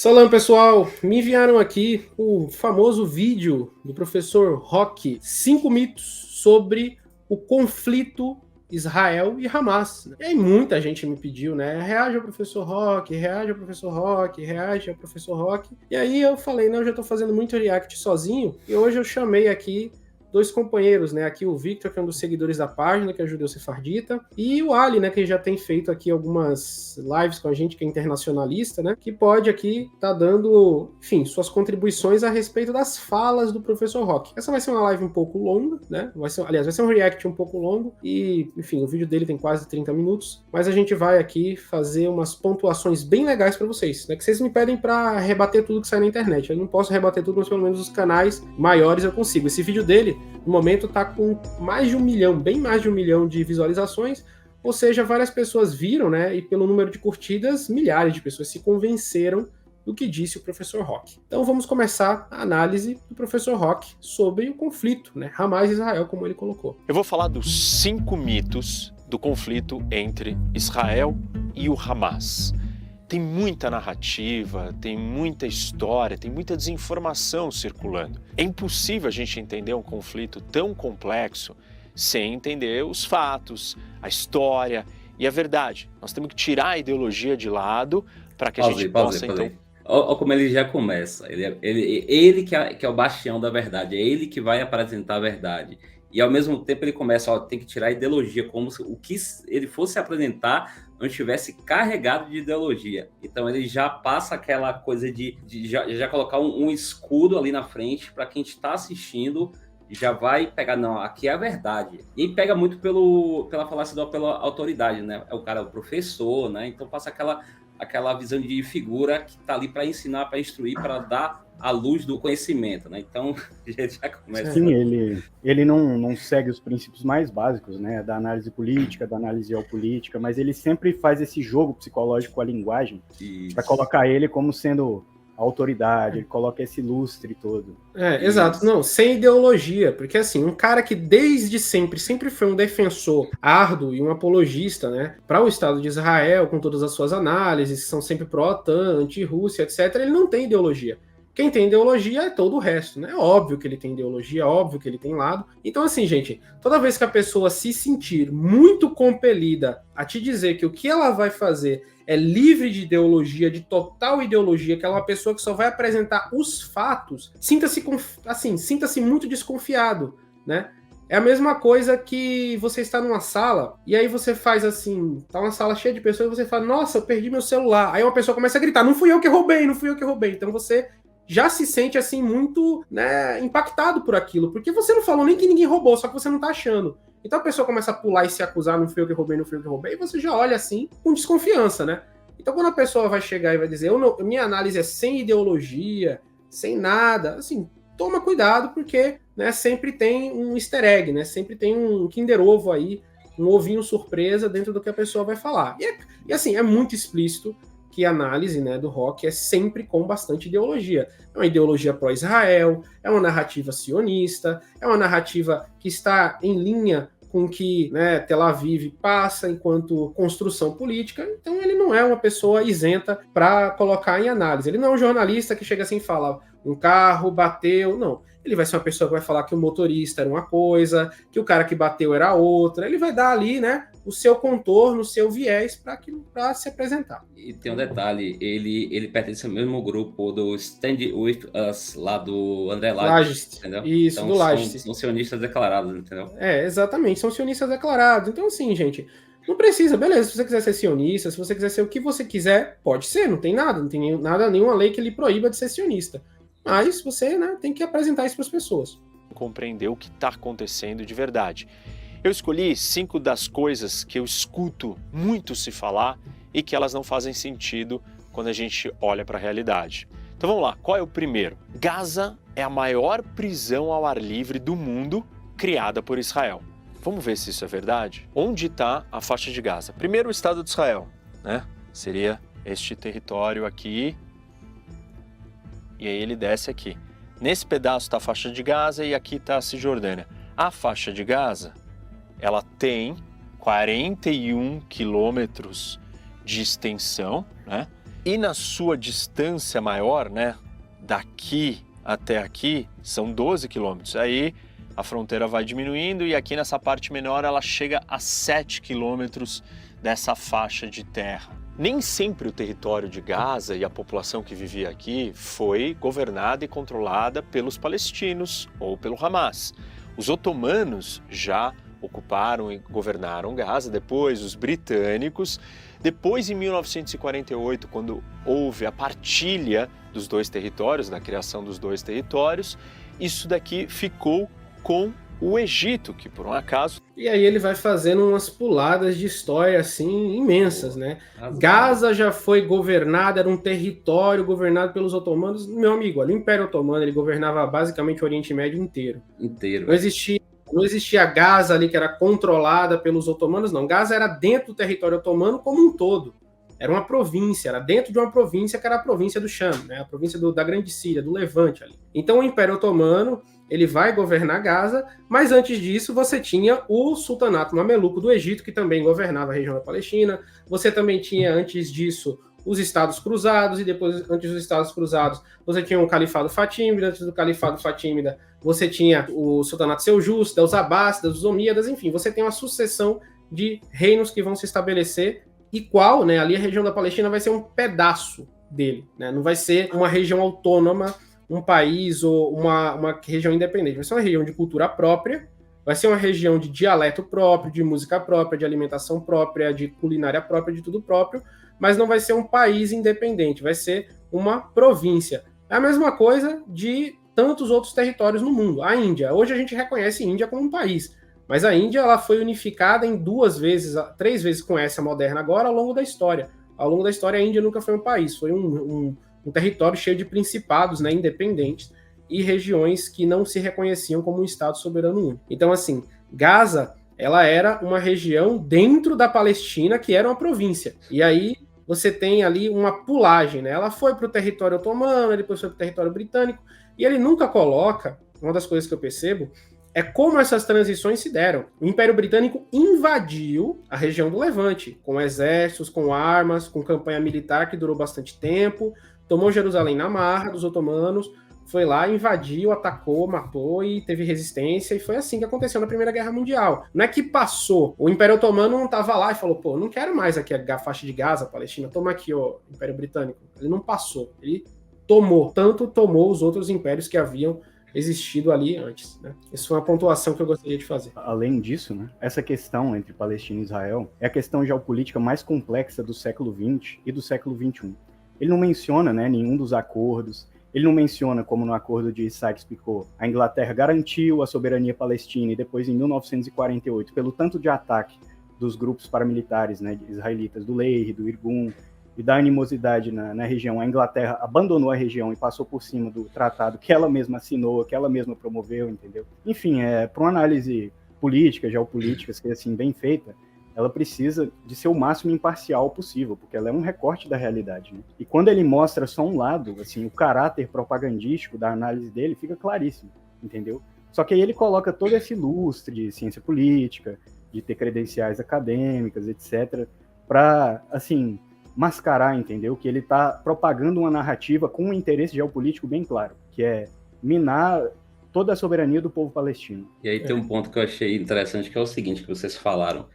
Salam, pessoal! Me enviaram aqui o famoso vídeo do professor Roque, 5 mitos sobre o conflito Israel e Hamas. E aí muita gente me pediu, né? Reaja ao professor Roque, reaja ao professor Roque, reaja ao professor Roque. E aí eu falei, não, eu já tô fazendo muito react sozinho, e hoje eu chamei aqui dois companheiros, né? Aqui o Victor, que é um dos seguidores da página, que é judeu sefardita, e o Ali, né? Que já tem feito aqui algumas lives com a gente, que é internacionalista, né? Que pode aqui tá dando, enfim, suas contribuições a respeito das falas do professor Roque. Essa vai ser uma live um pouco longa, né? Vai ser um react um pouco longo, e, enfim, o vídeo dele tem quase 30 minutos, mas a gente vai aqui fazer umas pontuações bem legais para vocês, né? Que vocês me pedem para rebater tudo que sai na internet. Eu não posso rebater tudo, mas pelo menos os canais maiores eu consigo. Esse vídeo dele, no momento, está com mais de 1 milhão, bem mais de 1 milhão de visualizações, ou seja, várias pessoas viram, né? E pelo número de curtidas, milhares de pessoas se convenceram do que disse o professor Roque. Então vamos começar a análise do professor Roque sobre o conflito, né? Hamas e Israel, como ele colocou. Eu vou falar dos 5 mitos do conflito entre Israel e o Hamas. Tem muita narrativa, tem muita história, tem muita desinformação circulando. É impossível a gente entender um conflito tão complexo sem entender os fatos, a história e a verdade. Nós temos que tirar a ideologia de lado para que a gente possa, então... Olha como ele já começa. Ele que é o bastião da verdade, é ele que vai apresentar a verdade. E ao mesmo tempo ele começa, ó, tem que tirar a ideologia, como se o que ele fosse apresentar não estivesse carregado de ideologia. Então ele já passa aquela coisa de já colocar um escudo ali na frente para quem está assistindo, já vai pegar, não, aqui é a verdade. E pega muito pela falácia pela autoridade, né? É o cara, o professor, né? Então passa aquela visão de figura que está ali para ensinar, para instruir, para dar a luz do conhecimento, né? Então, a gente já começa... Sim, ele não segue os princípios mais básicos, né? Da análise política, da análise geopolítica, mas ele sempre faz esse jogo psicológico com a linguagem para colocar ele como sendo a autoridade, ele coloca esse lustre todo. Exato, não, sem ideologia, porque assim, um cara que desde sempre foi um defensor árduo e um apologista, né, para o Estado de Israel, com todas as suas análises, que são sempre pró-OTAN, anti-Rússia, etc., ele não tem ideologia. Quem tem ideologia é todo o resto, né? É óbvio que ele tem ideologia, é óbvio que ele tem lado. Então, assim, gente, toda vez que a pessoa se sentir muito compelida a te dizer que o que ela vai fazer é livre de ideologia, de total ideologia, que ela é uma pessoa que só vai apresentar os fatos, sinta-se muito desconfiado, né? É a mesma coisa que você está numa sala e aí você faz assim, tá uma sala cheia de pessoas e você fala, nossa, eu perdi meu celular. Aí uma pessoa começa a gritar, não fui eu que roubei, não fui eu que roubei. Então você já se sente assim muito, né, impactado por aquilo, porque você não falou nem que ninguém roubou, só que você não tá achando. Então a pessoa começa a pular e se acusar, não fui eu que roubei, não fui eu que roubei, e você já olha assim com desconfiança, né? Então quando a pessoa vai chegar e vai dizer, minha análise é sem ideologia, sem nada, assim, toma cuidado, porque, né, sempre tem um easter egg, né? Sempre tem um Kinder Ovo aí, um ovinho surpresa dentro do que a pessoa vai falar. E assim, é muito explícito que a análise, né, do Roque é sempre com bastante ideologia. É uma ideologia pró-Israel, é uma narrativa sionista, é uma narrativa que está em linha com o que, né, Tel Aviv passa enquanto construção política. Então ele não é uma pessoa isenta para colocar em análise. Ele não é um jornalista que chega assim e fala, um carro bateu, não. Ele vai ser uma pessoa que vai falar que o motorista era uma coisa, que o cara que bateu era outra. Ele vai dar ali, né, o seu contorno, o seu viés para se apresentar. E tem um detalhe, ele pertence ao mesmo grupo do Stand With Us, lá do André Lages, entendeu? Isso, então, do Lages. São sionistas declarados, entendeu? Exatamente, são sionistas declarados. Então, assim, gente, não precisa, beleza, se você quiser ser sionista, se você quiser ser o que você quiser, pode ser, não tem nenhuma lei que lhe proíba de ser sionista. Mas você, né, tem que apresentar isso para as pessoas. Compreender o que está acontecendo de verdade. Eu escolhi 5 das coisas que eu escuto muito se falar e que elas não fazem sentido quando a gente olha para a realidade. Então vamos lá, qual é o primeiro? Gaza é a maior prisão ao ar livre do mundo criada por Israel. Vamos ver se isso é verdade? Onde está a faixa de Gaza? Primeiro o Estado de Israel, né? Seria este território aqui. E aí ele desce aqui. Nesse pedaço está a faixa de Gaza e aqui está a Cisjordânia. A faixa de Gaza, ela tem 41 quilômetros de extensão, né? E na sua distância maior, né, daqui até aqui, são 12 quilômetros. Aí a fronteira vai diminuindo e aqui nessa parte menor ela chega a 7 quilômetros dessa faixa de terra. Nem sempre o território de Gaza e a população que vivia aqui foi governada e controlada pelos palestinos ou pelo Hamas. Os otomanos já ocuparam e governaram Gaza, depois os britânicos, depois em 1948, quando houve a partilha dos dois territórios, da criação dos dois territórios, isso daqui ficou com o Egito, que por um acaso... E aí ele vai fazendo umas puladas de história assim imensas, né? Gaza já foi governada, era um território governado pelos otomanos. Meu amigo, olha, o Império Otomano ele governava basicamente o Oriente Médio inteiro. Não existia Gaza ali que era controlada pelos otomanos, não. Gaza era dentro do território otomano como um todo. Era uma província, era dentro de uma província que era a província do Cham, né? A província da Grande Síria, do Levante ali. Então o Império Otomano ele vai governar Gaza, mas antes disso você tinha o Sultanato Mameluco do Egito, que também governava a região da Palestina. Você também tinha, antes disso, os Estados Cruzados, e depois, antes dos Estados Cruzados, você tinha o Califado Fatímida, antes do Califado Fatímida, você tinha o Sultanato Seljúcida, os Abássidas, os Omíadas, enfim, você tem uma sucessão de reinos que vão se estabelecer, e qual, né, ali a região da Palestina vai ser um pedaço dele, né, não vai ser uma região autônoma, um país ou uma região independente, vai ser uma região de cultura própria, vai ser uma região de dialeto próprio, de música própria, de alimentação própria, de culinária própria, de tudo próprio, mas não vai ser um país independente, vai ser uma província. É a mesma coisa de tantos outros territórios no mundo. A Índia, hoje a gente reconhece a Índia como um país, mas a Índia ela foi unificada em 3 vezes com essa moderna agora ao longo da história. Ao longo da história a Índia nunca foi um país, foi um território cheio de principados, né, independentes, e regiões que não se reconheciam como um Estado soberano único. Então, assim, Gaza, ela era uma região dentro da Palestina que era uma província. E aí você tem ali uma pulagem, né? Ela foi para o território otomano, depois foi para o território britânico, e ele nunca coloca, uma das coisas que eu percebo, é como essas transições se deram. O Império Britânico invadiu a região do Levante, com exércitos, com armas, com campanha militar que durou bastante tempo, tomou Jerusalém na marra dos otomanos, foi lá, invadiu, atacou, matou e teve resistência, e foi assim que aconteceu na Primeira Guerra Mundial. Não é que passou, o Império Otomano não estava lá e falou, pô, não quero mais aqui a faixa de Gaza, Palestina, toma aqui, ó, Império Britânico. Ele não passou, ele tomou, tanto tomou os outros impérios que haviam existido ali antes, né? Isso foi uma pontuação que eu gostaria de fazer. Além disso, né, essa questão entre Palestina e Israel é a questão geopolítica mais complexa do século XX e do século XXI. Ele não menciona, né, nenhum dos acordos. Ele não menciona, como no acordo de Sykes-Picot, a Inglaterra garantiu a soberania palestina e depois, em 1948, pelo tanto de ataque dos grupos paramilitares, né, israelitas, do Lehi, do Irgun, e da animosidade na região, a Inglaterra abandonou a região e passou por cima do tratado que ela mesma assinou, que ela mesma promoveu, entendeu? Enfim, para uma análise política, geopolítica, ser assim, bem feita, ela precisa de ser o máximo imparcial possível, porque ela é um recorte da realidade, né? E quando ele mostra só um lado, assim, o caráter propagandístico da análise dele fica claríssimo, entendeu? Só que aí ele coloca todo esse lustre de ciência política, de ter credenciais acadêmicas, etc., para, assim, mascarar, entendeu? Que ele está propagando uma narrativa com um interesse geopolítico bem claro, que é minar toda a soberania do povo palestino. E aí tem um ponto que eu achei interessante, que é o seguinte, que vocês falaram.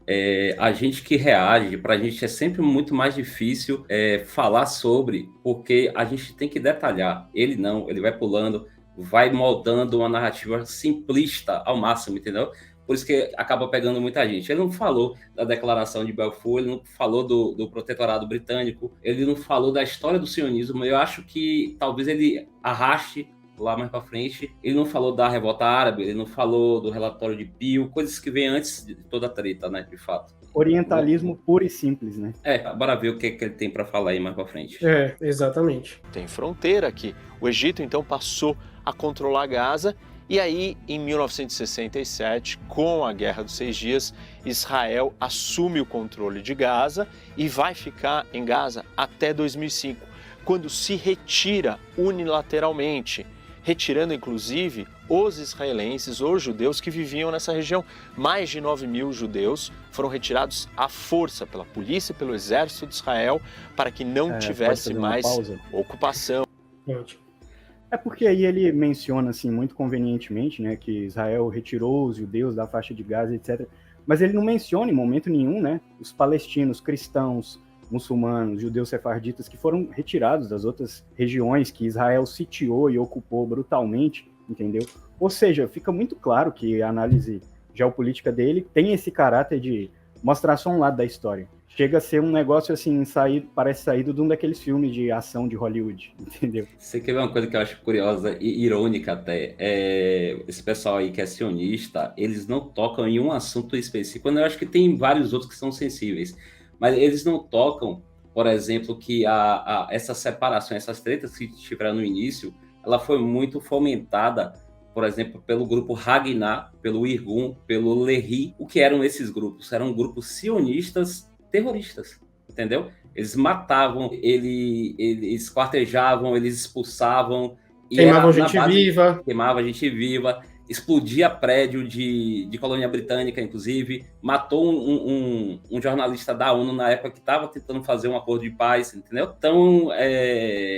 A gente que reage, para a gente é sempre muito mais difícil falar sobre, porque a gente tem que detalhar. Ele não, ele vai pulando, vai moldando uma narrativa simplista ao máximo, entendeu? Por isso que acaba pegando muita gente. Ele não falou da Declaração de Balfour, ele não falou do Protetorado Britânico, ele não falou da história do sionismo. Eu acho que talvez ele arraste lá mais para frente. Ele não falou da Revolta Árabe, ele não falou do relatório de Peel, coisas que vêm antes de toda a treta, né, de fato. Orientalismo puro e simples, né? Bora ver o que ele tem para falar aí mais para frente. Exatamente. Tem fronteira aqui. O Egito, então, passou a controlar Gaza. E aí, em 1967, com a Guerra dos 6 Dias, Israel assume o controle de Gaza e vai ficar em Gaza até 2005, quando se retira unilateralmente, retirando inclusive os israelenses, os judeus que viviam nessa região. Mais de 9 mil judeus foram retirados à força pela polícia e pelo exército de Israel para que não tivesse mais ocupação. É porque aí ele menciona, assim, muito convenientemente, né, que Israel retirou os judeus da faixa de Gaza, etc. Mas ele não menciona em momento nenhum, né, os palestinos, cristãos, muçulmanos, judeus sefarditas que foram retirados das outras regiões que Israel sitiou e ocupou brutalmente, entendeu? Ou seja, fica muito claro que a análise geopolítica dele tem esse caráter de mostrar só um lado da história. Chega a ser um negócio assim, parece saído de um daqueles filmes de ação de Hollywood, entendeu? Você quer ver uma coisa que eu acho curiosa e irônica até? Esse pessoal aí que é sionista, eles não tocam em um assunto específico. Eu acho que tem vários outros que são sensíveis, mas eles não tocam, por exemplo, que essa separação, essas tretas que tiveram no início, ela foi muito fomentada, por exemplo, pelo grupo Haganah, pelo Irgun, pelo Lehi. O que eram esses grupos? Eram grupos sionistas terroristas, entendeu? Eles matavam, eles quartejavam, eles expulsavam. Queimavam gente viva. Explodia prédio de colônia britânica, inclusive. Matou um jornalista da ONU na época que estava tentando fazer um acordo de paz, entendeu? Então,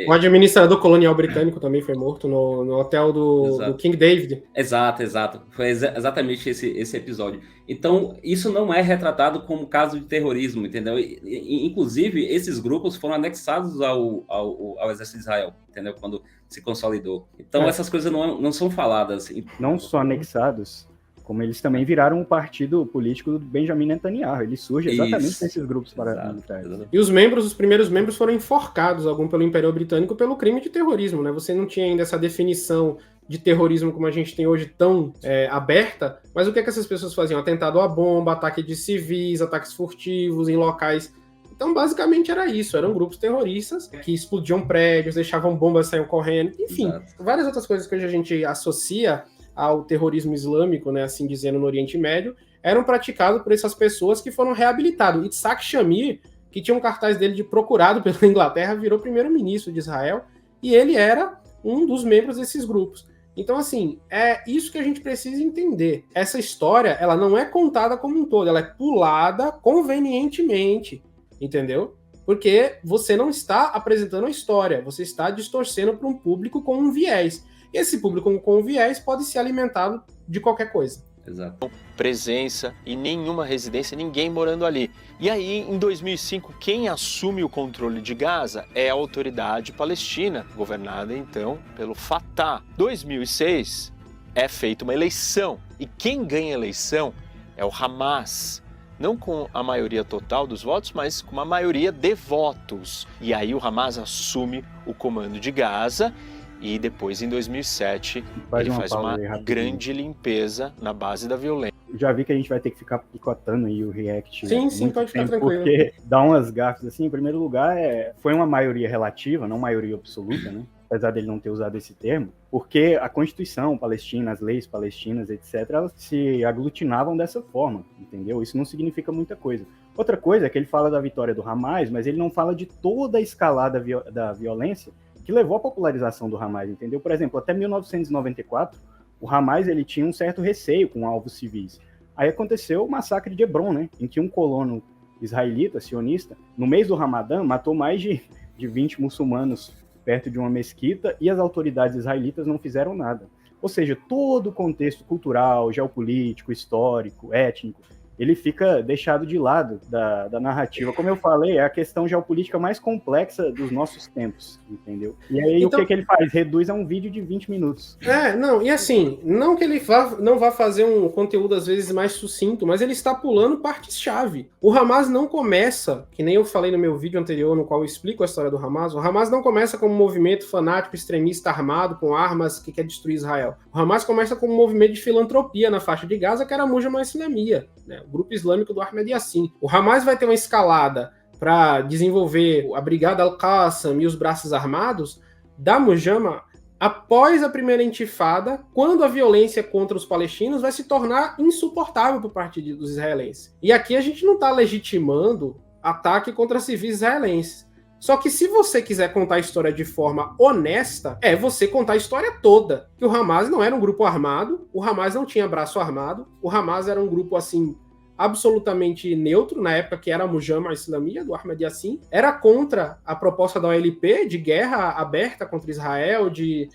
o administrador colonial britânico também foi morto no hotel do King David. Exato. Foi exatamente esse episódio. Então, isso não é retratado como caso de terrorismo, entendeu? Inclusive, esses grupos foram anexados ao exército de Israel, entendeu? Quando se consolidou. Então, essas coisas não são faladas. Não só anexados, como eles também viraram um partido político do Benjamin Netanyahu. Ele surge exatamente nesses grupos paramilitares. E os primeiros membros foram enforcados, algum pelo Império Britânico, pelo crime de terrorismo, né? Você não tinha ainda essa definição de terrorismo como a gente tem hoje tão aberta, mas o que essas pessoas faziam? Atentado à bomba, ataque de civis, ataques furtivos em locais. Então, basicamente, era isso. Eram grupos terroristas que explodiam prédios, deixavam bombas, saiam correndo. Enfim, várias outras coisas que hoje a gente associa ao terrorismo islâmico, né, assim dizendo, no Oriente Médio, eram praticados por essas pessoas que foram reabilitadas. Yitzhak Shamir, que tinha um cartaz dele de procurado pela Inglaterra, virou primeiro-ministro de Israel, e ele era um dos membros desses grupos. Então, assim, é isso que a gente precisa entender. Essa história, ela não é contada como um todo, ela é pulada convenientemente, entendeu? Porque você não está apresentando a história, você está distorcendo para um público com um viés. E esse público com um viés pode ser alimentado de qualquer coisa. Exato. Presença e nenhuma residência, ninguém morando ali. E aí, em 2005, quem assume o controle de Gaza é a autoridade palestina, governada então pelo Fatah. 2006 é feita uma eleição e quem ganha a eleição é o Hamas. Não com a maioria total dos votos, mas com uma maioria de votos. E aí o Hamas assume o comando de Gaza. E depois, em 2007, ele faz uma grande limpeza na base da violência. Já vi que a gente vai ter que ficar picotando aí o react. Sim, pode ficar tranquilo. Porque dá umas gafes assim. Em primeiro lugar, foi uma maioria relativa, não maioria absoluta, né? Apesar dele não ter usado esse termo, porque a Constituição palestina, as leis palestinas, etc., elas se aglutinavam dessa forma, entendeu? Isso não significa muita coisa. Outra coisa é que ele fala da vitória do Hamas, mas ele não fala de toda a escalada da violência que levou à popularização do Hamas, entendeu? Por exemplo, até 1994, o Hamas ele tinha um certo receio com alvos civis. Aí aconteceu o massacre de Hebron, né? Em que um colono israelita, sionista, no mês do Ramadã, matou mais de 20 muçulmanos perto de uma mesquita e as autoridades israelitas não fizeram nada. Ou seja, todo o contexto cultural, geopolítico, histórico, étnico, ele fica deixado de lado da narrativa. Como eu falei, é a questão geopolítica mais complexa dos nossos tempos, entendeu? E aí então, o que ele faz? Reduz a um vídeo de 20 minutos. E assim, não que ele não vá fazer um conteúdo às vezes mais sucinto, mas ele está pulando partes-chave. O Hamas não começa, que nem eu falei no meu vídeo anterior, no qual eu explico a história do Hamas, o Hamas não começa como um movimento fanático, extremista, armado, com armas, que quer destruir Israel. O Hamas começa como um movimento de filantropia na faixa de Gaza, que era a Mujama Islamia, né? O grupo islâmico do Ahmed Yassin. O Hamas vai ter uma escalada para desenvolver a Brigada Al-Qassam e os braços armados da Mujama após a primeira intifada, quando a violência contra os palestinos vai se tornar insuportável por parte dos israelenses. E aqui a gente não está legitimando ataque contra civis israelenses. Só que se você quiser contar a história de forma honesta, é você contar a história toda. Que o Hamas não era um grupo armado, o Hamas não tinha braço armado, o Hamas era um grupo, assim, absolutamente neutro, na época que era a Mujama Islamia, do Ahmed Yassin, era contra a proposta da OLP de guerra aberta contra Israel, de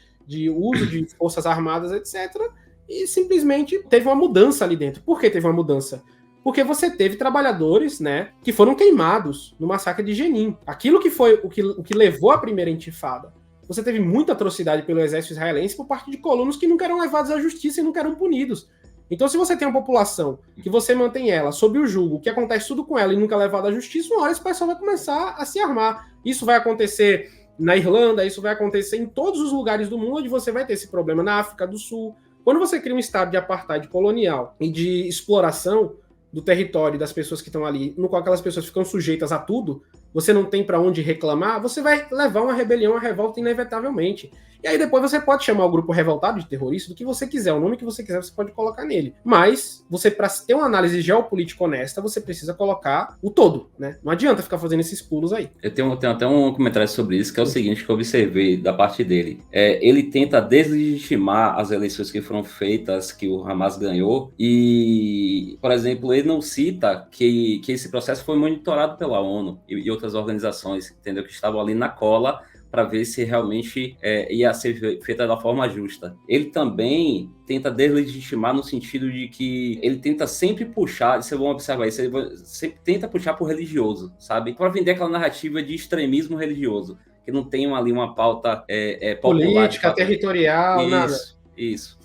uso de forças armadas, etc., e simplesmente teve uma mudança ali dentro. Por que teve uma mudança? Porque você teve trabalhadores, né, que foram queimados no massacre de Jenin. Aquilo que foi o que levou à primeira intifada. Você teve muita atrocidade pelo exército israelense por parte de colonos que nunca eram levados à justiça e nunca eram punidos. Então, se você tem uma população que você mantém ela sob o jugo, que acontece tudo com ela e nunca é levada à justiça, uma hora esse pessoal vai começar a se armar. Isso vai acontecer na Irlanda, isso vai acontecer em todos os lugares do mundo onde você vai ter esse problema, na África do Sul. Quando você cria um estado de apartheid colonial e de exploração do território das pessoas que estão ali, no qual aquelas pessoas ficam sujeitas a tudo, você não tem para onde reclamar, você vai levar uma rebelião, uma revolta inevitavelmente. E aí depois você pode chamar o grupo revoltado de terrorista, do que você quiser, o nome que você quiser você pode colocar nele. Mas, você para ter uma análise geopolítica honesta, você precisa colocar o todo, né? Não adianta ficar fazendo esses pulos aí. Eu tenho até um comentário sobre isso, que é o seguinte, que eu observei da parte dele. Ele tenta deslegitimar as eleições que foram feitas, que o Hamas ganhou, e, por exemplo, ele não cita que esse processo foi monitorado pela ONU e outras organizações, entendeu? Que estavam ali na cola para ver se realmente ia ser feita da forma justa. Ele também tenta deslegitimar no sentido de que ele tenta sempre puxar, vocês vão observar isso, ele sempre tenta puxar pro religioso, sabe? Para vender aquela narrativa de extremismo religioso, que não tem ali uma pauta popular. Política, territorial, nada. Isso.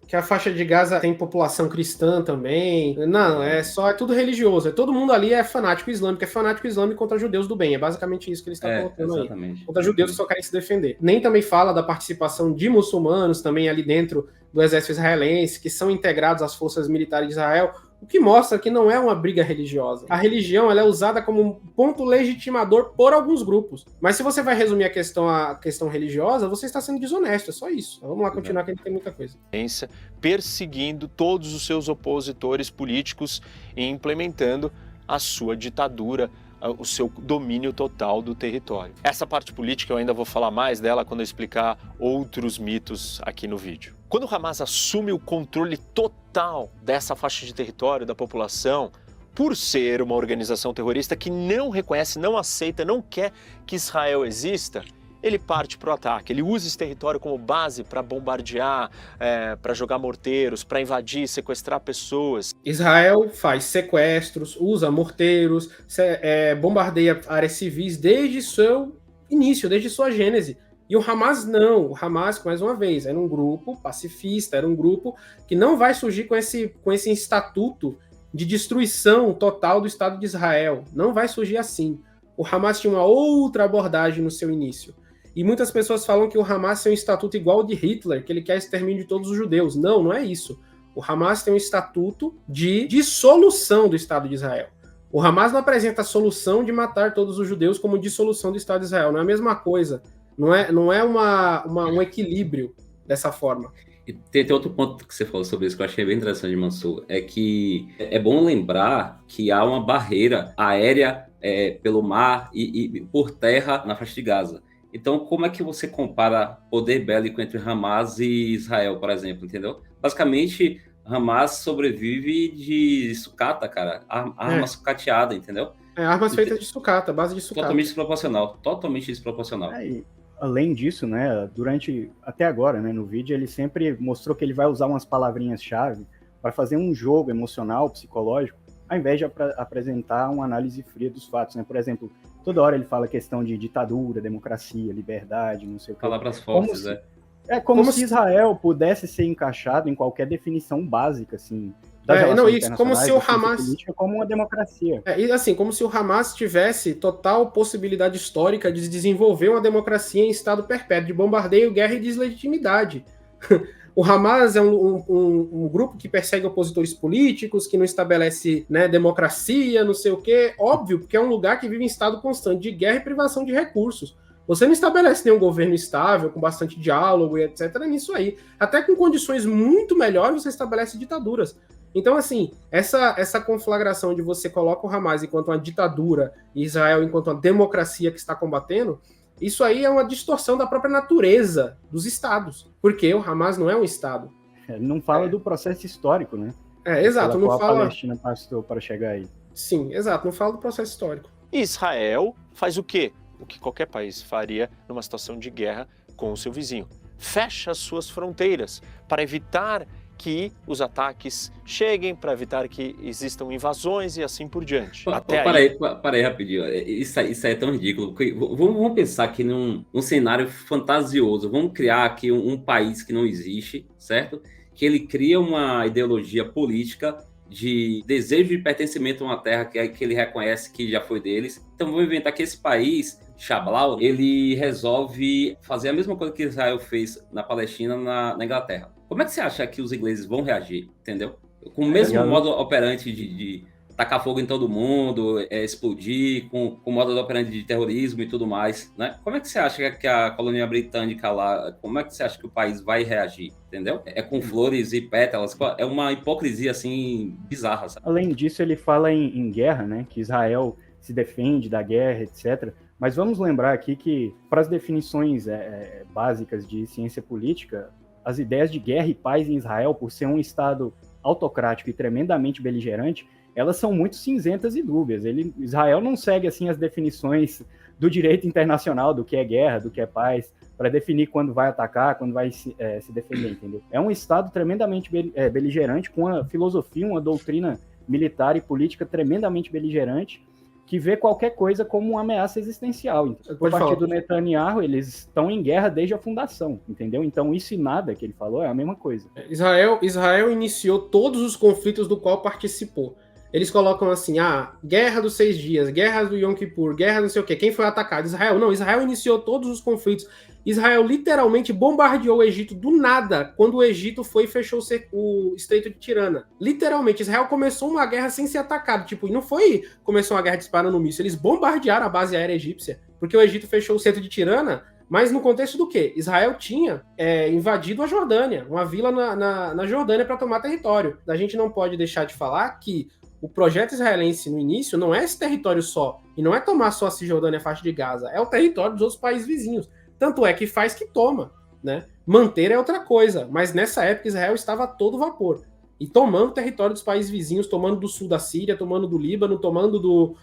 Que a faixa de Gaza tem população cristã também. Não, é tudo religioso. Todo mundo ali é fanático islâmico contra judeus do bem. É basicamente isso que ele está colocando aí. Contra judeus que só querem se defender. Nem também fala da participação de muçulmanos também ali dentro do exército israelense, que são integrados às forças militares de Israel, o que mostra que não é uma briga religiosa. A religião ela é usada como um ponto legitimador por alguns grupos. Mas se você vai resumir a questão religiosa, você está sendo desonesto, é só isso. Então, vamos lá continuar, que a gente tem muita coisa. Perseguindo todos os seus opositores políticos e implementando a sua ditadura, o seu domínio total do território. Essa parte política eu ainda vou falar mais dela quando eu explicar outros mitos aqui no vídeo. Quando o Hamas assume o controle total dessa faixa de território da população, por ser uma organização terrorista que não reconhece, não aceita, não quer que Israel exista, ele parte para o ataque, ele usa esse território como base para bombardear, para jogar morteiros, para invadir, sequestrar pessoas. Israel faz sequestros, usa morteiros, bombardeia áreas civis desde seu início, desde sua gênese. E o Hamas não, o Hamas, mais uma vez, era um grupo pacifista, era um grupo que não vai surgir com esse estatuto de destruição total do Estado de Israel, não vai surgir assim. O Hamas tinha uma outra abordagem no seu início. E muitas pessoas falam que o Hamas tem um estatuto igual ao de Hitler, que ele quer extermínio de todos os judeus. Não, não é isso. O Hamas tem um estatuto de dissolução do Estado de Israel. O Hamas não apresenta a solução de matar todos os judeus como dissolução do Estado de Israel. Não é a mesma coisa. Não é um equilíbrio dessa forma. E tem outro ponto que você falou sobre isso que eu achei bem interessante, Mansur, é que é bom lembrar que há uma barreira aérea pelo mar e por terra na faixa de Gaza. Então, como é que você compara poder bélico entre Hamas e Israel, por exemplo, entendeu? Basicamente, Hamas sobrevive de sucata, cara. Arma sucateada, entendeu? Armas feitas de sucata, base de sucata. Totalmente desproporcional. Além disso, né, até agora, né, no vídeo, ele sempre mostrou que ele vai usar umas palavrinhas-chave para fazer um jogo emocional, psicológico, ao invés de apresentar uma análise fria dos fatos, né? Por exemplo, toda hora ele fala questão de ditadura, democracia, liberdade, não sei o que. Palavras fortes, como se Israel pudesse ser encaixado em qualquer definição básica, assim. Como se o Hamas como uma democracia. Como se o Hamas tivesse total possibilidade histórica de desenvolver uma democracia em estado perpétuo, de bombardeio, guerra e deslegitimidade. O Hamas é um grupo que persegue opositores políticos, que não estabelece, né, democracia, não sei o quê. Óbvio, porque é um lugar que vive em estado constante de guerra e privação de recursos. Você não estabelece nenhum governo estável, com bastante diálogo e etc. nisso aí. Até com condições muito melhores, você estabelece ditaduras. Então, assim, essa conflagração de você coloca o Hamas enquanto uma ditadura e Israel enquanto uma democracia que está combatendo, isso aí é uma distorção da própria natureza dos estados. Porque o Hamas não é um estado. Ele não fala do processo histórico, né? Exato. Não fala... a Palestina passou para chegar aí. Sim, exato. Não fala do processo histórico. Israel faz o quê? O que qualquer país faria numa situação de guerra com o seu vizinho. Fecha as suas fronteiras para evitar que os ataques cheguem, para evitar que existam invasões e assim por diante. Para aí rapidinho. Isso aí é tão ridículo. Vamos pensar aqui num cenário fantasioso. Vamos criar aqui um país que não existe, certo? Que ele cria uma ideologia política de desejo de pertencimento a uma terra que ele reconhece que já foi deles. Então vamos inventar que esse país, Xablau, ele resolve fazer a mesma coisa que Israel fez na Palestina, na Inglaterra. Como é que você acha que os ingleses vão reagir, entendeu? Com o mesmo modo operante de tacar fogo em todo mundo, explodir, com o modo operante de terrorismo e tudo mais, né? Como é que você acha que a colônia britânica lá, como é que você acha que o país vai reagir, entendeu? É com flores e pétalas, é uma hipocrisia, assim, bizarra, sabe? Além disso, ele fala em guerra, né? Que Israel se defende da guerra, etc. Mas vamos lembrar aqui que, para as definições básicas de ciência política, as ideias de guerra e paz em Israel, por ser um Estado autocrático e tremendamente beligerante, elas são muito cinzentas e dúbias. Israel não segue assim as definições do direito internacional, do que é guerra, do que é paz, para definir quando vai atacar, quando vai se defender, entendeu? É um Estado tremendamente beligerante, com uma filosofia, uma doutrina militar e política tremendamente beligerante, que vê qualquer coisa como uma ameaça existencial. Por parte do Netanyahu, eles estão em guerra desde a fundação, entendeu? Então isso e nada que ele falou é a mesma coisa. Israel iniciou todos os conflitos do qual participou. Eles colocam assim, guerra dos 6 dias, guerra do Yom Kippur, guerra não sei o quê. Quem foi atacado? Israel. Não, Israel iniciou todos os conflitos. Israel literalmente bombardeou o Egito do nada, quando o Egito foi e fechou o Estreito de Tirana. Literalmente, Israel começou uma guerra sem ser atacado. Tipo, e não começou uma guerra disparando míssil, eles bombardearam a base aérea egípcia, porque o Egito fechou o Estreito de Tirana, mas no contexto do quê? Israel tinha invadido a Jordânia, uma vila na Jordânia para tomar território. A gente não pode deixar de falar que o projeto israelense no início não é esse território só, e não é tomar só a Cisjordânia e a faixa de Gaza, é o território dos outros países vizinhos. Tanto é que faz que toma, né? Manter é outra coisa, mas nessa época Israel estava a todo vapor. E tomando território dos países vizinhos, tomando do sul da Síria, tomando do Líbano, tomando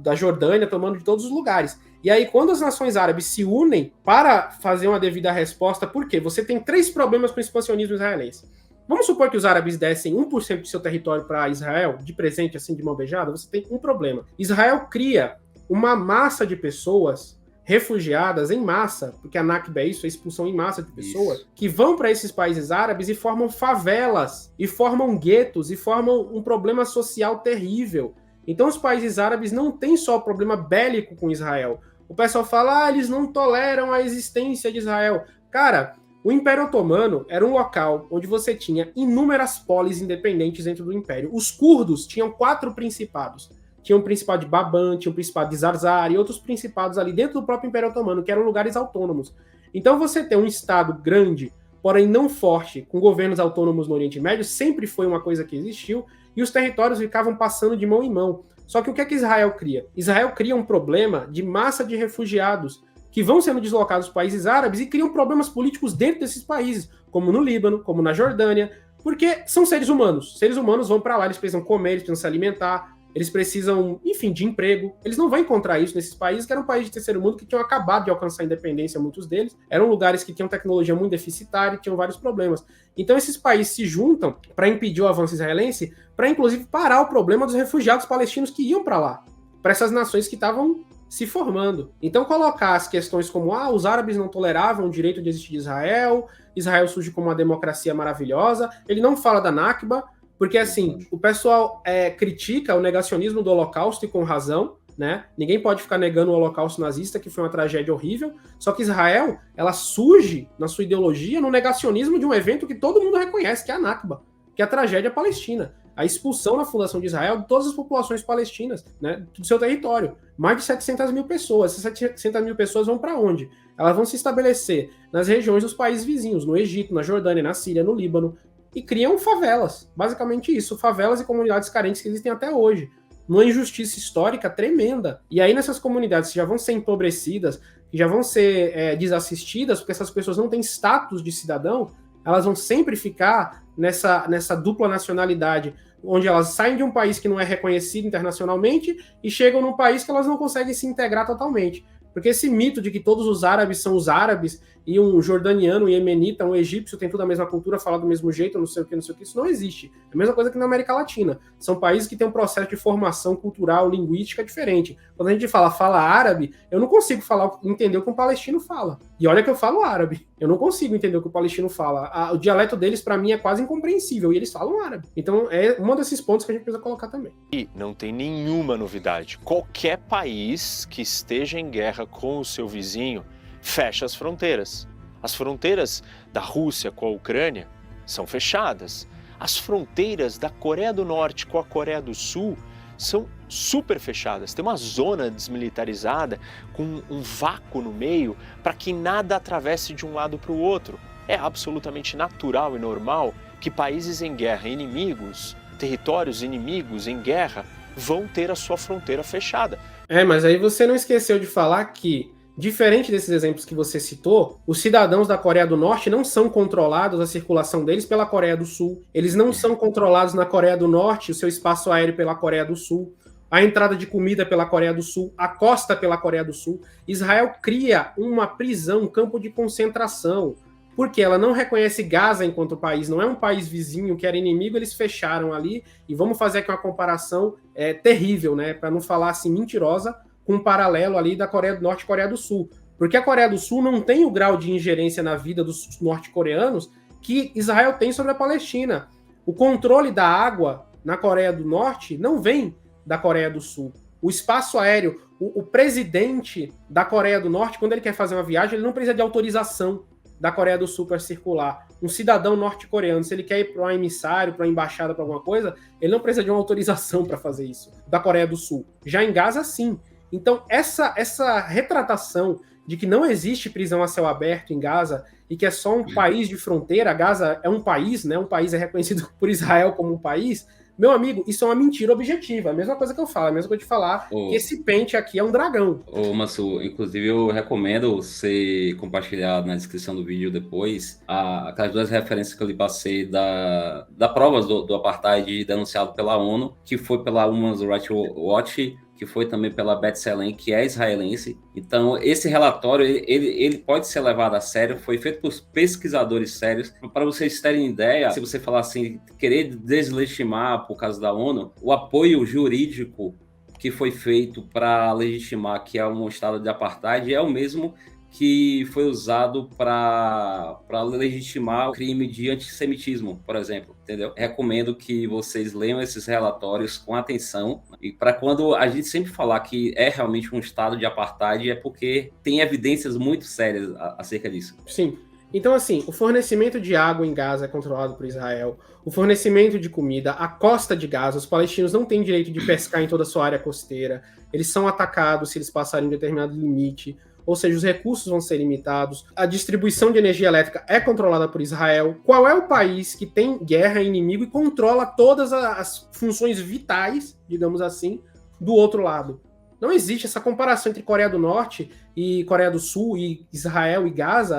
da Jordânia, tomando de todos os lugares. E aí, quando as nações árabes se unem para fazer uma devida resposta, por quê? Você tem 3 problemas com o expansionismo israelense. Vamos supor que os árabes dessem 1% do seu território para Israel, de presente, assim, de mão beijada, você tem um problema. Israel cria uma massa de pessoas refugiadas em massa, porque a Nakba é isso, a expulsão em massa de pessoas, que vão para esses países árabes e formam favelas, e formam guetos, e formam um problema social terrível. Então os países árabes não têm só o problema bélico com Israel. O pessoal fala, eles não toleram a existência de Israel. Cara, o Império Otomano era um local onde você tinha inúmeras polis independentes dentro do Império. Os curdos tinham 4 principados. Tinha um principado de Baban, tinha um principado de Zarzar e outros principados ali dentro do próprio Império Otomano, que eram lugares autônomos. Então você ter um Estado grande, porém não forte, com governos autônomos no Oriente Médio, sempre foi uma coisa que existiu, e os territórios ficavam passando de mão em mão. Só que o que é que Israel cria? Israel cria um problema de massa de refugiados que vão sendo deslocados dos países árabes e criam problemas políticos dentro desses países, como no Líbano, como na Jordânia, porque são seres humanos. Seres humanos vão para lá, eles precisam comer, eles precisam se alimentar, eles precisam, enfim, de emprego. Eles não vão encontrar isso nesses países, que eram países de terceiro mundo que tinham acabado de alcançar a independência, muitos deles. Eram lugares que tinham tecnologia muito deficitária e tinham vários problemas. Então esses países se juntam para impedir o avanço israelense, para inclusive parar o problema dos refugiados palestinos que iam para lá, para essas nações que estavam se formando. Então colocar as questões como, os árabes não toleravam o direito de existir de Israel, Israel surge como uma democracia maravilhosa, ele não fala da Nakba, porque, assim, o pessoal critica o negacionismo do Holocausto e com razão, né? Ninguém pode ficar negando o Holocausto nazista, que foi uma tragédia horrível. Só que Israel, ela surge na sua ideologia no negacionismo de um evento que todo mundo reconhece, que é a Nakba, que é a tragédia palestina. a expulsão na fundação de Israel de todas as populações palestinas, né, do seu território. Mais de 700 mil pessoas. Essas 700 mil pessoas vão para onde? Elas vão se estabelecer nas regiões dos países vizinhos, no Egito, na Jordânia, na Síria, no Líbano, e criam favelas. Basicamente isso, favelas e comunidades carentes que existem até hoje. Numa injustiça histórica tremenda. E aí nessas comunidades que já vão ser empobrecidas, que já vão ser desassistidas, porque essas pessoas não têm status de cidadão, elas vão sempre ficar nessa dupla nacionalidade, onde elas saem de um país que não é reconhecido internacionalmente e chegam num país que elas não conseguem se integrar totalmente. Porque esse mito de que todos os árabes são os árabes e um jordaniano, um iemenita, um egípcio tem tudo a mesma cultura, fala do mesmo jeito, não sei o que, isso não existe. É a mesma coisa que na América Latina. São países que têm um processo de formação cultural, linguística diferente. Quando a gente fala árabe, eu não consigo entender o que um palestino fala. E olha que eu falo árabe. Eu não consigo entender o que o palestino fala. O dialeto deles, para mim, é quase incompreensível. E eles falam árabe. Então, é um desses pontos que a gente precisa colocar também. E não tem nenhuma novidade. Qualquer país que esteja em guerra com o seu vizinho fecha as fronteiras. As fronteiras da Rússia com a Ucrânia são fechadas. As fronteiras da Coreia do Norte com a Coreia do Sul são super fechadas. Tem uma zona desmilitarizada com um vácuo no meio para que nada atravesse de um lado para o outro. É absolutamente natural e normal que países em guerra, inimigos, territórios inimigos em guerra, vão ter a sua fronteira fechada. Mas aí você não esqueceu de falar que, diferente desses exemplos que você citou, os cidadãos da Coreia do Norte não são controlados, a circulação deles, pela Coreia do Sul. Eles não são controlados na Coreia do Norte, o seu espaço aéreo pela Coreia do Sul, a entrada de comida pela Coreia do Sul, a costa pela Coreia do Sul. Israel cria uma prisão, um campo de concentração, porque ela não reconhece Gaza enquanto país, não é um país vizinho que era inimigo, eles fecharam ali, e vamos fazer aqui uma comparação terrível, né, para não falar assim mentirosa, com um paralelo ali da Coreia do Norte e Coreia do Sul. Porque a Coreia do Sul não tem o grau de ingerência na vida dos norte-coreanos que Israel tem sobre a Palestina. O controle da água na Coreia do Norte não vem da Coreia do Sul. O espaço aéreo, o presidente da Coreia do Norte, quando ele quer fazer uma viagem, ele não precisa de autorização da Coreia do Sul para circular. Um cidadão norte-coreano, se ele quer ir para um emissário, para uma embaixada, para alguma coisa, ele não precisa de uma autorização para fazer isso, da Coreia do Sul. Já em Gaza, sim. Então, essa retratação de que não existe prisão a céu aberto em Gaza e que é só um país de fronteira, Gaza é um país, né? Um país é reconhecido por Israel como um país. Meu amigo, isso é uma mentira objetiva. A mesma coisa que eu falo, a mesma coisa de falar que esse pente aqui é um dragão. Ô, Massu, inclusive eu recomendo você compartilhar na descrição do vídeo depois aquelas duas referências que eu lhe passei da prova do apartheid denunciado pela ONU, que foi pela Human Rights Watch, que foi também pela B'Tselem, que é israelense. Então, esse relatório, ele pode ser levado a sério, foi feito por pesquisadores sérios. Para vocês terem ideia, se você falar assim, querer deslegitimar por causa da ONU, o apoio jurídico que foi feito para legitimar que é um estado de apartheid é o mesmo que foi usado para legitimar o crime de antissemitismo, por exemplo, entendeu? Recomendo que vocês leiam esses relatórios com atenção, e para quando a gente sempre falar que é realmente um estado de apartheid, é porque tem evidências muito sérias acerca disso. Sim. Então, assim, o fornecimento de água em Gaza é controlado por Israel, o fornecimento de comida, a costa de Gaza, os palestinos não têm direito de pescar em toda a sua área costeira, eles são atacados se eles passarem um determinado limite, ou seja, os recursos vão ser limitados, a distribuição de energia elétrica é controlada por Israel. Qual é o país que tem guerra inimigo e controla todas as funções vitais, digamos assim, do outro lado? Não existe essa comparação entre Coreia do Norte e Coreia do Sul e Israel e Gaza.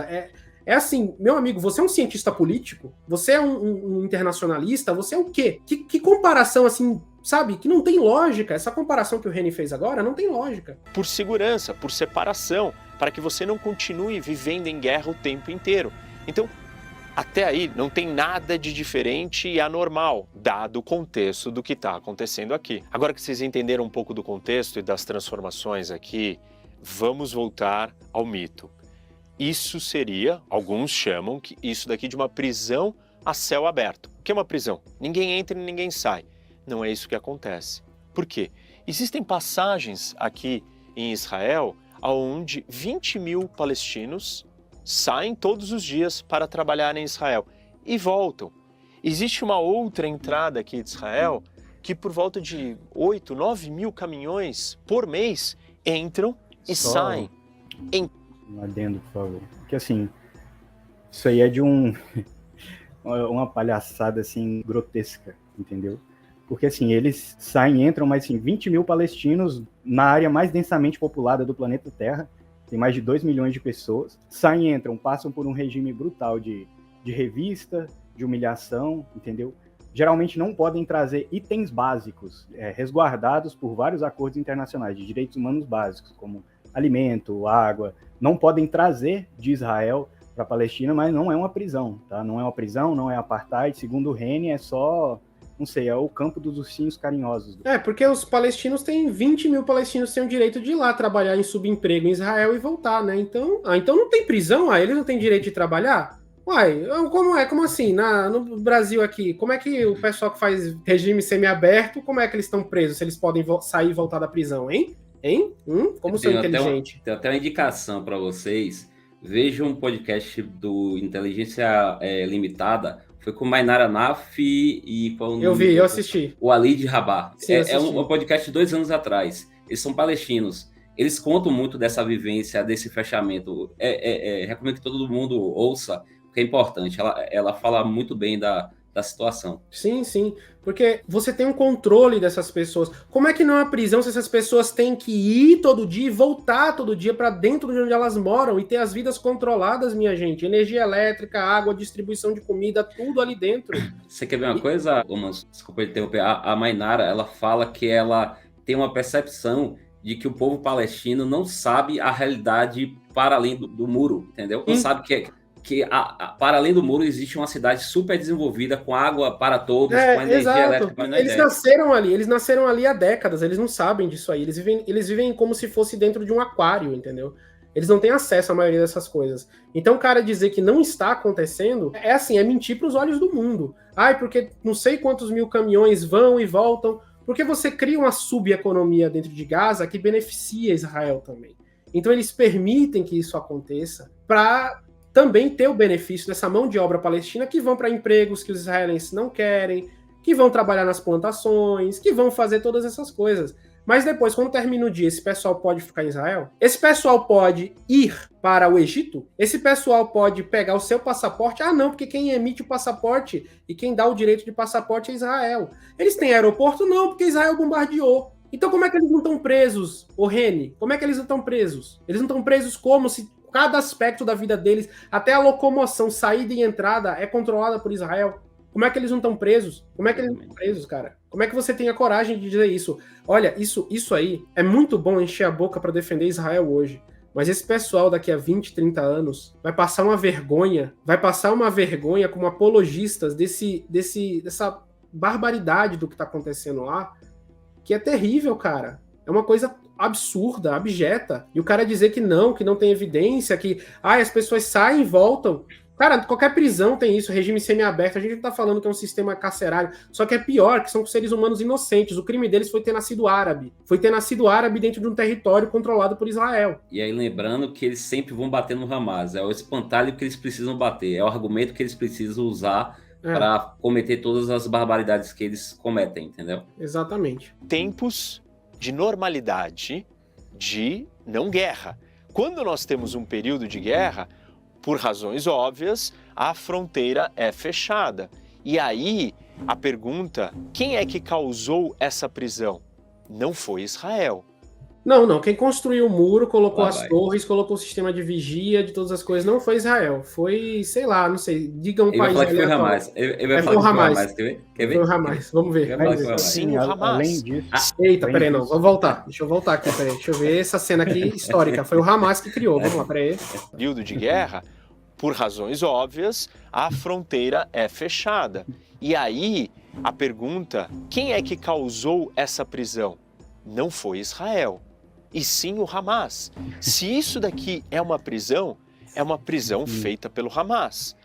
É assim, meu amigo, você é um cientista político? Você é um internacionalista? Você é o quê? Que comparação, assim, sabe? Que não tem lógica. Essa comparação que o Reni fez agora não tem lógica. Por segurança, por separação, para que você não continue vivendo em guerra o tempo inteiro. Então, até aí, não tem nada de diferente e anormal, dado o contexto do que está acontecendo aqui. Agora que vocês entenderam um pouco do contexto e das transformações aqui, vamos voltar ao mito. Isso seria, alguns chamam que isso daqui de uma prisão a céu aberto. O que é uma prisão? Ninguém entra e ninguém sai. Não é isso que acontece. Por quê? Existem passagens aqui em Israel onde 20 mil palestinos saem todos os dias para trabalhar em Israel e voltam. Existe uma outra entrada aqui de Israel que por volta de 8, 9 mil caminhões por mês entram e saem. Um adendo, por favor. Porque assim, isso aí é de uma palhaçada assim grotesca, entendeu? Porque assim, eles saem e entram, mas assim, 20 mil palestinos na área mais densamente populada do planeta Terra, tem mais de 2 milhões de pessoas, saem e entram, passam por um regime brutal de revista, de humilhação, entendeu? Geralmente não podem trazer itens básicos, resguardados por vários acordos internacionais de direitos humanos básicos, como alimento, água, não podem trazer de Israel para a Palestina, mas não é uma prisão, tá? Não é uma prisão, não é apartheid, segundo o Reni, é só, não sei, é o campo dos ursinhos carinhosos. Porque os palestinos têm 20 mil palestinos têm o direito de ir lá trabalhar em subemprego em Israel e voltar, né? Então não tem prisão? Eles não têm direito de trabalhar? Uai, como assim? No Brasil aqui, como é que o pessoal que faz regime semiaberto, como é que eles estão presos? Se eles podem sair e voltar da prisão, hein? Como sou inteligente. Tem até uma indicação para vocês. Vejam um podcast do Inteligência Limitada. Foi com Mainara Naf e... Eu assisti. O Ali de Rabah. Sim, é um podcast de 2 anos atrás. Eles são palestinos. Eles contam muito dessa vivência, desse fechamento. Recomendo que todo mundo ouça, porque é importante. Ela fala muito bem da situação. Sim, porque você tem um controle dessas pessoas. Como é que não é prisão se essas pessoas têm que ir todo dia e voltar todo dia para dentro de onde elas moram e ter as vidas controladas, minha gente? Energia elétrica, água, distribuição de comida, tudo ali dentro. Você quer ver uma coisa, desculpa interromper, a Mainara, ela fala que ela tem uma percepção de que o povo palestino não sabe a realidade para além do muro, entendeu? Não sabe que para além do muro existe uma cidade super desenvolvida, com água para todos, com energia elétrica. Eles nasceram ali há décadas, eles não sabem disso aí, eles vivem como se fosse dentro de um aquário, entendeu? Eles não têm acesso à maioria dessas coisas. Então o cara dizer que não está acontecendo, é mentir para os olhos do mundo. Porque não sei quantos mil caminhões vão e voltam, porque você cria uma subeconomia dentro de Gaza que beneficia Israel também. Então eles permitem que isso aconteça para também ter o benefício dessa mão de obra palestina que vão para empregos que os israelenses não querem, que vão trabalhar nas plantações, que vão fazer todas essas coisas. Mas depois, quando termina o dia, esse pessoal pode ficar em Israel? Esse pessoal pode ir para o Egito? Esse pessoal pode pegar o seu passaporte? Não, porque quem emite o passaporte e quem dá o direito de passaporte é Israel. Eles têm aeroporto? Não, porque Israel bombardeou. Então como é que eles não estão presos, Reni? Como é que eles não estão presos? Eles não estão presos como se cada aspecto da vida deles, até a locomoção, saída e entrada, é controlada por Israel? Como é que eles não estão presos? Como é que eles não estão presos, cara? Como é que você tem a coragem de dizer isso? Olha, isso aí é muito bom encher a boca para defender Israel hoje. Mas esse pessoal daqui a 20, 30 anos vai passar uma vergonha como apologistas dessa barbaridade do que está acontecendo lá, que é terrível, cara. É uma coisa absurda, abjeta. E o cara dizer que não tem evidência, que as pessoas saem e voltam. Cara, qualquer prisão tem isso, regime semiaberto. A gente não tá falando que é um sistema carcerário, só que é pior, que são seres humanos inocentes. O crime deles foi ter nascido árabe. Foi ter nascido árabe dentro de um território controlado por Israel. E aí lembrando que eles sempre vão bater no Hamas. É o espantalho que eles precisam bater. É o argumento que eles precisam usar para cometer todas as barbaridades que eles cometem, entendeu? Exatamente. Tempos de normalidade, de não guerra. Quando nós temos um período de guerra, por razões óbvias, a fronteira é fechada. E aí, a pergunta, quem é que causou essa prisão? Não foi Israel. Não. Quem construiu o muro, colocou as torres, colocou o sistema de vigia, de todas as coisas, não foi Israel. Foi, sei lá, não sei, diga um país aleatório. Foi o Hamas. Foi o Hamas. Quer ver? Foi o Hamas, vamos ver. Sim, o Hamas. Além disso... Eita, peraí, não, vamos voltar. Deixa eu voltar aqui, peraí. Deixa eu ver essa cena aqui histórica. Foi o Hamas que criou, vamos lá, peraí. Período de guerra, por razões óbvias, a fronteira é fechada. E aí, a pergunta, quem é que causou essa prisão? Não foi Israel, e sim o Hamas. Se isso daqui é uma prisão feita pelo Hamas.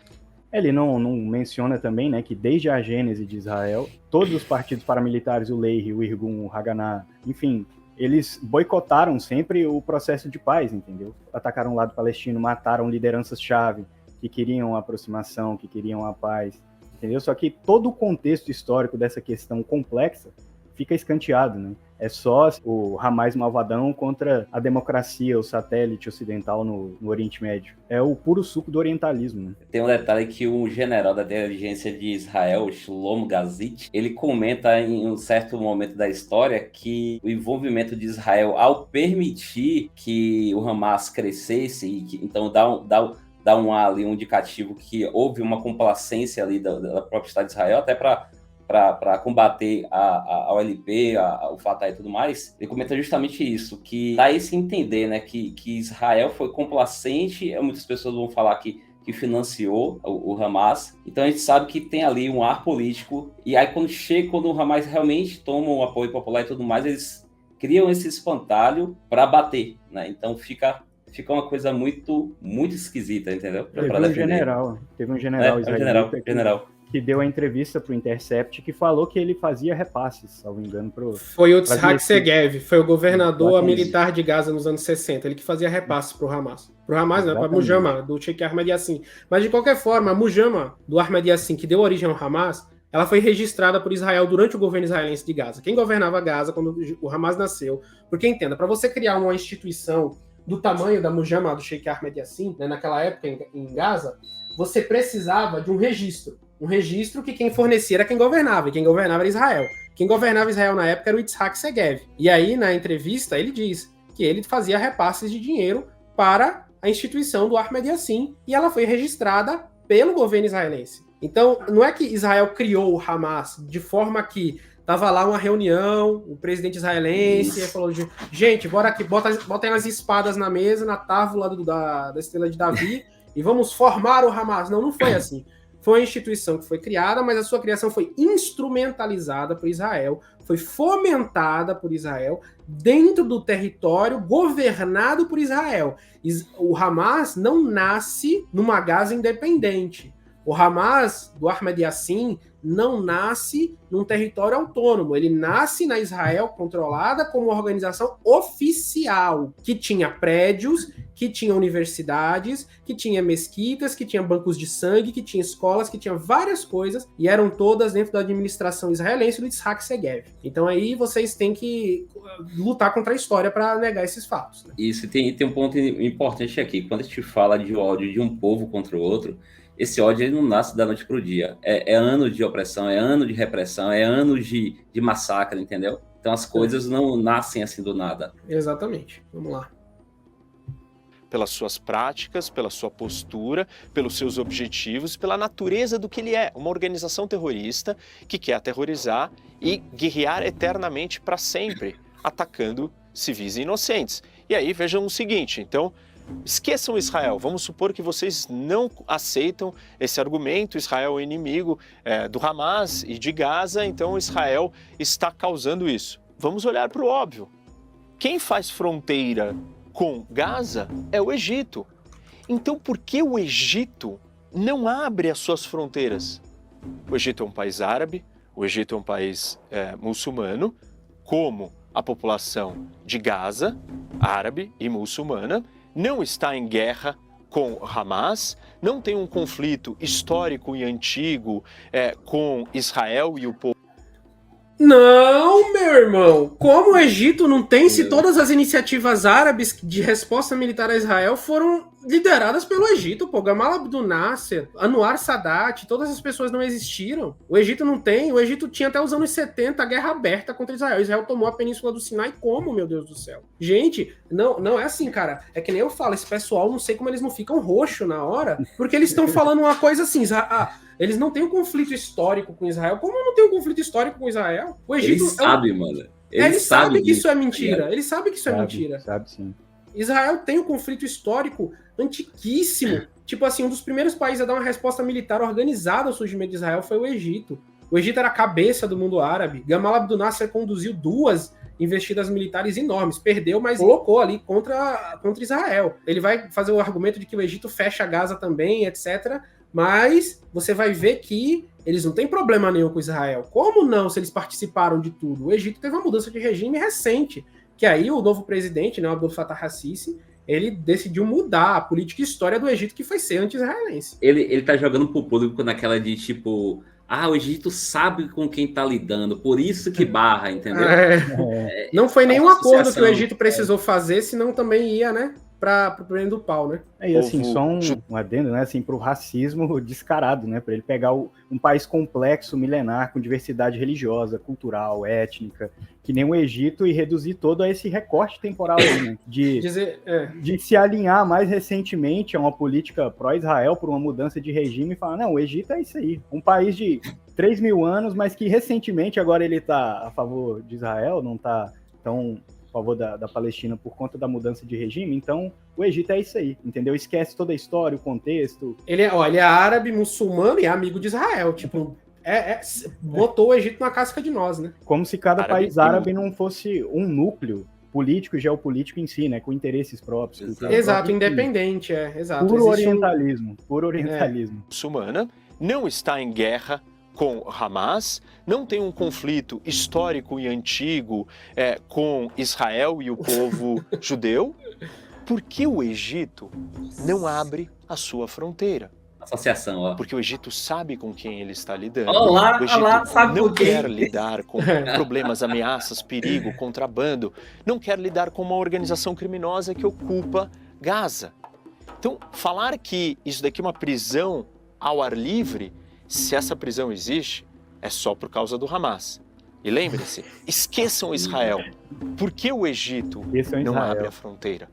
Ele não menciona também, né, que desde a gênese de Israel, todos os partidos paramilitares, o Lehi, o Irgun, o Haganah, enfim, eles boicotaram sempre o processo de paz, entendeu? Atacaram o lado palestino, mataram lideranças-chave que queriam a aproximação, que queriam a paz. entendeu? Só que todo o contexto histórico dessa questão complexa fica escanteado, né? É só o Hamas malvadão contra a democracia, o satélite ocidental no Oriente Médio. É o puro suco do orientalismo, né? Tem um detalhe que o general da inteligência de Israel, Shlomo Gazit, ele comenta em um certo momento da história que o envolvimento de Israel, ao permitir que o Hamas crescesse, e que, então dá um indicativo que houve uma complacência ali da própria Estado de Israel, até para combater a OLP, o Fatah e tudo mais, ele comenta justamente isso, que dá esse entender, né, que Israel foi complacente, muitas pessoas vão falar que financiou o Hamas, então a gente sabe que tem ali um ar político, e aí quando o Hamas realmente toma um apoio popular e tudo mais, eles criam esse espantalho para bater, né, então fica uma coisa muito, muito esquisita, entendeu? Teve um general israelita que deu a entrevista para o Intercept, que falou que ele fazia repasses, salvo engano. Foi o Yitzhak Segev, foi o governador militar de Gaza nos anos 60, ele que fazia repasses para o Hamas. Para o Hamas, não, para Mujama, do Sheikh Ahmed Yassin. Mas, de qualquer forma, a Mujama, do Ahmed Yassin, que deu origem ao Hamas, ela foi registrada por Israel durante o governo israelense de Gaza. Quem governava Gaza quando o Hamas nasceu? Porque, entenda, para você criar uma instituição do tamanho da Mujama, do Sheikh Ahmed Yassin, né, naquela época em Gaza, você precisava de um registro. Um registro que quem fornecia era quem governava, e quem governava era Israel. Quem governava Israel na época era o Yitzhak Segev. E aí, na entrevista, ele diz que ele fazia repasses de dinheiro para a instituição do Ahmed Yassin, e ela foi registrada pelo governo israelense. Então, não é que Israel criou o Hamas de forma que tava lá uma reunião, o presidente israelense falou, gente, bora aqui, botem as espadas na mesa, na tábua da estrela de Davi, e vamos formar o Hamas. Não foi assim. Foi uma instituição que foi criada, mas a sua criação foi instrumentalizada por Israel, foi fomentada por Israel, dentro do território governado por Israel. O Hamas não nasce numa Gaza independente. O Hamas, do Ahmed Yassin, não nasce num território autônomo. Ele nasce na Israel controlada como uma organização oficial, que tinha prédios, que tinha universidades, que tinha mesquitas, que tinha bancos de sangue, que tinha escolas, que tinha várias coisas, e eram todas dentro da administração israelense do Yitzhak Segev. Então aí vocês têm que lutar contra a história para negar esses fatos. Né? Isso, tem um ponto importante aqui. Quando a gente fala de ódio de um povo contra o outro, esse ódio ele não nasce da noite para o dia. É ano de opressão, é ano de repressão, é ano de massacre, entendeu? Então as coisas não nascem assim do nada. Exatamente. Vamos lá. Pelas suas práticas, pela sua postura, pelos seus objetivos, pela natureza do que ele é, uma organização terrorista que quer aterrorizar e guerrear eternamente para sempre, atacando civis inocentes. E aí vejam o seguinte, então, esqueçam Israel, vamos supor que vocês não aceitam esse argumento, Israel é o inimigo do Hamas e de Gaza, então Israel está causando isso. Vamos olhar para o óbvio. Quem faz fronteira com Gaza é o Egito. Então por que o Egito não abre as suas fronteiras? O Egito é um país árabe, o Egito é um país muçulmano, como a população de Gaza, árabe e muçulmana, não está em guerra com Hamas, não tem um conflito histórico e antigo com Israel e o povo. Não, meu irmão. Como o Egito não tem se todas as iniciativas árabes de resposta militar a Israel foram lideradas pelo Egito, pô. Gamal Abdel Nasser, Anwar Sadat, todas as pessoas não existiram. O Egito não tem. O Egito tinha até os anos 70 a guerra aberta contra Israel. Israel tomou a península do Sinai como, meu Deus do céu? Gente, não é assim, cara. É que nem eu falo, esse pessoal, não sei como eles não ficam roxo na hora, porque eles estão falando uma coisa assim, eles não têm um conflito histórico com Israel. Como eu não tenho um conflito histórico com Israel? O Egito... Ele sabe, mano. Ele sabe que isso é mentira. Ele sabe que isso é mentira. Sabe sim. Israel tem um conflito histórico antiquíssimo. Tipo assim, um dos primeiros países a dar uma resposta militar organizada ao surgimento de Israel foi o Egito. O Egito era a cabeça do mundo árabe. Gamal Abdel Nasser conduziu 2 investidas militares enormes. Perdeu, mas colocou ali contra Israel. Ele vai fazer o argumento de que o Egito fecha Gaza também, etc., mas você vai ver que eles não têm problema nenhum com Israel. Como não, se eles participaram de tudo? O Egito teve uma mudança de regime recente, que aí o novo presidente, né, o Abdel Fattah al-Sisi, ele decidiu mudar a política e história do Egito, que foi ser anti-israelense. Ele tá jogando pro público naquela de tipo, o Egito sabe com quem tá lidando, por isso que barra, entendeu? Não foi nenhum acordo que o Egito precisou fazer, senão também ia, né, para o prêmio do pau, né? E assim, só um adendo, né, assim, pro racismo descarado, né, para ele pegar um país complexo, milenar, com diversidade religiosa, cultural, étnica, que nem o Egito, e reduzir todo a esse recorte temporal aí, né, de se alinhar mais recentemente a uma política pró-Israel por uma mudança de regime e falar, não, o Egito é isso aí, um país de 3.000 anos, mas que recentemente agora ele tá a favor de Israel, não tá tão a favor da Palestina por conta da mudança de regime, então o Egito é isso aí, entendeu? Esquece toda a história, o contexto. Ele é árabe, muçulmano e é amigo de Israel, tipo, botou o Egito na casca de nós, né? Como se cada país árabe não fosse um núcleo político e geopolítico em si, né? Com interesses próprios. Exato, independente, exato. Puro orientalismo. Muçulmana não está em guerra com Hamas, não tem um conflito histórico e antigo com Israel e o povo judeu. Por que o Egito não abre a sua fronteira? Associação, ó. Porque o Egito sabe com quem ele está lidando. Olá, o Egito sabe não quer lidar com problemas, ameaças, perigo, contrabando. Não quer lidar com uma organização criminosa que ocupa Gaza. Então, falar que isso daqui é uma prisão ao ar livre, se essa prisão existe, é só por causa do Hamas. E lembre-se, esqueçam Israel. Por que o Egito não abre a fronteira?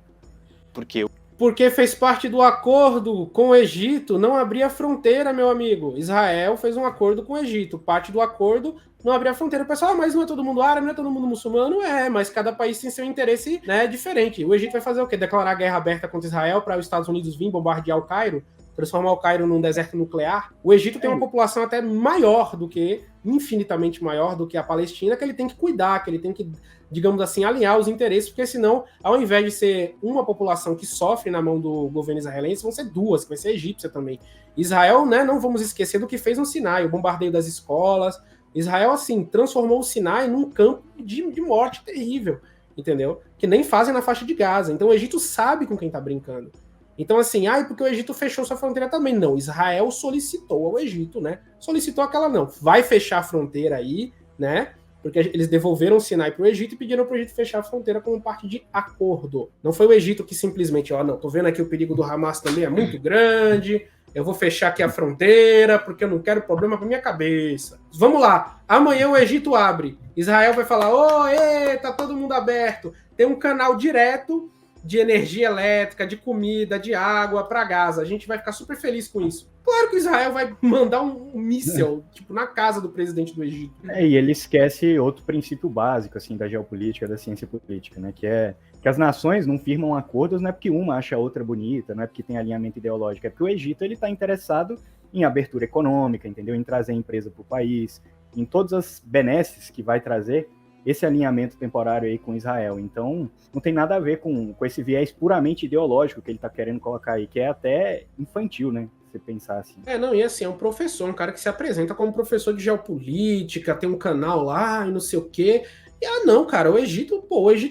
Porque fez parte do acordo com o Egito não abrir a fronteira, meu amigo. Israel fez um acordo com o Egito. Parte do acordo não abrir a fronteira. O pessoal, mas não é todo mundo árabe, não é todo mundo muçulmano? Mas cada país tem seu interesse, né, diferente. O Egito vai fazer o quê? Declarar guerra aberta contra Israel para os Estados Unidos vir bombardear o Cairo? Transformar o Cairo num deserto nuclear? O Egito tem uma população até maior do que, infinitamente maior do que a Palestina, que ele tem que cuidar, que ele tem que, digamos assim, alinhar os interesses, porque senão, ao invés de ser uma população que sofre na mão do governo israelense, vão ser duas, que vai ser egípcia também. Israel, né, não vamos esquecer do que fez no Sinai, o bombardeio das escolas. Israel, assim, transformou o Sinai num campo de morte terrível, entendeu? Que nem fazem na faixa de Gaza. Então o Egito sabe com quem tá brincando. Então, assim, porque o Egito fechou sua fronteira também. Não, Israel solicitou ao Egito, né? Solicitou aquela, não, vai fechar a fronteira aí, né? Porque eles devolveram o Sinai para o Egito e pediram para o Egito fechar a fronteira como parte de acordo. Não foi o Egito que simplesmente, não, tô vendo aqui o perigo do Hamas também é muito grande, eu vou fechar aqui a fronteira porque eu não quero problema para minha cabeça. Vamos lá, amanhã o Egito abre, Israel vai falar, tá todo mundo aberto, tem um canal direto de energia elétrica, de comida, de água para Gaza. A gente vai ficar super feliz com isso. Claro que Israel vai mandar um míssil, tipo, na casa do presidente do Egito. E ele esquece outro princípio básico, assim, da geopolítica, da ciência política, né? Que é que as nações não firmam acordos, não é porque uma acha a outra bonita, não é porque tem alinhamento ideológico, é porque o Egito, ele está interessado em abertura econômica, entendeu? Em trazer empresa para o país, em todas as benesses que vai trazer esse alinhamento temporário aí com Israel. Então, não tem nada a ver com esse viés puramente ideológico que ele está querendo colocar aí, que é até infantil, né? Você pensar assim. E assim, é um professor, um cara que se apresenta como professor de geopolítica, tem um canal lá e não sei o quê. Não, cara, o Egito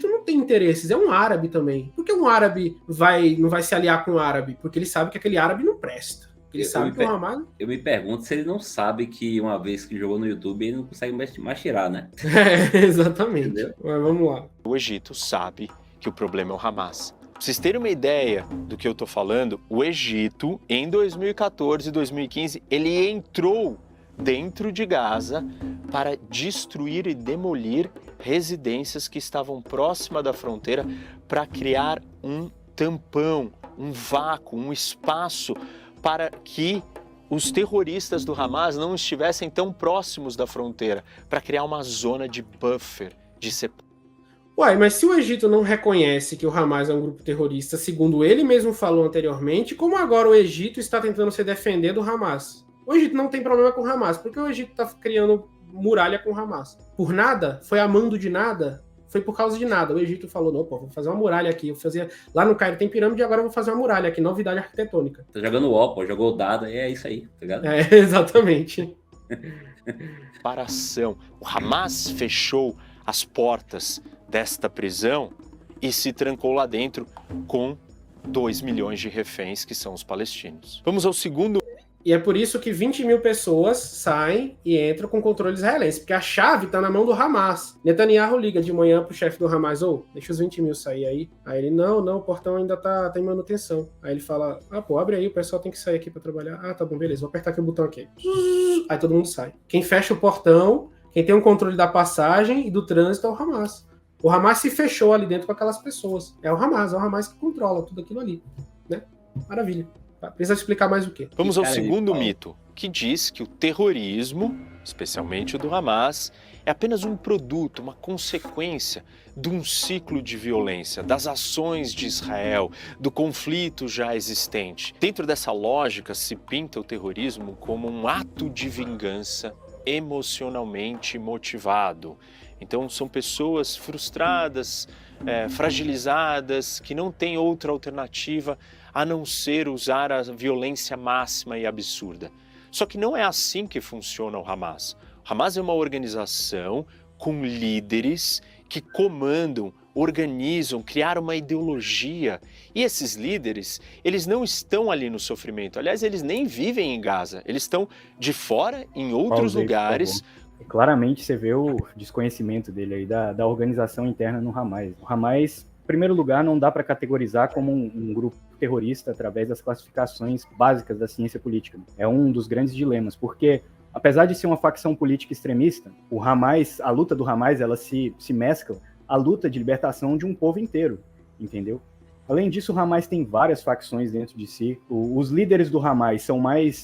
não tem interesses, é um árabe também. Por que um árabe não vai se aliar com um árabe? Porque ele sabe que aquele árabe não presta. Ele sabe que o Hamas... Eu me pergunto se ele não sabe que uma vez que jogou no YouTube, ele não consegue mais tirar, né? Exatamente. Entendeu? Mas vamos lá. O Egito sabe que o problema é o Hamas. Pra vocês terem uma ideia do que eu tô falando, o Egito, em 2014 e 2015, ele entrou dentro de Gaza para destruir e demolir residências que estavam próximas da fronteira para criar um tampão, um vácuo, um espaço para que os terroristas do Hamas não estivessem tão próximos da fronteira, para criar uma zona de buffer, de separação. Mas se o Egito não reconhece que o Hamas é um grupo terrorista, segundo ele mesmo falou anteriormente, como agora o Egito está tentando se defender do Hamas? O Egito não tem problema com o Hamas, porque o Egito está criando muralha com o Hamas. Por nada? Foi amando de nada? Foi por causa de nada. O Egito falou, não, vou fazer uma muralha aqui. Lá no Cairo tem pirâmide, agora eu vou fazer uma muralha aqui. Novidade arquitetônica. Tá jogando jogou dado, é isso aí, tá ligado? Exatamente. Separação. O Hamas fechou as portas desta prisão e se trancou lá dentro com 2 milhões de reféns que são os palestinos. Vamos ao segundo. E é por isso que 20 mil pessoas saem e entram com controle israelense, porque a chave está na mão do Hamas. Netanyahu liga de manhã pro chefe do Hamas, deixa os 20 mil sair aí. Aí ele, não, o portão ainda tá em manutenção. Aí ele fala, abre aí, o pessoal tem que sair aqui para trabalhar. Tá bom, beleza, vou apertar aqui o botão aqui. Aí todo mundo sai. Quem fecha o portão, quem tem o controle da passagem e do trânsito é o Hamas. O Hamas se fechou ali dentro com aquelas pessoas. É o Hamas que controla tudo aquilo ali, né? Maravilha. Precisa explicar mais o quê? Vamos ao segundo mito, que diz que o terrorismo, especialmente o do Hamas, é apenas um produto, uma consequência de um ciclo de violência, das ações de Israel, do conflito já existente. Dentro dessa lógica, se pinta o terrorismo como um ato de vingança emocionalmente motivado. Então são pessoas frustradas, fragilizadas, que não têm outra alternativa a não ser usar a violência máxima e absurda. Só que não é assim que funciona o Hamas. O Hamas é uma organização com líderes que comandam, organizam, criaram uma ideologia. E esses líderes, eles não estão ali no sofrimento. Aliás, eles nem vivem em Gaza. Eles estão de fora, em outros lugares. Claramente você vê o desconhecimento dele aí da organização interna no Hamas. O Hamas, em primeiro lugar, não dá para categorizar como um grupo terrorista através das classificações básicas da ciência política. É um dos grandes dilemas, porque apesar de ser uma facção política extremista, o Hamas, a luta do Hamas, ela se mescla à luta de libertação de um povo inteiro, entendeu? Além disso, o Hamas tem várias facções dentro de si. Os líderes do Hamas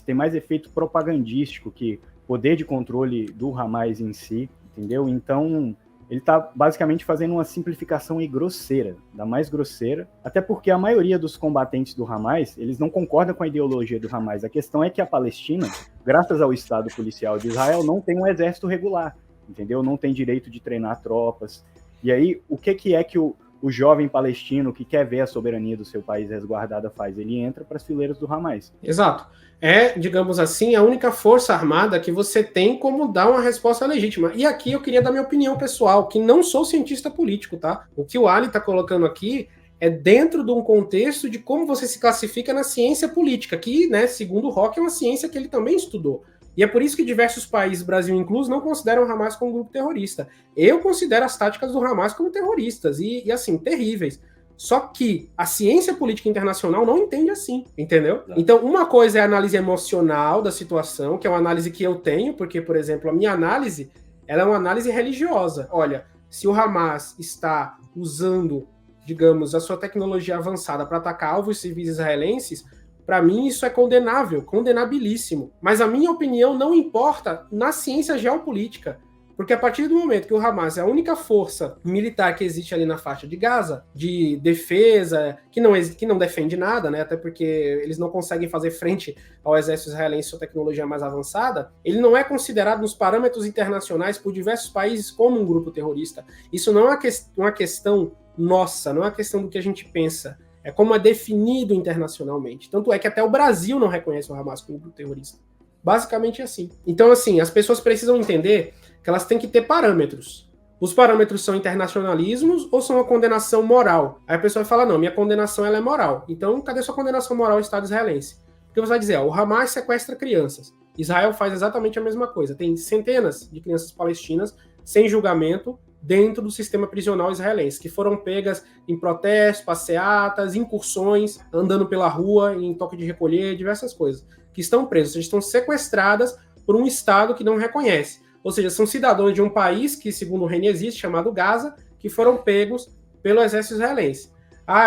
têm mais efeito propagandístico que poder de controle do Hamas em si, entendeu? Então, ele está basicamente fazendo uma simplificação grosseira, da mais grosseira, até porque a maioria dos combatentes do Hamas, eles não concordam com a ideologia do Hamas. A questão é que a Palestina, graças ao Estado policial de Israel, não tem um exército regular, entendeu? Não tem direito de treinar tropas. E aí, o que é que o jovem palestino que quer ver a soberania do seu país resguardada faz? Ele entra para as fileiras do Hamas. Exato. É, digamos assim, a única força armada que você tem como dar uma resposta legítima. E aqui eu queria dar minha opinião pessoal, que não sou cientista político, tá? O que o Ali está colocando aqui é dentro de um contexto de como você se classifica na ciência política, que, né, segundo o Rock, é uma ciência que ele também estudou. E é por isso que diversos países, Brasil incluso, não consideram o Hamas como um grupo terrorista. Eu considero as táticas do Hamas como terroristas, e assim, terríveis. Só que a ciência política internacional não entende assim, entendeu? Então, uma coisa é a análise emocional da situação, que é uma análise que eu tenho, porque, por exemplo, a minha análise, ela é uma análise religiosa. Olha, se o Hamas está usando, digamos, a sua tecnologia avançada para atacar alvos civis israelenses, para mim isso é condenável, condenabilíssimo. Mas a minha opinião não importa na ciência geopolítica. Porque a partir do momento que o Hamas é a única força militar que existe ali na faixa de Gaza, de defesa, que não defende nada, né? Até porque eles não conseguem fazer frente ao exército israelense com tecnologia mais avançada, ele não é considerado nos parâmetros internacionais por diversos países como um grupo terrorista. Isso não é uma questão nossa, não é uma questão do que a gente pensa. É como é definido internacionalmente. Tanto é que até o Brasil não reconhece o Hamas como grupo terrorista. Basicamente é assim. Então, assim, as pessoas precisam entender que elas têm que ter parâmetros. Os parâmetros são internacionalismos ou são uma condenação moral? Aí a pessoa vai falar, não, minha condenação ela é moral. Então, cadê sua condenação moral ao Estado israelense? Porque você vai dizer, o Hamas sequestra crianças. Israel faz exatamente a mesma coisa. Tem centenas de crianças palestinas sem julgamento dentro do sistema prisional israelense, que foram pegas em protestos, passeatas, incursões, andando pela rua, em toque de recolher, diversas coisas, que estão presas, ou seja, estão sequestradas por um Estado que não reconhece. Ou seja, são cidadãos de um país que, segundo o reino existe, chamado Gaza, que foram pegos pelo exército israelense.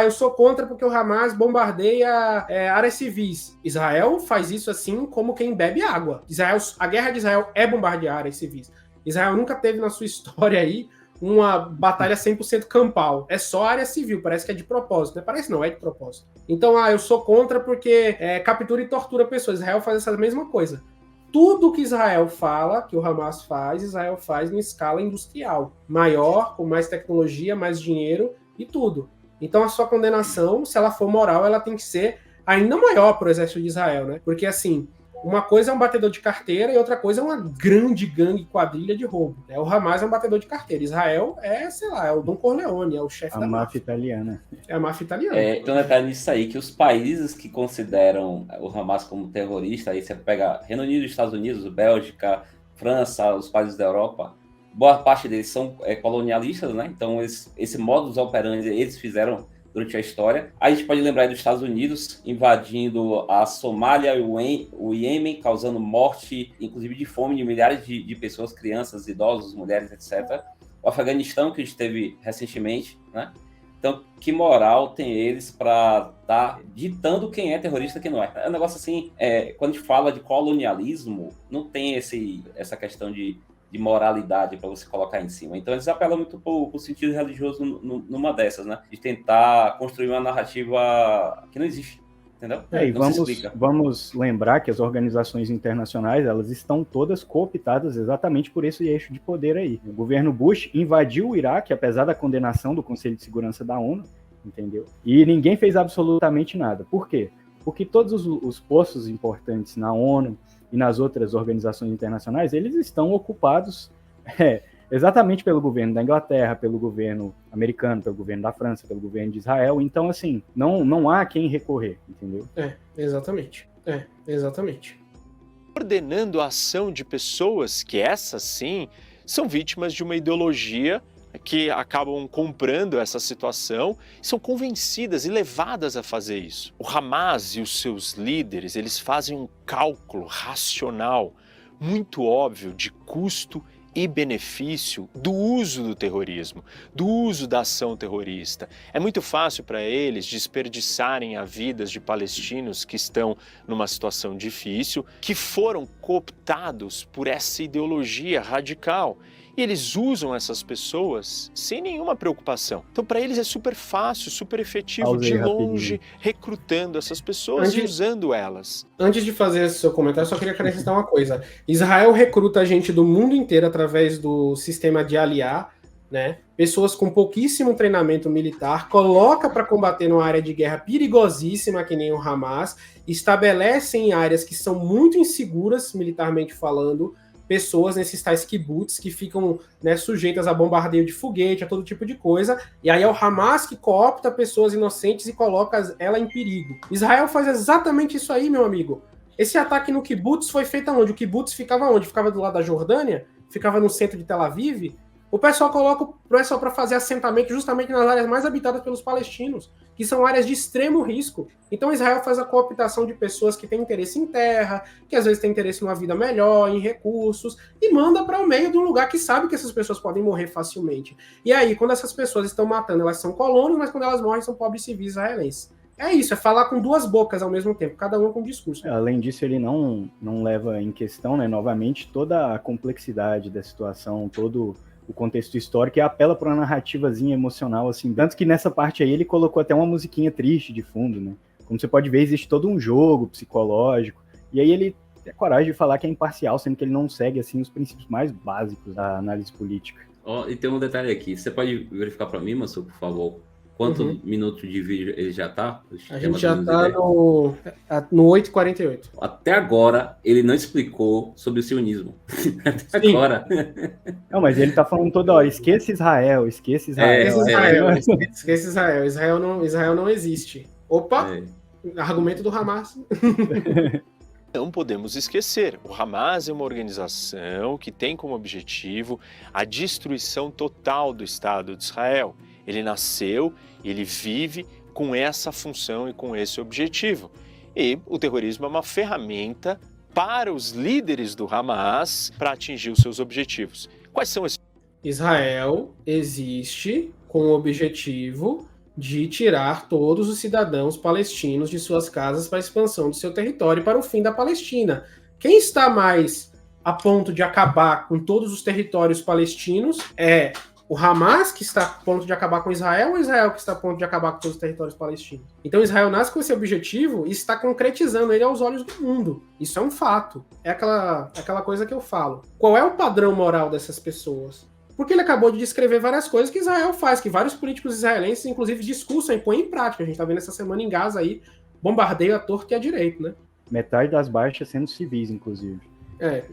Eu sou contra porque o Hamas bombardeia áreas civis. Israel faz isso assim como quem bebe água. A guerra de Israel é bombardear áreas civis. Israel nunca teve na sua história aí uma batalha 100% campal. É só área civil, parece que é de propósito. Não parece não, é de propósito. Então, eu sou contra porque captura e tortura pessoas. Israel faz essa mesma coisa. Tudo que Israel fala, que o Hamas faz, Israel faz em escala industrial. Maior, com mais tecnologia, mais dinheiro e tudo. Então a sua condenação, se ela for moral, ela tem que ser ainda maior para o exército de Israel, né? Porque assim, Uma coisa é um batedor de carteira e outra coisa é uma grande gangue quadrilha de roubo. O Hamas é um batedor de carteira. Israel é, sei lá, é o Don Corleone, é o chefe da máfia italiana. É a máfia italiana. Então, detalhe nisso aí, que os países que consideram o Hamas como terrorista, aí você pega Reino Unido, Estados Unidos, Bélgica, França, os países da Europa, boa parte deles são colonialistas, né? Então, esse modus operandi eles fizeram durante a história. Aí a gente pode lembrar dos Estados Unidos invadindo a Somália e o Iêmen, causando morte, inclusive de fome, de milhares de pessoas, crianças, idosos, mulheres, etc. O Afeganistão, que a gente teve recentemente, né? Então, que moral tem eles para estar ditando quem é terrorista e quem não é? É um negócio assim, quando a gente fala de colonialismo, não tem essa questão de moralidade para você colocar em cima. Então, eles apelam muito para o sentido religioso numa dessas, né? De tentar construir uma narrativa que não existe, entendeu? E vamos lembrar que as organizações internacionais, elas estão todas cooptadas exatamente por esse eixo de poder aí. O governo Bush invadiu o Iraque, apesar da condenação do Conselho de Segurança da ONU, entendeu? E ninguém fez absolutamente nada. Por quê? Porque todos os postos importantes na ONU e nas outras organizações internacionais, eles estão ocupados exatamente pelo governo da Inglaterra, pelo governo americano, pelo governo da França, pelo governo de Israel. Então, assim, não há quem recorrer, entendeu? Exatamente. Ordenando a ação de pessoas que, essas sim, são vítimas de uma ideologia que acabam comprando essa situação, são convencidas e levadas a fazer isso. O Hamas e os seus líderes, eles fazem um cálculo racional muito óbvio de custo e benefício do uso do terrorismo, do uso da ação terrorista. É muito fácil para eles desperdiçarem a vidas de palestinos que estão numa situação difícil, que foram cooptados por essa ideologia radical. E eles usam essas pessoas sem nenhuma preocupação. Então, para eles é super fácil, super efetivo, de longe, recrutando essas pessoas e usando elas. Antes de fazer esse seu comentário, eu só queria acrescentar uma coisa. Israel recruta gente do mundo inteiro através do sistema de aliar, né? Pessoas com pouquíssimo treinamento militar, coloca para combater numa área de guerra perigosíssima, que nem o Hamas, estabelece em áreas que são muito inseguras, militarmente falando, pessoas nesses tais kibbutz que ficam, né, sujeitas a bombardeio de foguete, a todo tipo de coisa, e aí é o Hamas que coopta pessoas inocentes e coloca ela em perigo. Israel faz exatamente isso aí, meu amigo. Esse ataque no kibbutz foi feito aonde? O kibbutz ficava onde? Ficava do lado da Jordânia? Ficava no centro de Tel Aviv? O pessoal coloca o pessoal para fazer assentamento justamente nas áreas mais habitadas pelos palestinos, que são áreas de extremo risco. Então Israel faz a cooptação de pessoas que têm interesse em terra, que às vezes têm interesse em uma vida melhor, em recursos, e manda para o meio de um lugar que sabe que essas pessoas podem morrer facilmente. E aí, quando essas pessoas estão matando, elas são colonos, mas quando elas morrem, são pobres civis israelenses. É isso, é falar com duas bocas ao mesmo tempo, cada uma com um discurso. Além disso, ele não leva em questão, né, novamente, toda a complexidade da situação, todo o contexto histórico, e apela para uma narrativazinha emocional, assim, tanto que nessa parte aí ele colocou até uma musiquinha triste de fundo, né? Como você pode ver, existe todo um jogo psicológico, e aí ele tem a coragem de falar que é imparcial, sendo que ele não segue, assim, os princípios mais básicos da análise política. E tem um detalhe aqui, você pode verificar para mim, Manso, por favor, quanto minuto de vídeo ele já tá? A gente já tá no 8h48. Até agora, ele não explicou sobre o sionismo. Até agora. Não, mas ele tá falando toda hora, esqueça Israel. Esqueça Israel. Israel não existe. Opa! Argumento do Hamas. Não podemos esquecer, o Hamas é uma organização que tem como objetivo a destruição total do Estado de Israel. Ele nasceu, ele vive com essa função e com esse objetivo. E o terrorismo é uma ferramenta para os líderes do Hamas para atingir os seus objetivos. Quais são esses? Israel existe com o objetivo de tirar todos os cidadãos palestinos de suas casas para a expansão do seu território e para o fim da Palestina. Quem está mais a ponto de acabar com todos os territórios palestinos é o Hamas, que está a ponto de acabar com Israel, ou Israel que está a ponto de acabar com todos os territórios palestinos? Então Israel nasce com esse objetivo e está concretizando ele aos olhos do mundo. Isso é um fato. É aquela coisa que eu falo. Qual é o padrão moral dessas pessoas? Porque ele acabou de descrever várias coisas que Israel faz, que vários políticos israelenses, inclusive, discursam e põem em prática. A gente está vendo essa semana em Gaza aí, bombardeio à torta e à direita, né? metade das baixas sendo civis, inclusive.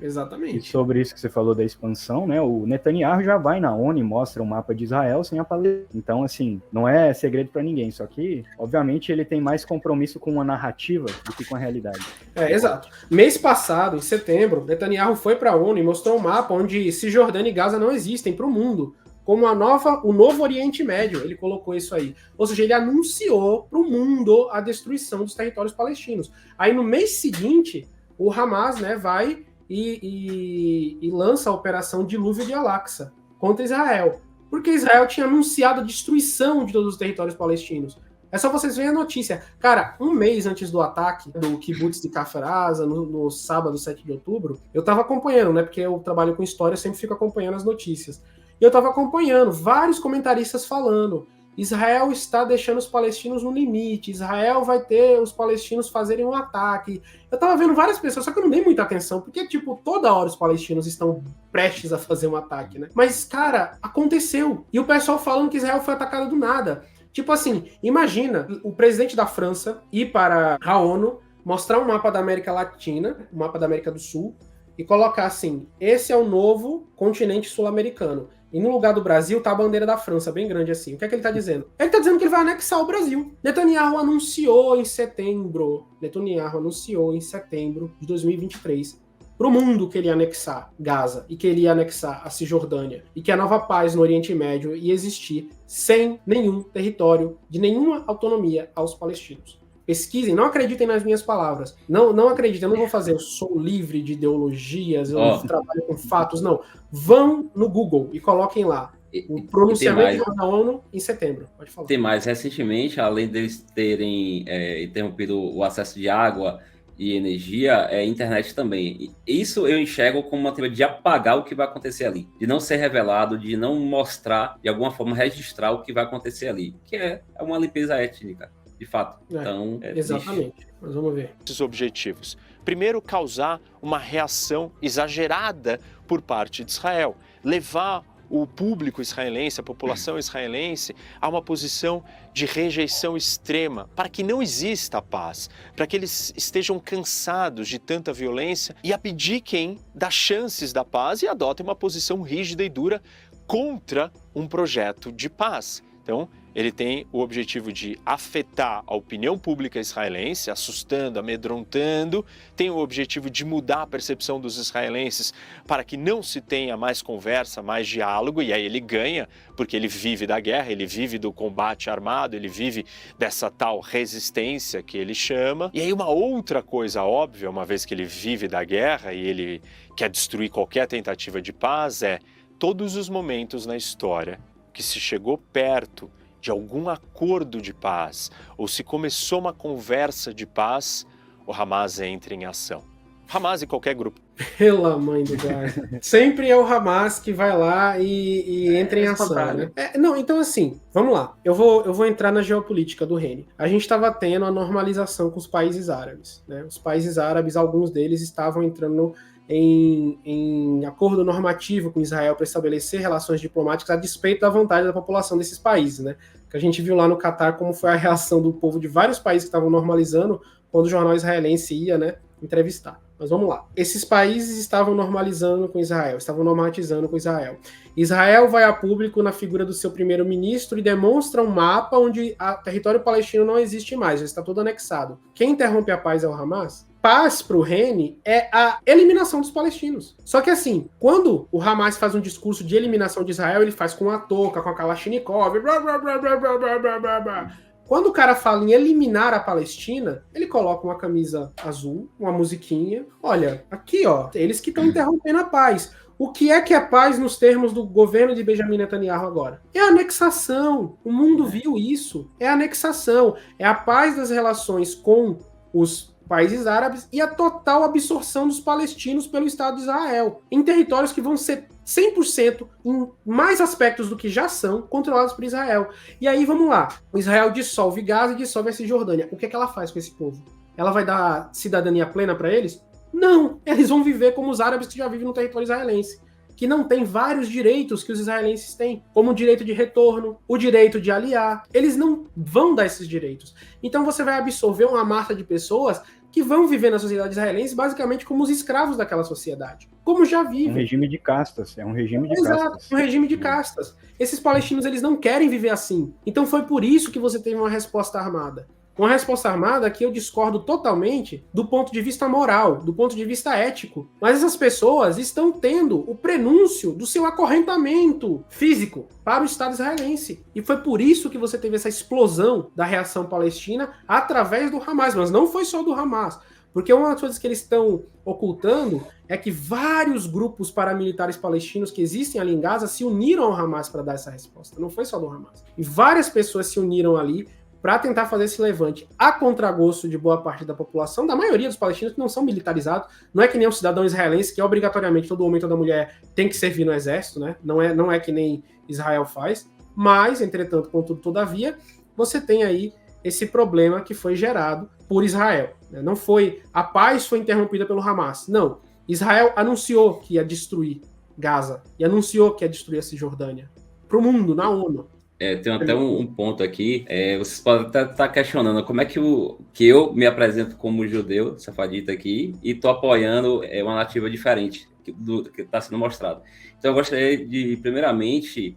Exatamente. E sobre isso que você falou da expansão, né, o Netanyahu já vai na ONU e mostra um mapa de Israel sem a Palestina. Então, assim, não é segredo para ninguém, só que, obviamente, ele tem mais compromisso com uma narrativa do que com a realidade. Exato. Mês passado, em setembro, Netanyahu foi para a ONU e mostrou um mapa onde Cisjordânia e Gaza não existem para o mundo, como o novo Oriente Médio. Ele colocou isso aí. Ou seja, ele anunciou para o mundo a destruição dos territórios palestinos. Aí, no mês seguinte, o Hamas, né, vai e lança a operação Dilúvio de Al-Aqsa contra Israel, porque Israel tinha anunciado a destruição de todos os territórios palestinos. É só vocês verem a notícia. Cara, um mês antes do ataque do kibbutz de Kfar Aza, no sábado, 7 de outubro, eu tava acompanhando, né, porque eu trabalho com história, eu sempre fico acompanhando as notícias. E eu tava acompanhando vários comentaristas falando: Israel está deixando os palestinos no limite, Israel vai ter os palestinos fazerem um ataque. Eu tava vendo várias pessoas, só que eu não dei muita atenção, porque, tipo, toda hora os palestinos estão prestes a fazer um ataque, né? Mas, cara, aconteceu. E o pessoal falando que Israel foi atacado do nada. Tipo assim, imagina o presidente da França ir para a ONU, mostrar um mapa da América Latina, um mapa da América do Sul, e colocar assim: esse é o novo continente sul-americano. E no lugar do Brasil tá a bandeira da França, bem grande assim. O que é que ele tá dizendo? Ele tá dizendo que ele vai anexar o Brasil. Netanyahu anunciou em setembro de 2023 pro mundo que ele ia anexar Gaza e que ele ia anexar a Cisjordânia e que a nova paz no Oriente Médio ia existir sem nenhum território, de nenhuma autonomia aos palestinos. Pesquisem, não acreditem nas minhas palavras. Não acreditem, eu não vou fazer, eu sou livre de ideologias, eu trabalho com fatos, não. Vão no Google e coloquem lá o pronunciamento da ONU em setembro. Pode falar. Tem mais, recentemente, além deles terem interrompido o acesso de água e energia, internet também. Isso eu enxergo como uma tentativa de apagar o que vai acontecer ali, de não ser revelado, de não mostrar, de alguma forma registrar o que vai acontecer ali, que é uma limpeza étnica. De fato. Então, exatamente. Mas vamos ver. Esses objetivos. Primeiro, causar uma reação exagerada por parte de Israel. Levar o público israelense, a população israelense, a uma posição de rejeição extrema, para que não exista paz, para que eles estejam cansados de tanta violência e abdiquem das chances da paz e adotem uma posição rígida e dura contra um projeto de paz. Então, ele tem o objetivo de afetar a opinião pública israelense, assustando, amedrontando, tem o objetivo de mudar a percepção dos israelenses para que não se tenha mais conversa, mais diálogo, e aí ele ganha, porque ele vive da guerra, ele vive do combate armado, ele vive dessa tal resistência que ele chama. E aí uma outra coisa óbvia, uma vez que ele vive da guerra e ele quer destruir qualquer tentativa de paz, é todos os momentos na história que se chegou perto de algum acordo de paz, ou se começou uma conversa de paz, o Hamas entra em ação. Hamas e qualquer grupo. Pela mãe do gás. Sempre é o Hamas que vai lá e entra em ação, né? Então assim, vamos lá. Eu vou entrar na geopolítica do reino. A gente estava tendo a normalização com os países árabes, né? Os países árabes, alguns deles estavam entrando em acordo normativo com Israel para estabelecer relações diplomáticas a despeito da vontade da população desses países, né? Que a gente viu lá no Catar como foi a reação do povo de vários países que estavam normalizando quando o jornal israelense ia, né, entrevistar. Mas vamos lá. Esses países estavam normalizando com Israel, estavam normatizando com Israel. Israel vai a público na figura do seu primeiro-ministro e demonstra um mapa onde o território palestino não existe mais, já está todo anexado. Quem interrompe a paz é o Hamas? Paz para o Reni é a eliminação dos palestinos. Só que assim, quando o Hamas faz um discurso de eliminação de Israel, ele faz com a touca, com a Kalashnikov, blá, blá, blá, blá, blá, blá, blá, blá, blá. Quando o cara fala em eliminar a Palestina, ele coloca uma camisa azul, uma musiquinha. Olha, aqui ó, eles que estão interrompendo a paz. O que é paz nos termos do governo de Benjamin Netanyahu agora? É a anexação. O mundo viu isso. É a anexação. É a paz das relações com os países árabes e a total absorção dos palestinos pelo Estado de Israel, em territórios que vão ser 100% em mais aspectos do que já são controlados por Israel. E aí, vamos lá. O Israel dissolve Gaza e dissolve a Cisjordânia. O que é que ela faz com esse povo? Ela vai dar cidadania plena para eles? Não! Eles vão viver como os árabes que já vivem no território israelense, que não tem vários direitos que os israelenses têm, como o direito de retorno, o direito de aliar. Eles não vão dar esses direitos. Então você vai absorver uma massa de pessoas que vão viver na sociedade israelense basicamente como os escravos daquela sociedade. Como já vivem. Um regime de castas. É um regime de Exato, castas. um regime de castas. Esses palestinos, eles não querem viver assim. Então foi por isso que você teve uma resposta armada. Uma resposta armada que eu discordo totalmente do ponto de vista moral, do ponto de vista ético. Mas essas pessoas estão tendo o prenúncio do seu acorrentamento físico para o Estado israelense. E foi por isso que você teve essa explosão da reação palestina através do Hamas. Mas não foi só do Hamas. Porque uma das coisas que eles estão ocultando é que vários grupos paramilitares palestinos que existem ali em Gaza se uniram ao Hamas para dar essa resposta. Não foi só do Hamas. E várias pessoas se uniram ali para tentar fazer esse levante a contragosto de boa parte da população, da maioria dos palestinos que não são militarizados. Não é que nem um cidadão israelense que obrigatoriamente todo homem e toda mulher tem que servir no exército, né? Não é que nem Israel faz. Mas, entretanto, contudo, todavia, você tem aí esse problema que foi gerado por Israel. Não foi a paz foi interrompida pelo Hamas. Não. Israel anunciou que ia destruir Gaza e anunciou que ia destruir a Cisjordânia para o mundo, na ONU. Tem até um ponto aqui. Vocês podem estar questionando como é que eu me apresento como judeu, safadita aqui, e estou apoiando uma narrativa diferente do que está sendo mostrado. Então, eu gostaria de, primeiramente,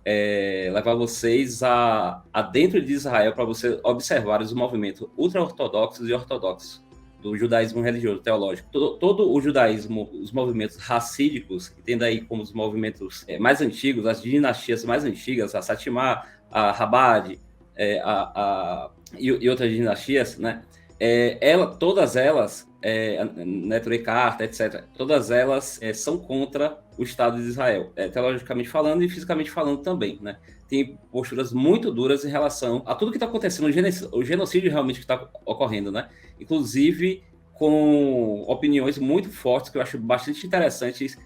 levar vocês a dentro de Israel para você observar os movimentos ultra-ortodoxos e ortodoxos do judaísmo religioso, teológico. Todo o judaísmo, os movimentos racídicos, que tem daí como os movimentos mais antigos, as dinastias mais antigas, a Satimá, a Rabad e outras dinastias, né? Todas elas, Neturei Carta, etc., todas elas são contra o Estado de Israel, teologicamente falando e fisicamente falando também, né? Tem posturas muito duras em relação a tudo que está acontecendo, o genocídio realmente que está ocorrendo, né? Inclusive com opiniões muito fortes que eu acho bastante interessantes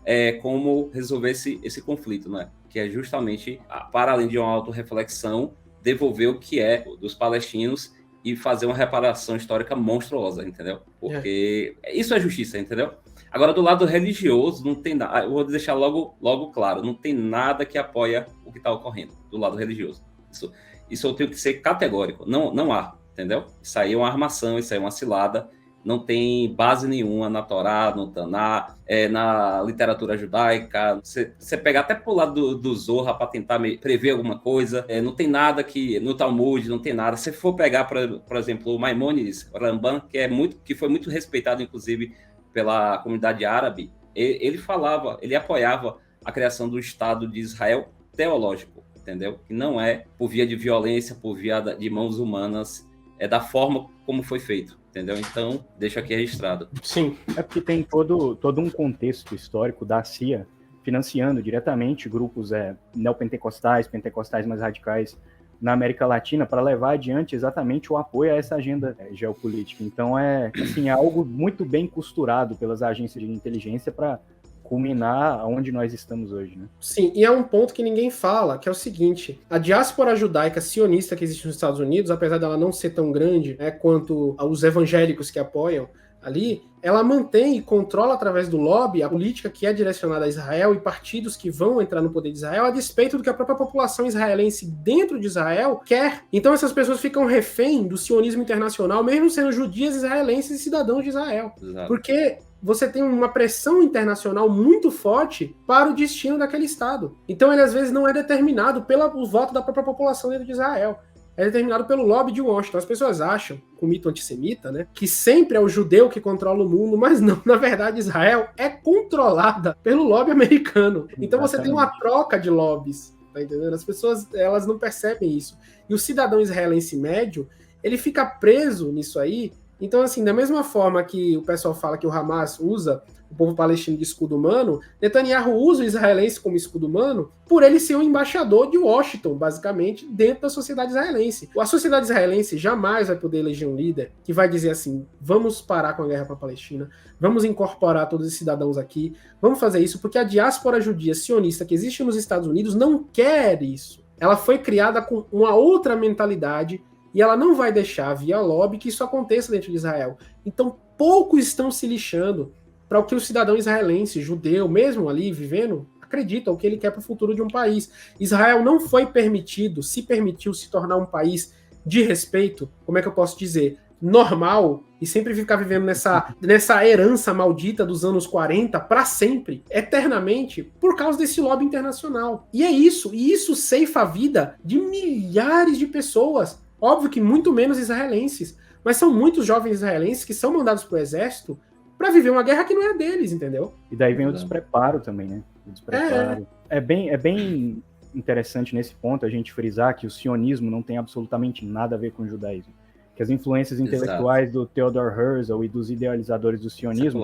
como resolver esse conflito, né? Que é justamente, para além de uma autorreflexão, devolver o que é dos palestinos e fazer uma reparação histórica monstruosa, entendeu? Porque isso é justiça, entendeu? Agora, do lado religioso, não tem nada. Eu vou deixar logo claro, não tem nada que apoia o que está ocorrendo do lado religioso. Isso eu tenho que ser categórico. Não há, entendeu? Isso aí é uma armação, isso aí é uma cilada. Não tem base nenhuma na Torá, no Taná, na literatura judaica. Você pegar até pro lado do Zohar para tentar prever alguma coisa, não tem nada que no Talmud, não tem nada. Se for pegar, por exemplo, o Maimônides, o Ramban, que foi muito respeitado, inclusive, pela comunidade árabe, ele apoiava a criação do Estado de Israel teológico, entendeu? Que não é por via de violência, por via de mãos humanas, é da forma como foi feito. Entendeu? Então, deixa aqui registrado. Sim. É porque tem todo um contexto histórico da CIA financiando diretamente grupos neopentecostais, pentecostais mais radicais na América Latina para levar adiante exatamente o apoio a essa agenda geopolítica. Então, é algo muito bem costurado pelas agências de inteligência para culminar onde nós estamos hoje, né? Sim, e é um ponto que ninguém fala, que é o seguinte: a diáspora judaica sionista que existe nos Estados Unidos, apesar dela não ser tão grande quanto os evangélicos que apoiam ali, ela mantém e controla através do lobby a política que é direcionada a Israel e partidos que vão entrar no poder de Israel a despeito do que a própria população israelense dentro de Israel quer. Então essas pessoas ficam refém do sionismo internacional, mesmo sendo judias israelenses e cidadãos de Israel. Exato. Porque você tem uma pressão internacional muito forte para o destino daquele Estado. Então ele às vezes não é determinado pelo voto da própria população dentro de Israel. É determinado pelo lobby de Washington. As pessoas acham, com o mito antissemita, né, que sempre é o judeu que controla o mundo, mas não. Na verdade, Israel é controlada pelo lobby americano. Então você tem uma troca de lobbies, tá entendendo? As pessoas, elas não percebem isso. E o cidadão israelense médio, ele fica preso nisso aí. Então, assim, da mesma forma que o pessoal fala que o Hamas usa o povo palestino de escudo humano, Netanyahu usa o israelense como escudo humano por ele ser um embaixador de Washington, basicamente, dentro da sociedade israelense. A sociedade israelense jamais vai poder eleger um líder que vai dizer assim: vamos parar com a guerra para a Palestina, vamos incorporar todos os cidadãos aqui, vamos fazer isso, porque a diáspora judia sionista que existe nos Estados Unidos não quer isso. Ela foi criada com uma outra mentalidade e ela não vai deixar, via lobby, que isso aconteça dentro de Israel. Então, poucos estão se lixando para o que o cidadão israelense, judeu, mesmo ali vivendo, acredita, o que ele quer para o futuro de um país. Israel não foi permitido, se permitiu se tornar um país de respeito, como é que eu posso dizer? normal e sempre ficar vivendo nessa herança maldita dos anos 40 para sempre, eternamente, por causa desse lobby internacional. E é isso, e isso ceifa a vida de milhares de pessoas, óbvio que muito menos israelenses, mas são muitos jovens israelenses que são mandados pro exército para viver uma guerra que não é deles, entendeu? E daí vem o despreparo também, né? O despreparo. É bem interessante nesse ponto a gente frisar que o sionismo não tem absolutamente nada a ver com o judaísmo. Que as influências intelectuais do Theodor Herzl e dos idealizadores do sionismo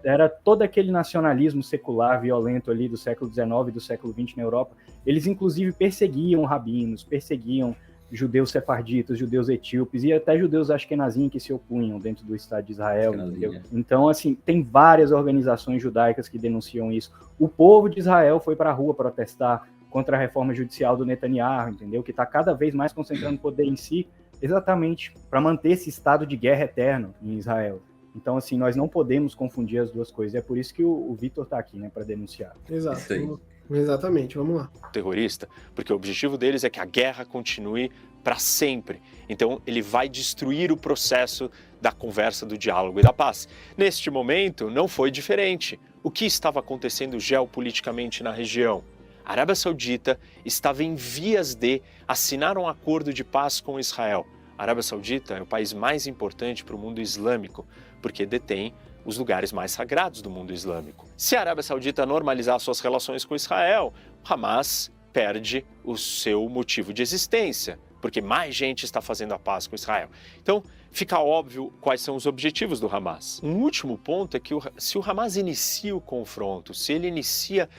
era todo aquele nacionalismo secular, violento ali do século XIX e do século XX na Europa. Eles, inclusive, perseguiam rabinos, perseguiam judeus sefarditas, judeus etíopes e até judeus ashkenazim que se opunham dentro do Estado de Israel, entendeu? Então, assim, tem várias organizações judaicas que denunciam isso. O povo de Israel foi para a rua protestar contra a reforma judicial do Netanyahu, entendeu? Que está cada vez mais concentrando poder em si, exatamente para manter esse estado de guerra eterno em Israel. Então, assim, nós não podemos confundir as duas coisas. É por isso que o Vitor está aqui, né, para denunciar. Exato. Exatamente, vamos lá. Terrorista, porque o objetivo deles é que a guerra continue para sempre. Então, ele vai destruir o processo da conversa, do diálogo e da paz. Neste momento, não foi diferente. O que estava acontecendo geopoliticamente na região? A Arábia Saudita estava em vias de assinar um acordo de paz com Israel. A Arábia Saudita é o país mais importante para o mundo islâmico, porque detém os lugares mais sagrados do mundo islâmico. Se a Arábia Saudita normalizar suas relações com Israel, Hamas perde o seu motivo de existência, porque mais gente está fazendo a paz com Israel. Então, fica óbvio quais são os objetivos do Hamas. Um último ponto é que se o Hamas inicia o confronto, se ele inicia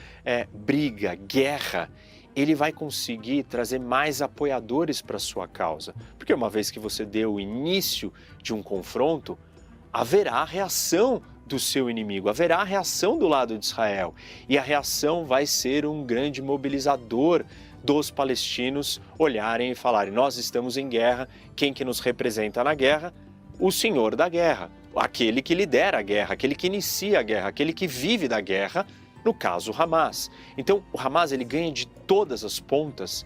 briga, guerra, ele vai conseguir trazer mais apoiadores para a sua causa. Porque uma vez que você deu o início de um confronto, haverá a reação do seu inimigo, haverá a reação do lado de Israel. E a reação vai ser um grande mobilizador dos palestinos olharem e falarem: nós estamos em guerra, quem que nos representa na guerra? O senhor da guerra, aquele que lidera a guerra, aquele que inicia a guerra, aquele que vive da guerra, no caso o Hamas. Então o Hamas ele ganha de todas as pontas,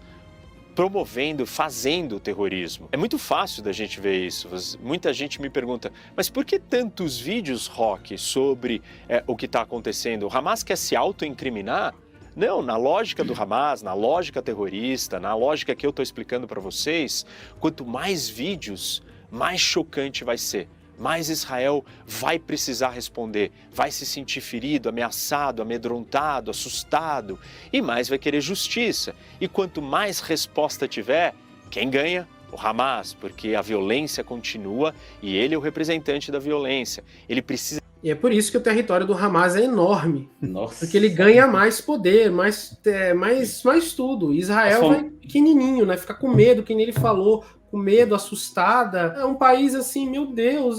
promovendo, fazendo o terrorismo. É muito fácil da gente ver isso. Muita gente me pergunta, mas por que tantos vídeos, Rock, sobre o que está acontecendo? O Hamas quer se autoincriminar? Não, na lógica do Hamas, na lógica terrorista, na lógica que eu estou explicando para vocês, quanto mais vídeos, mais chocante vai ser. Mais Israel vai precisar responder, vai se sentir ferido, ameaçado, amedrontado, assustado e mais vai querer justiça. E quanto mais resposta tiver, quem ganha? O Hamas, porque a violência continua e ele é o representante da violência. Ele precisa. E é por isso que o território do Hamas é enorme. Nossa. Porque ele ganha mais poder, mais tudo. Israel vai pequenininho, né? Fica com medo, que nem ele falou, com medo, assustada. É um país assim, meu Deus.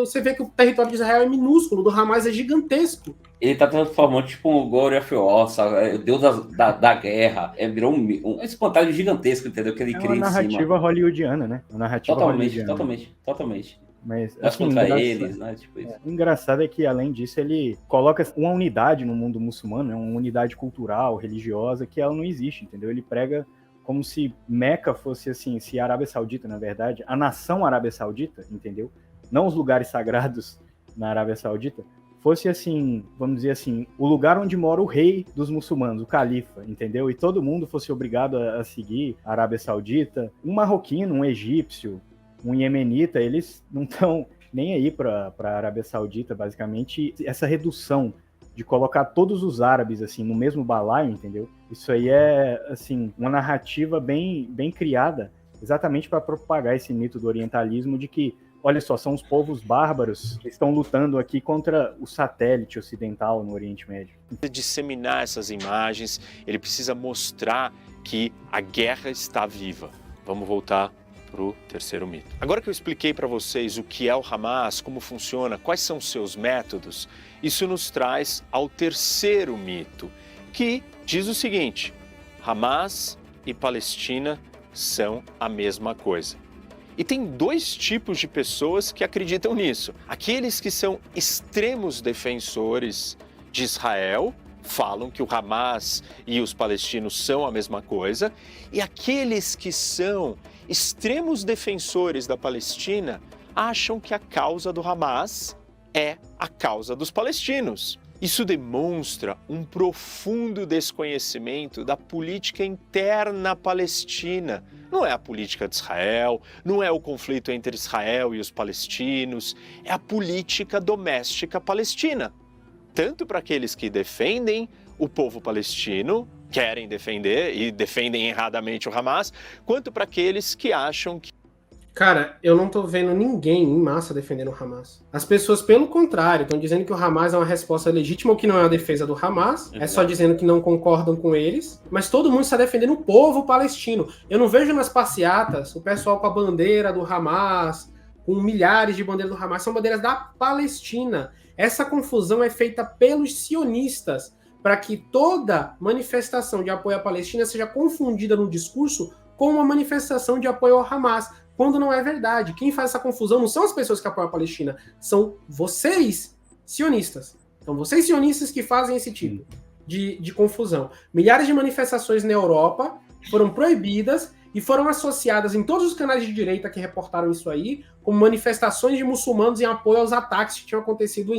Você vê que o território de Israel é minúsculo, do Hamas é gigantesco. Ele tá transformando tipo um God of War, sabe? O deus da guerra. Virou um espantalho gigantesco, entendeu? Que ele cria em cima. É uma narrativa hollywoodiana, né? Uma narrativa totalmente. Mas assim, contra eles, né? Tipo isso. O engraçado é que, além disso, ele coloca uma unidade no mundo muçulmano, né? Uma unidade cultural, religiosa, que ela não existe, entendeu? Ele prega como se Meca fosse assim, se a Arábia Saudita, na verdade, a nação Arábia Saudita, entendeu? Não os lugares sagrados na Arábia Saudita, fosse assim, vamos dizer assim, o lugar onde mora o rei dos muçulmanos, o califa, entendeu? E todo mundo fosse obrigado a seguir a Arábia Saudita. Um marroquino, um egípcio, um iemenita, eles não estão nem aí para a Arábia Saudita, basicamente. Essa redução de colocar todos os árabes assim no mesmo balaio, entendeu? Isso aí é assim uma narrativa bem criada, exatamente para propagar esse mito do orientalismo de que, olha só, são os povos bárbaros que estão lutando aqui contra o satélite ocidental no Oriente Médio. Disseminar essas imagens, ele precisa mostrar que a guerra está viva. Vamos voltar para o terceiro mito. Agora que eu expliquei para vocês o que é o Hamas, como funciona, quais são os seus métodos, isso nos traz ao terceiro mito, que diz o seguinte: Hamas e Palestina são a mesma coisa. E tem dois tipos de pessoas que acreditam nisso. Aqueles que são extremos defensores de Israel, falam que o Hamas e os palestinos são a mesma coisa, e aqueles que são extremos defensores da Palestina acham que a causa do Hamas é a causa dos palestinos. Isso demonstra um profundo desconhecimento da política interna palestina. Não é a política de Israel, não é o conflito entre Israel e os palestinos, é a política doméstica palestina. Tanto para aqueles que defendem o povo palestino, querem defender e defendem erradamente o Hamas, quanto para aqueles que acham que... Cara, eu não tô vendo ninguém em massa defendendo o Hamas. As pessoas, pelo contrário, estão dizendo que o Hamas é uma resposta legítima, ou que não é uma defesa do Hamas, é só dizendo que não concordam com eles, mas todo mundo está defendendo o povo palestino. Eu não vejo nas passeatas o pessoal com a bandeira do Hamas, com milhares de bandeiras do Hamas, são bandeiras da Palestina. Essa confusão é feita pelos sionistas, para que toda manifestação de apoio à Palestina seja confundida no discurso com uma manifestação de apoio ao Hamas, quando não é verdade. Quem faz essa confusão não são as pessoas que apoiam a Palestina, são vocês, sionistas. São vocês, sionistas, que fazem esse tipo de confusão. Milhares de manifestações na Europa foram proibidas e foram associadas em todos os canais de direita que reportaram isso aí, como manifestações de muçulmanos em apoio aos ataques que tinham acontecido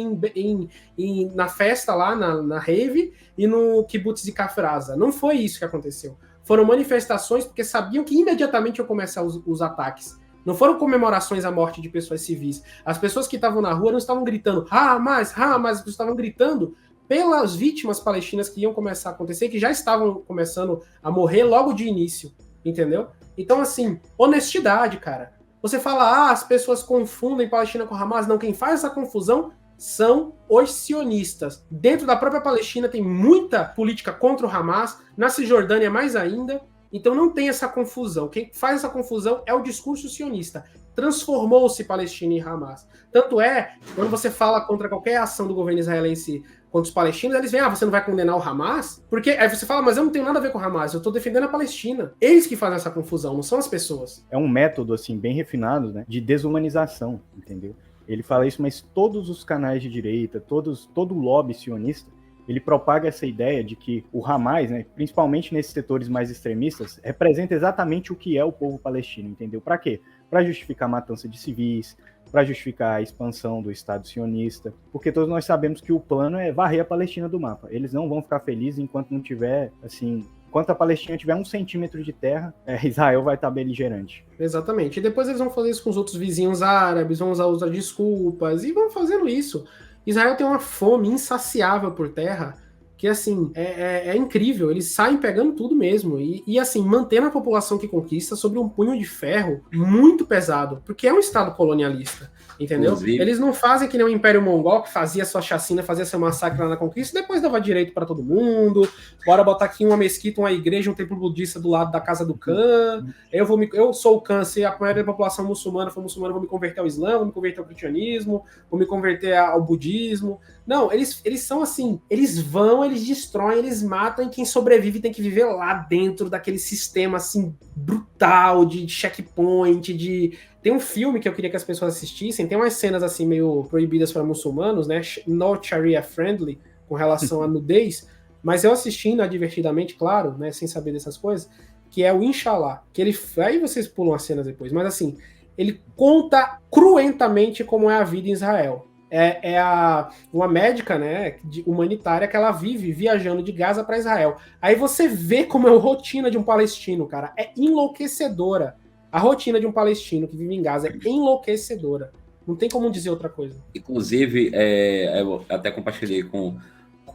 na festa lá, na rave, e no kibbutz de Kfar Aza. Não foi isso que aconteceu. Foram manifestações porque sabiam que imediatamente iam começar os ataques. Não foram comemorações à morte de pessoas civis. As pessoas que estavam na rua não estavam gritando Hamas, Hamas, estavam gritando pelas vítimas palestinas que iam começar a acontecer, que já estavam começando a morrer logo de início, entendeu? Então, assim, honestidade, cara. Você fala, as pessoas confundem Palestina com Hamas. Não, quem faz essa confusão são os sionistas. Dentro da própria Palestina tem muita política contra o Hamas, na Cisjordânia mais ainda, então não tem essa confusão. Quem faz essa confusão é o discurso sionista. Transformou-se Palestina em Hamas. Tanto é, quando você fala contra qualquer ação do governo israelense contra os palestinos, eles vêm, você não vai condenar o Hamas? Porque aí você fala, mas eu não tenho nada a ver com o Hamas, eu tô defendendo a Palestina. Eles que fazem essa confusão, não são as pessoas. É um método, assim, bem refinado, né, de desumanização, entendeu? Ele fala isso, mas todos os canais de direita, todo o lobby sionista, ele propaga essa ideia de que o Hamas, né, principalmente nesses setores mais extremistas, representa exatamente o que é o povo palestino, entendeu? Para quê? Para justificar a matança de civis, para justificar a expansão do Estado sionista, porque todos nós sabemos que o plano é varrer a Palestina do mapa. Eles não vão ficar felizes enquanto não tiver, assim, enquanto a Palestina tiver 1 centímetro de terra, Israel vai estar beligerante. Exatamente. E depois eles vão fazer isso com os outros vizinhos árabes, vão usar outras desculpas, e vão fazendo isso. Israel tem uma fome insaciável por terra, que, assim, é incrível. Eles saem pegando tudo mesmo. E, assim, mantendo a população que conquista sobre um punho de ferro muito pesado, porque é um Estado colonialista, entendeu? Inclusive, eles não fazem que nem o Império Mongol, que fazia sua chacina, fazia seu massacre lá na conquista, e depois dava direito para todo mundo. Bora botar aqui uma mesquita, uma igreja, um templo budista do lado da casa do Khan. Eu sou o Khan, se a maioria da população muçulmana for muçulmana, eu vou me converter ao Islã, vou me converter ao cristianismo, vou me converter ao budismo. Não, eles são assim, eles destroem, eles matam, e quem sobrevive tem que viver lá dentro daquele sistema assim brutal de checkpoint, Tem um filme que eu queria que as pessoas assistissem, tem umas cenas assim meio proibidas para muçulmanos, né? Not Sharia friendly, com relação à nudez, mas eu assistindo divertidamente, claro, né, sem saber dessas coisas, que é o Inshallah, que ele, aí vocês pulam as cenas depois, mas assim, ele conta cruentamente como é a vida em Israel. Uma médica, né, humanitária, que ela vive viajando de Gaza para Israel. Aí você vê como é a rotina de um palestino, cara. É enlouquecedora. A rotina de um palestino que vive em Gaza é enlouquecedora. Não tem como dizer outra coisa. Inclusive, eu até compartilhei com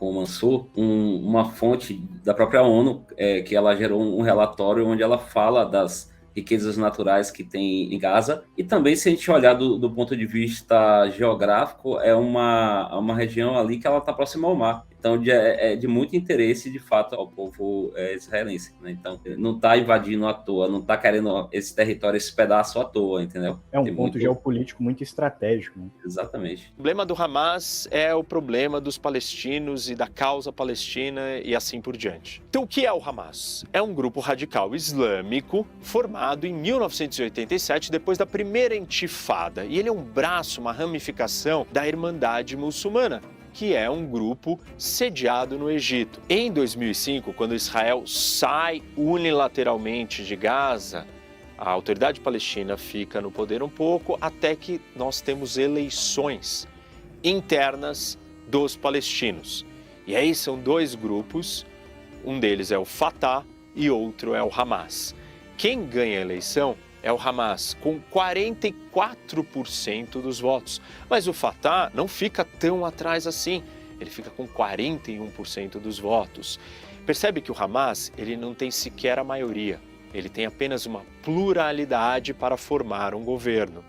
o Mansur uma fonte da própria ONU, que ela gerou um relatório onde ela fala das riquezas naturais que tem em Gaza, e também, se a gente olhar do ponto de vista geográfico, é uma região ali que ela está próxima ao mar. Então, é de muito interesse, de fato, ao povo israelense, né? Então, não está invadindo à toa, não está querendo esse território, esse pedaço à toa, entendeu? É um ponto geopolítico muito estratégico, né? Exatamente. O problema do Hamas é o problema dos palestinos e da causa palestina e assim por diante. Então, o que é o Hamas? É um grupo radical islâmico formado em 1987, depois da primeira intifada. E ele é um braço, uma ramificação da Irmandade Muçulmana, que é um grupo sediado no Egito. Em 2005, quando Israel sai unilateralmente de Gaza, A autoridade palestina fica no poder um pouco até que nós temos eleições internas dos palestinos. E aí são dois grupos, um deles é o Fatah e outro é o Hamas. Quem ganha a eleição é o Hamas, com 44% dos votos. Mas o Fatah não fica tão atrás assim, ele fica com 41% dos votos. Percebe que o Hamas ele não tem sequer a maioria, ele tem apenas uma pluralidade para formar um governo.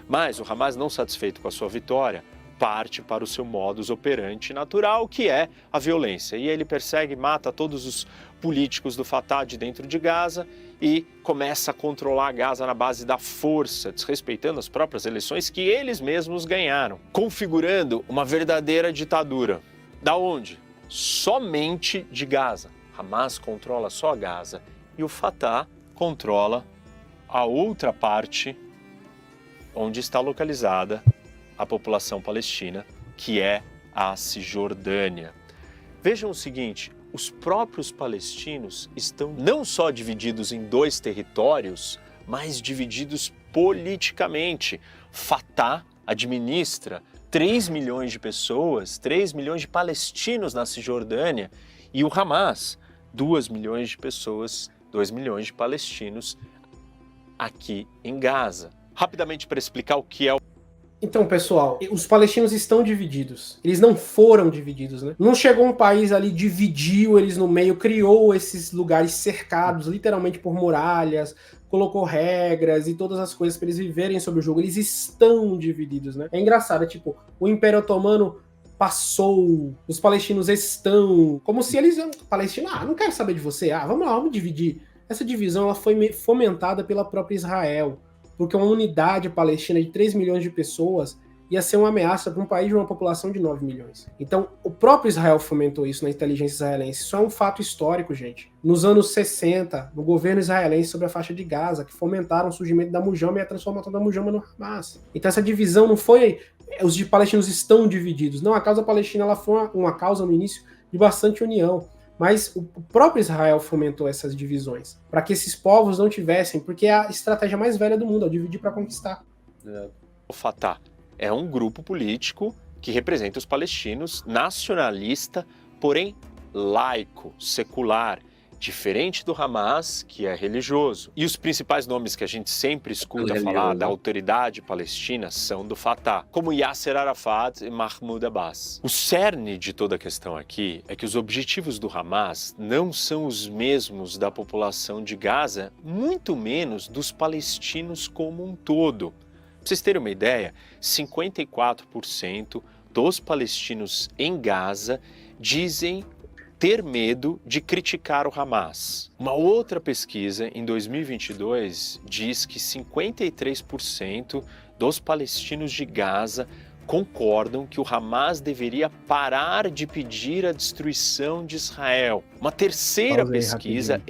Mas o Hamas, não satisfeito com a sua vitória, parte para o seu modus operandi natural, que é a violência. E ele persegue e mata todos os políticos do Fatah de dentro de Gaza e começa a controlar Gaza na base da força, desrespeitando as próprias eleições que eles mesmos ganharam, configurando uma verdadeira ditadura. Da onde? Somente de Gaza. Hamas controla só Gaza e o Fatah controla a outra parte onde está localizada a população palestina, que é a Cisjordânia. Vejam o seguinte, os próprios palestinos estão não só divididos em dois territórios, mas divididos politicamente. Fatah administra 3 milhões de pessoas, 3 milhões de palestinos na Cisjordânia, e o Hamas, 2 milhões de pessoas, 2 milhões de palestinos aqui em Gaza. Rapidamente para explicar o que é o... Então, pessoal, os palestinos estão divididos. Eles não foram divididos, né? Não chegou um país ali, dividiu eles no meio, criou esses lugares cercados, literalmente por muralhas, colocou regras e todas as coisas para eles viverem sob o jogo. Eles estão divididos, né? É engraçado, é tipo, o Império Otomano passou, os palestinos estão... Como se eles... Palestina, não quero saber de você. Vamos lá, vamos dividir. Essa divisão ela foi fomentada pela própria Israel, porque uma unidade palestina de 3 milhões de pessoas ia ser uma ameaça para um país de uma população de 9 milhões. Então, o próprio Israel fomentou isso na inteligência israelense. Isso é um fato histórico, gente. Nos anos 60, no governo israelense sobre a faixa de Gaza, que fomentaram o surgimento da Mujama e a transformação da Mujama no Hamas. Então, essa divisão não foi... Os palestinos estão divididos. Não, a causa palestina ela foi uma causa, no início, de bastante união. Mas o próprio Israel fomentou essas divisões, para que esses povos não tivessem, porque é a estratégia mais velha do mundo, é dividir para conquistar. O Fatah é um grupo político que representa os palestinos, nacionalista, porém laico, secular, diferente do Hamas, que é religioso. E os principais nomes que a gente sempre escuta falar da autoridade palestina são do Fatah, como Yasser Arafat e Mahmoud Abbas. O cerne de toda a questão aqui é que os objetivos do Hamas não são os mesmos da população de Gaza, muito menos dos palestinos como um todo. Para vocês terem uma ideia, 54% dos palestinos em Gaza dizem ter medo de criticar o Hamas. Uma outra pesquisa, em 2022, diz que 53% dos palestinos de Gaza concordam que o Hamas deveria parar de pedir a destruição de Israel. Uma terceira pesquisa...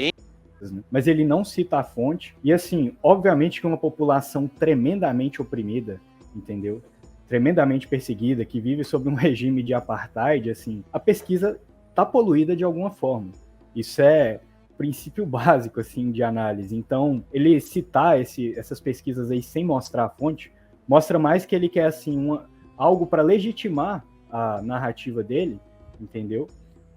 Mas ele não cita a fonte. E assim, obviamente que uma população tremendamente oprimida, entendeu? Tremendamente perseguida, que vive sob um regime de apartheid, assim, a pesquisa está poluída de alguma forma. Isso é princípio básico assim, de análise. Então, ele citar essas pesquisas aí sem mostrar a fonte, mostra mais que ele quer assim, algo para legitimar a narrativa dele, entendeu?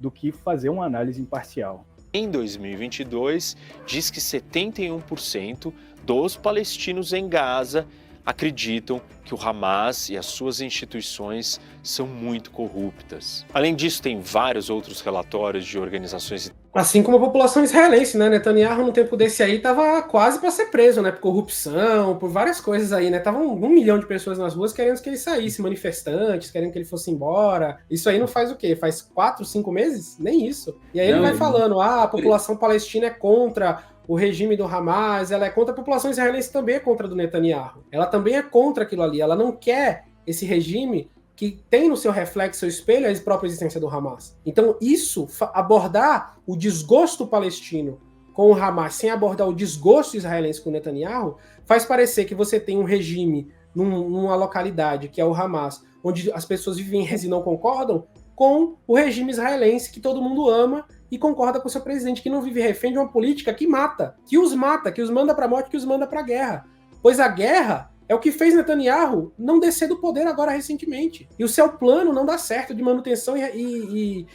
Do que fazer uma análise imparcial. Em 2022, diz que 71% dos palestinos em Gaza acreditam que o Hamas e as suas instituições são muito corruptas. Além disso, tem vários outros relatórios de organizações... Assim como a população israelense, né? Netanyahu, no tempo desse aí, tava quase para ser preso, né? Por corrupção, por várias coisas aí, né? Tava 1 milhão de pessoas nas ruas querendo que ele saísse, manifestantes, querendo que ele fosse embora. Isso aí não faz o quê? Faz 4, 5 meses? Nem isso. E aí ele vai falando, a população palestina é contra o regime do Hamas, ela é contra a população israelense, também é contra do Netanyahu. Ela também é contra aquilo ali, ela não quer esse regime que tem no seu reflexo, seu espelho, a própria existência do Hamas. Então isso, abordar o desgosto palestino com o Hamas, sem abordar o desgosto israelense com o Netanyahu, faz parecer que você tem um regime numa localidade, que é o Hamas, onde as pessoas vivem e não concordam, com o regime israelense que todo mundo ama e concorda com o seu presidente, que não vive refém de uma política que mata, que os manda para a morte, que os manda para a guerra. Pois a guerra é o que fez Netanyahu não descer do poder agora recentemente. E o seu plano não dá certo de manutenção e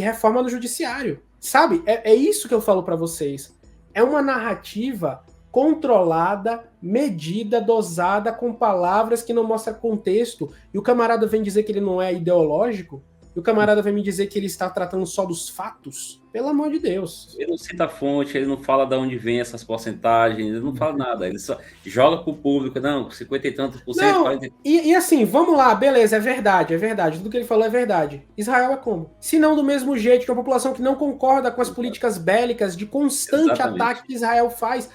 reforma no judiciário. Sabe? É isso que eu falo para vocês. É uma narrativa controlada, medida, dosada, com palavras que não mostra contexto. E o camarada vem dizer que ele não é ideológico. E o camarada vem me dizer que ele está tratando só dos fatos. Pelo amor de Deus. Ele não cita a fonte, ele não fala de onde vem essas porcentagens, ele não fala nada. Ele só joga pro público, não, 50 e tantos por cento, Não, 40 e assim, vamos lá, beleza, é verdade. Tudo que ele falou é verdade. Israel é como? Se não do mesmo jeito que uma população que não concorda com as políticas bélicas de constante Exatamente. ataque que Israel faz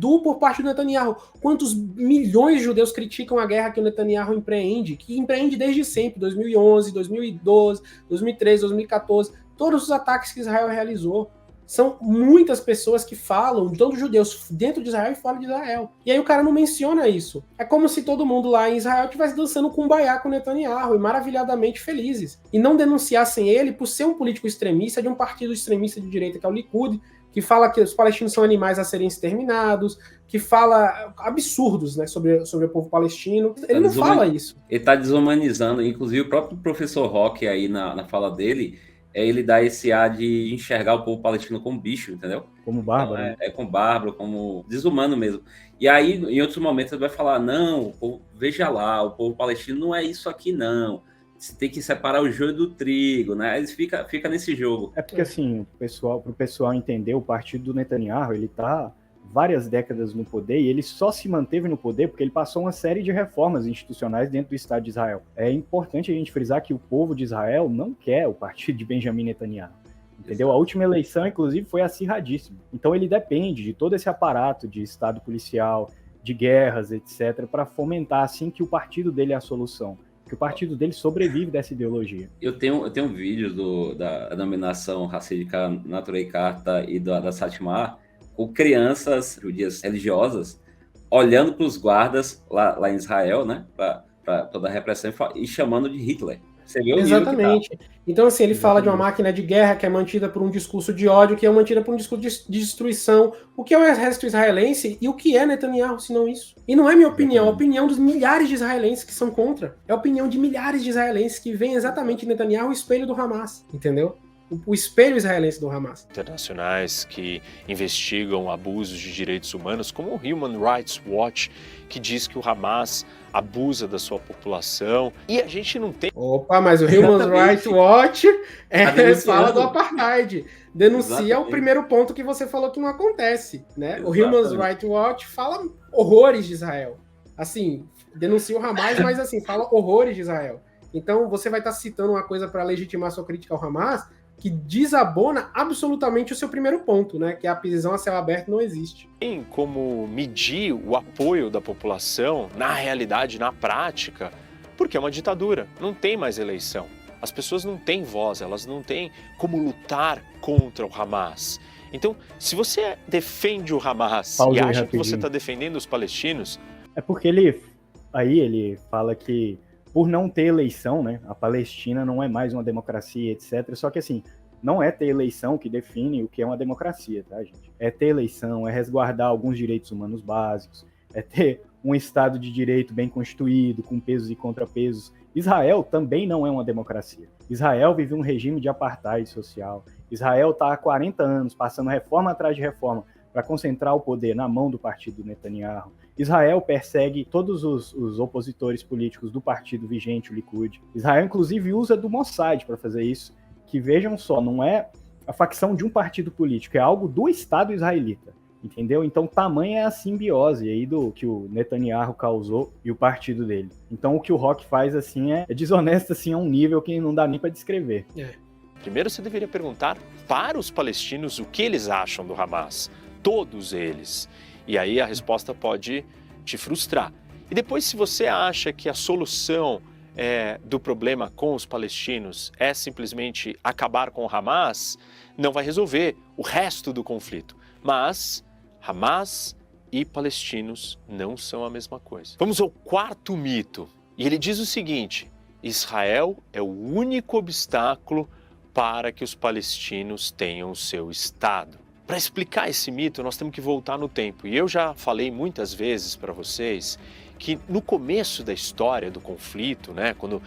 por parte do Netanyahu. Quantos milhões de judeus criticam a guerra que o Netanyahu empreende? Que empreende desde sempre, 2011, 2012, 2013, 2014. Todos os ataques que Israel realizou. São muitas pessoas que falam, tanto judeus dentro de Israel e fora de Israel. E aí o cara não menciona isso. É como se todo mundo lá em Israel estivesse dançando kumbaya com o Netanyahu e maravilhadamente felizes. E não denunciassem ele por ser um político extremista de um partido extremista de direita, que é o Likud, que fala que os palestinos são animais a serem exterminados, que fala absurdos, né, sobre o povo palestino. Ele não fala isso. Ele está desumanizando, inclusive o próprio professor Roque aí na fala dele, ele dá esse ar de enxergar o povo palestino como bicho, entendeu? Como bárbaro. Então, como bárbaro, como desumano mesmo. E aí, em outros momentos, ele vai falar, não, veja lá, o povo palestino não é isso aqui, não. Você tem que separar o joio do trigo, né? Eles fica nesse jogo. É porque, assim, pro pessoal entender, o partido do Netanyahu, ele tá várias décadas no poder e ele só se manteve no poder porque ele passou uma série de reformas institucionais dentro do Estado de Israel. É importante a gente frisar que o povo de Israel não quer o partido de Benjamin Netanyahu. Entendeu? A última eleição, inclusive, foi acirradíssima. Então ele depende de todo esse aparato de Estado policial, de guerras, etc., para fomentar, assim, que o partido dele é a solução. Que o partido dele sobrevive dessa ideologia. Eu tenho vídeos da denominação Hassidica Naturei Karta e da Satmar com crianças judias religiosas olhando para os guardas lá em Israel, né, para toda a repressão e chamando de Hitler. Você viu? Exatamente. Então, assim, ele fala de uma máquina de guerra que é mantida por um discurso de ódio, que é mantida por um discurso de destruição. O que é o exército israelense e o que é Netanyahu, se não isso? E não é minha opinião, é a opinião dos milhares de israelenses que são contra. É a opinião de milhares de israelenses que veem exatamente Netanyahu o espelho do Hamas, entendeu? O espelho israelense do Hamas. Internacionais que investigam abusos de direitos humanos, como o Human Rights Watch, que diz que o Hamas abusa da sua população, e a gente não tem... Opa, mas o Human Rights Watch fala do apartheid. Denuncia Exatamente. o primeiro ponto que você falou que não acontece, né? Exatamente. O Human Rights Watch fala horrores de Israel. Assim, denuncia o Hamas, mas assim, fala horrores de Israel. Então, você vai estar citando uma coisa para legitimar sua crítica ao Hamas que desabona absolutamente o seu primeiro ponto, né? Que a prisão a céu aberto não existe. Tem como medir o apoio da população na realidade, na prática, porque é uma ditadura, não tem mais eleição. As pessoas não têm voz, elas não têm como lutar contra o Hamas. Então, se você defende o Hamas e acha que você está defendendo os palestinos... É porque ele fala que por não ter eleição, né, a Palestina não é mais uma democracia, etc. Só que, assim, não é ter eleição que define o que é uma democracia, tá, gente? É ter eleição, é resguardar alguns direitos humanos básicos, é ter um Estado de direito bem constituído, com pesos e contrapesos. Israel também não é uma democracia. Israel vive um regime de apartheid social. Israel está há 40 anos passando reforma atrás de reforma para concentrar o poder na mão do partido Netanyahu. Israel persegue todos os opositores políticos do partido vigente, o Likud. Israel, inclusive, usa do Mossad para fazer isso, que, vejam só, não é a facção de um partido político, é algo do Estado israelita, entendeu? Então, tamanha é a simbiose aí do que o Netanyahu causou e o partido dele. Então, o que o Roque faz, assim, é desonesto, assim, a um nível que não dá nem para descrever. Primeiro, você deveria perguntar para os palestinos o que eles acham do Hamas. Todos eles. E aí a resposta pode te frustrar. E depois, se você acha que a solução do problema com os palestinos é simplesmente acabar com o Hamas, não vai resolver o resto do conflito. Mas Hamas e palestinos não são a mesma coisa. Vamos ao quarto mito. E ele diz o seguinte: Israel é o único obstáculo para que os palestinos tenham o seu Estado. Para explicar esse mito, nós temos que voltar no tempo. E eu já falei muitas vezes para vocês que no começo da história do conflito, né, quando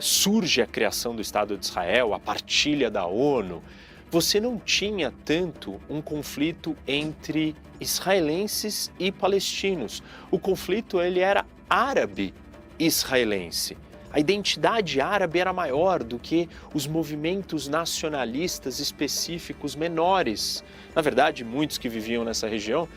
surge a criação do Estado de Israel, a partilha da ONU, você não tinha tanto um conflito entre israelenses e palestinos. O conflito ele era árabe-israelense. A identidade árabe era maior do que os movimentos nacionalistas específicos menores. Na verdade, muitos que viviam nessa região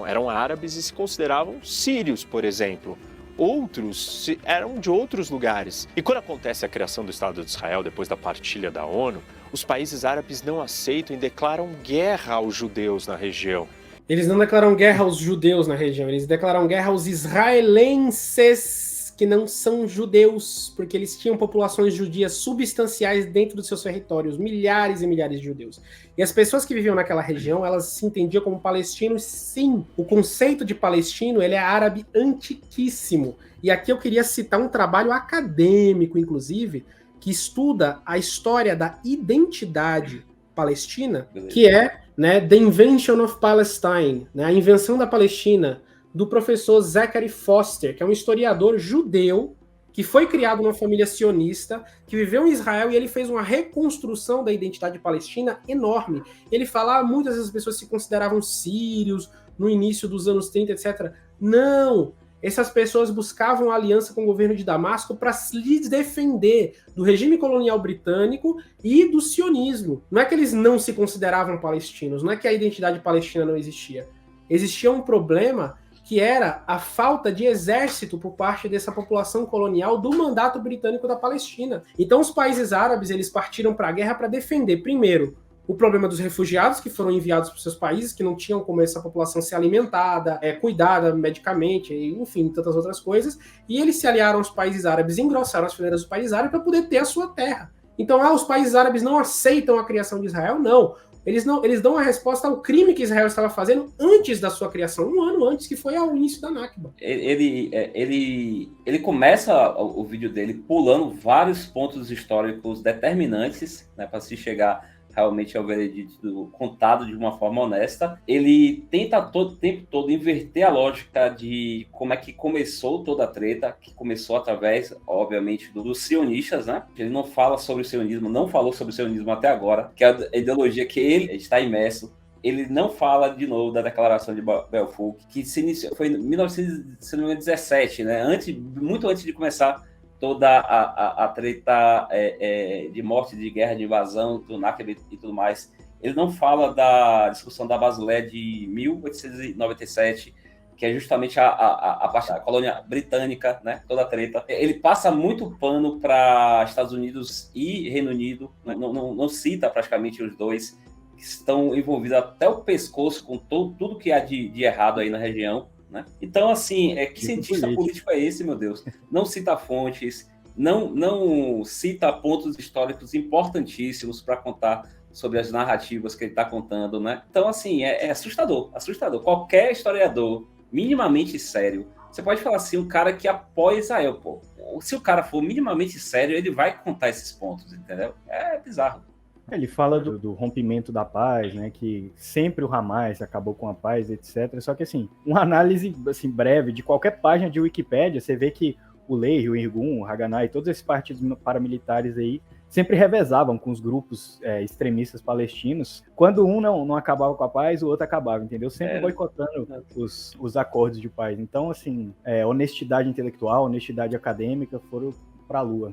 eram árabes e se consideravam sírios, por exemplo. Outros eram de outros lugares. E quando acontece a criação do Estado de Israel, depois da partilha da ONU, os países árabes não aceitam e declaram guerra aos judeus na região. Eles não declaram guerra aos judeus na região, eles declaram guerra aos israelenses que não são judeus, porque eles tinham populações judias substanciais dentro dos seus territórios, milhares e milhares de judeus. E as pessoas que viviam naquela região, elas se entendiam como palestinos, sim. O conceito de palestino, ele é árabe antiquíssimo. E aqui eu queria citar um trabalho acadêmico, inclusive, que estuda a história da identidade palestina, que é, né, The Invention of Palestine, né, a invenção da Palestina, do professor Zachary Foster, que é um historiador judeu que foi criado numa família sionista, que viveu em Israel e ele fez uma reconstrução da identidade palestina enorme. Ele fala, muitas das pessoas se consideravam sírios no início dos anos 30, etc. Não! Essas pessoas buscavam aliança com o governo de Damasco para se defender do regime colonial britânico e do sionismo. Não é que eles não se consideravam palestinos, não é que a identidade palestina não existia. Existia um problema que era a falta de exército por parte dessa população colonial do mandato britânico da Palestina. Então os países árabes eles partiram para a guerra para defender, primeiro, o problema dos refugiados que foram enviados para os seus países, que não tinham como essa população ser alimentada, cuidada medicamente, enfim, tantas outras coisas, e eles se aliaram aos países árabes, engrossaram as fileiras dos países árabes para poder ter a sua terra. Então, os países árabes não aceitam a criação de Israel? Não. Eles dão a resposta ao crime que Israel estava fazendo antes da sua criação, um ano antes, que foi ao início da Nakba. Ele começa o vídeo dele pulando vários pontos históricos determinantes, né, para se chegar realmente ao veredito contado de uma forma honesta. Ele tenta o tempo todo inverter a lógica de como é que começou toda a treta, que começou através, obviamente, dos sionistas, né? Ele não fala sobre o sionismo, não falou sobre o sionismo até agora, que é a ideologia que ele está imerso. Ele não fala de novo da Declaração de Balfour, que se iniciou, foi em 1917, né? Muito antes de começar toda a treta de morte, de guerra, de invasão, do Nakba e tudo mais. Ele não fala da discussão da Basilé de 1897, que é justamente a parte da colônia britânica, né? Toda a treta. Ele passa muito pano para Estados Unidos e Reino Unido, não cita praticamente os dois, que estão envolvidos até o pescoço com tudo que há de errado aí na região. Né? Então, assim, que cientista político é esse, meu Deus? Não cita fontes, não cita pontos históricos importantíssimos para contar sobre as narrativas que ele está contando, né? Então, assim, é assustador. Qualquer historiador minimamente sério, você pode falar assim, um cara que apoia Israel, pô. Se o cara for minimamente sério, ele vai contar esses pontos, entendeu? É bizarro. Ele fala do rompimento da paz, né, que sempre o Hamas acabou com a paz, etc. Só que, assim, uma análise assim, breve de qualquer página de Wikipédia, você vê que o Lehi, o Irgun, o Haganah e todos esses partidos paramilitares aí sempre revezavam com os grupos extremistas palestinos. Quando um não acabava com a paz, o outro acabava, entendeu? Sempre boicotando os acordos de paz. Então, assim, honestidade intelectual, honestidade acadêmica foram para a Lua.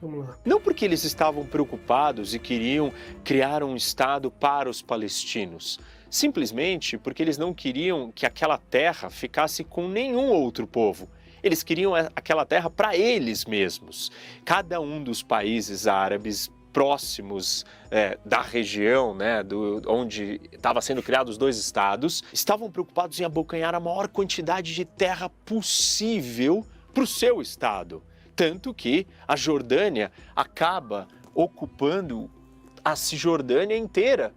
Vamos lá. Não porque eles estavam preocupados e queriam criar um Estado para os palestinos, simplesmente porque eles não queriam que aquela terra ficasse com nenhum outro povo. Eles queriam aquela terra para eles mesmos. Cada um dos países árabes próximos da região, né, onde estavam sendo criados os dois estados, estavam preocupados em abocanhar a maior quantidade de terra possível para o seu estado. Tanto que a Jordânia acaba ocupando a Cisjordânia inteira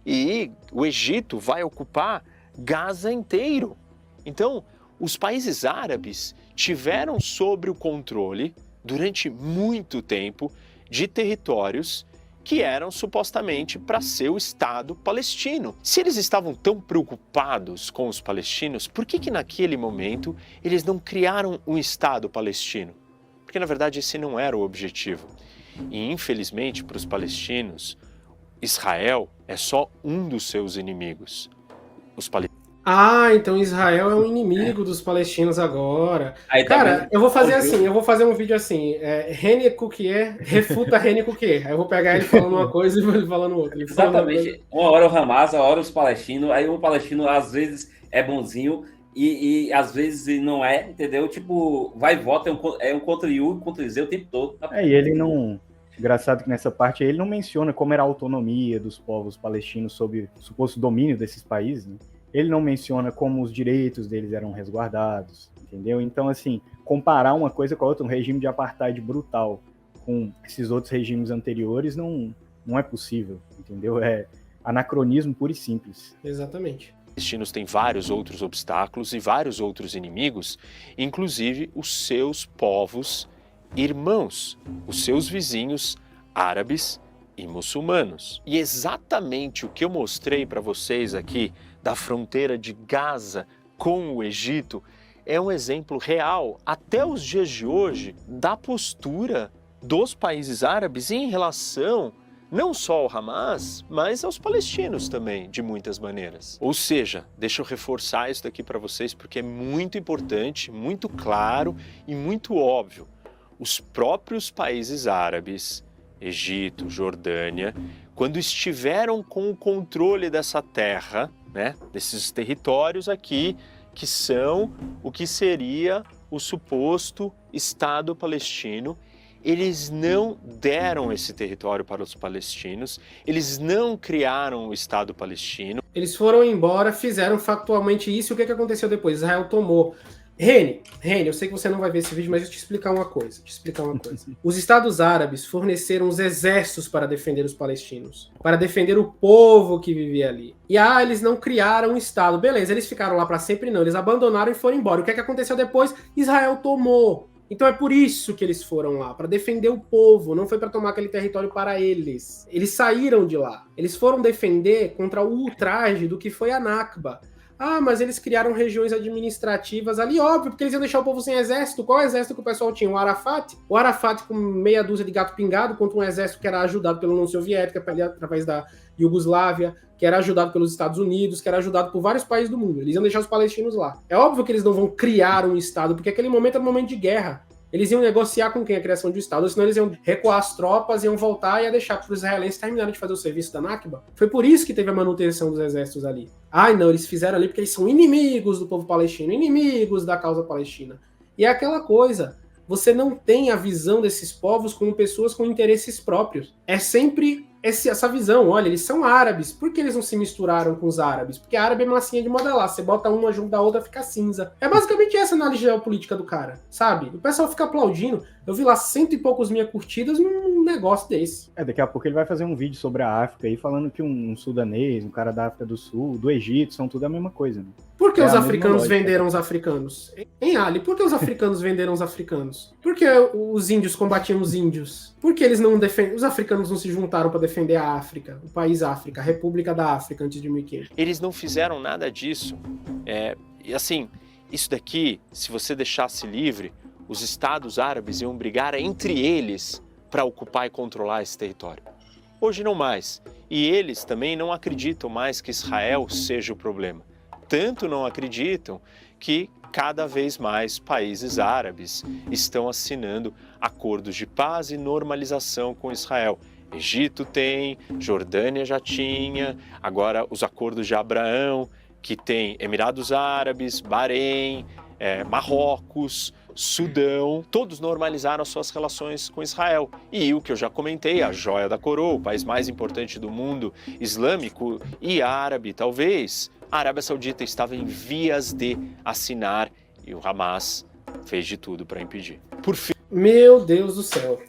e o Egito vai ocupar Gaza inteiro. Então, os países árabes tiveram sob o controle, durante muito tempo, de territórios que eram supostamente para ser o Estado palestino. Se eles estavam tão preocupados com os palestinos, por que naquele momento eles não criaram um Estado palestino? Porque na verdade esse não era o objetivo. E infelizmente para os palestinos, Israel é só um dos seus inimigos. Os palestinos. Então Israel é um inimigo dos palestinos agora. Aí, cara, eu vou fazer assim, eu vou fazer um vídeo assim, Rene Kukier refuta Rene Kukier. Aí eu vou pegar ele falando uma coisa e ele falando outra. Exatamente. Uma hora o Hamas, uma hora os palestinos, aí o palestino às vezes é bonzinho e às vezes não é, entendeu? Tipo, vai e volta, é um contra U, contra Z o tempo todo. E ele não... Engraçado que nessa parte ele não menciona como era a autonomia dos povos palestinos sob o suposto domínio desses países, né? Ele não menciona como os direitos deles eram resguardados, entendeu? Então, assim, comparar uma coisa com a outra, um regime de apartheid brutal com esses outros regimes anteriores, não é possível, entendeu? É anacronismo puro e simples. Exatamente. Os palestinos têm vários outros obstáculos e vários outros inimigos, inclusive os seus povos irmãos, os seus vizinhos árabes e muçulmanos. E exatamente o que eu mostrei para vocês aqui da fronteira de Gaza com o Egito é um exemplo real, até os dias de hoje, da postura dos países árabes em relação não só ao Hamas, mas aos palestinos também, de muitas maneiras. Ou seja, deixa eu reforçar isso daqui para vocês porque é muito importante, muito claro e muito óbvio. Os próprios países árabes, Egito, Jordânia, quando estiveram com o controle dessa terra, né, desses territórios aqui, que são o que seria o suposto Estado palestino, eles não deram esse território para os palestinos, eles não criaram o Estado palestino. Eles foram embora, fizeram factualmente isso, e o que aconteceu depois? Israel tomou. Rene, eu sei que você não vai ver esse vídeo, mas eu te explicar uma coisa. Os Estados Árabes forneceram os exércitos para defender os palestinos, para defender o povo que vivia ali. E eles não criaram um Estado. Beleza, eles ficaram lá para sempre? Não, eles abandonaram e foram embora. O que aconteceu depois? Israel tomou. Então é por isso que eles foram lá, para defender o povo, não foi para tomar aquele território para eles. Eles saíram de lá. Eles foram defender contra o ultraje do que foi a Nakba. Mas eles criaram regiões administrativas ali, óbvio, porque eles iam deixar o povo sem exército. Qual exército que o pessoal tinha? O Arafat? O Arafat com meia dúzia de gato pingado contra um exército que era ajudado pela União Soviética, através da Iugoslávia, que era ajudado pelos Estados Unidos, que era ajudado por vários países do mundo. Eles iam deixar os palestinos lá. É óbvio que eles não vão criar um Estado, porque aquele momento era um momento de guerra. Eles iam negociar com quem a criação de um Estado, senão eles iam recuar as tropas, iam voltar e ia deixar para os israelenses terminarem de fazer o serviço da Nakba. Foi por isso que teve a manutenção dos exércitos ali. Não, eles fizeram ali porque eles são inimigos do povo palestino, inimigos da causa palestina. E é aquela coisa, você não tem a visão desses povos como pessoas com interesses próprios. É sempre essa visão, olha, eles são árabes, por que eles não se misturaram com os árabes? Porque árabe é massinha de modelar, você bota uma junto da outra, fica cinza. É basicamente essa análise geopolítica do cara, sabe? O pessoal fica aplaudindo, eu vi lá 100 e poucos mil curtidas num negócio desse. Daqui a pouco ele vai fazer um vídeo sobre a África aí, falando que um sudanês, um cara da África do Sul, do Egito, são tudo a mesma coisa, né? Por que os africanos venderam os africanos? Hein, Ali? Por que os africanos venderam os africanos? Por que os índios combatiam os índios? Por que eles não defendem? Os africanos não se juntaram para defender a África, o país África, a República da África antes de 1500? Eles não fizeram nada disso. E assim, isso daqui, se você deixasse livre, os estados árabes iam brigar entre eles para ocupar e controlar esse território. Hoje não mais. E eles também não acreditam mais que Israel seja o problema. Tanto não acreditam que cada vez mais países árabes estão assinando acordos de paz e normalização com Israel. Egito tem, Jordânia já tinha, agora os acordos de Abraão, que tem Emirados Árabes, Bahrein, Marrocos, Sudão, todos normalizaram as suas relações com Israel. E o que eu já comentei, a joia da coroa, o país mais importante do mundo islâmico e árabe, talvez, a Arábia Saudita estava em vias de assinar e o Hamas fez de tudo para impedir. Por fim, meu Deus do céu.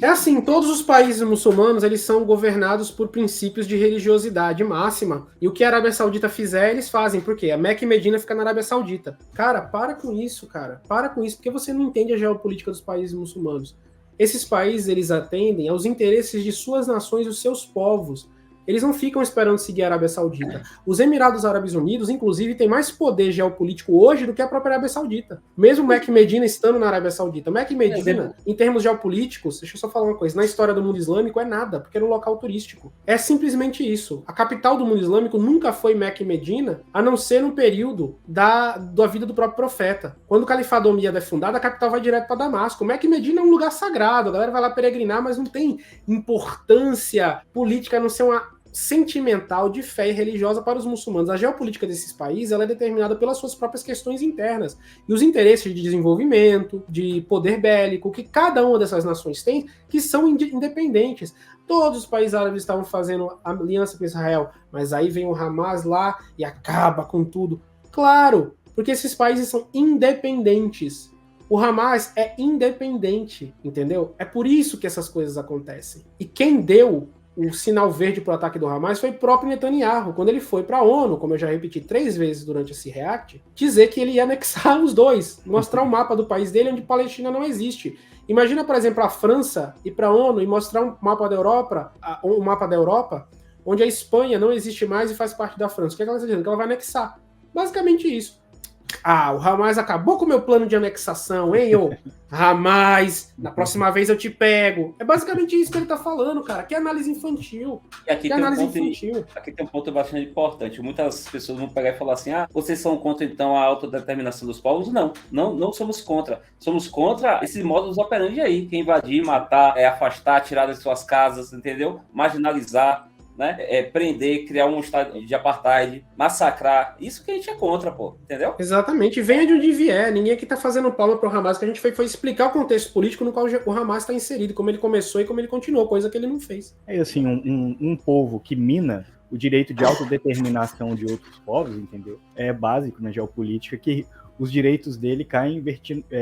É assim, todos os países muçulmanos, eles são governados por princípios de religiosidade máxima. E o que a Arábia Saudita fizer, eles fazem. Por quê? A Meca e Medina fica na Arábia Saudita. Cara, para com isso, cara. Para com isso, porque você não entende a geopolítica dos países muçulmanos. esses países eles atendem aos interesses de suas nações e os seus povos. Eles não ficam esperando seguir a Arábia Saudita. Os Emirados Árabes Unidos, inclusive, têm mais poder geopolítico hoje do que a própria Arábia Saudita. Mesmo Mecca e Medina estando na Arábia Saudita. Mecca e Medina, em termos geopolíticos, deixa eu só falar uma coisa, na história do mundo islâmico é nada, porque era um local turístico. É simplesmente isso. A capital do mundo islâmico nunca foi Mecca e Medina, a não ser no período da vida do próprio profeta. Quando o Califado Omíyada é fundado, a capital vai direto para Damasco. Mecca e Medina é um lugar sagrado, a galera vai lá peregrinar, mas não tem importância política, a não ser uma sentimental de fé e religiosa para os muçulmanos. A geopolítica desses países ela é determinada pelas suas próprias questões internas e os interesses de desenvolvimento, de poder bélico, que cada uma dessas nações tem, que são independentes. Todos os países árabes estavam fazendo aliança com Israel, mas aí vem o Hamas lá e acaba com tudo. Claro, porque esses países são independentes. O Hamas é independente, entendeu? É por isso que essas coisas acontecem. E quem deu o sinal verde para o ataque do Hamas foi o próprio Netanyahu, quando ele foi para a ONU, como eu já repeti 3 vezes durante esse react, dizer que ele ia anexar os dois, mostrar um mapa do país dele onde Palestina não existe. Imagina, por exemplo, a França ir para a ONU e mostrar um mapa da Europa, onde a Espanha não existe mais e faz parte da França. O que ela está dizendo? Que ela vai anexar. Basicamente isso. Ah, o Hamas acabou com o meu plano de anexação, hein, ô? Hamas, na próxima vez eu te pego. É basicamente isso que ele tá falando, cara. Que análise infantil. E aqui, aqui tem um ponto bastante importante. Muitas pessoas vão pegar e falar assim, vocês são contra, então, a autodeterminação dos povos? Não somos contra. Somos contra esse modus operandi aí, que é invadir, matar, afastar, tirar das suas casas, entendeu? Marginalizar, né? Prender, criar um estado de apartheid, massacrar. Isso que a gente é contra, pô, entendeu? Exatamente. Venha de onde vier. Ninguém aqui tá fazendo palma pro Hamas. O que a gente foi explicar o contexto político no qual o Hamas está inserido, como ele começou e como ele continuou, coisa que ele não fez. É assim, um povo que mina o direito de autodeterminação de outros povos, entendeu? É básico na geopolítica que os direitos dele caem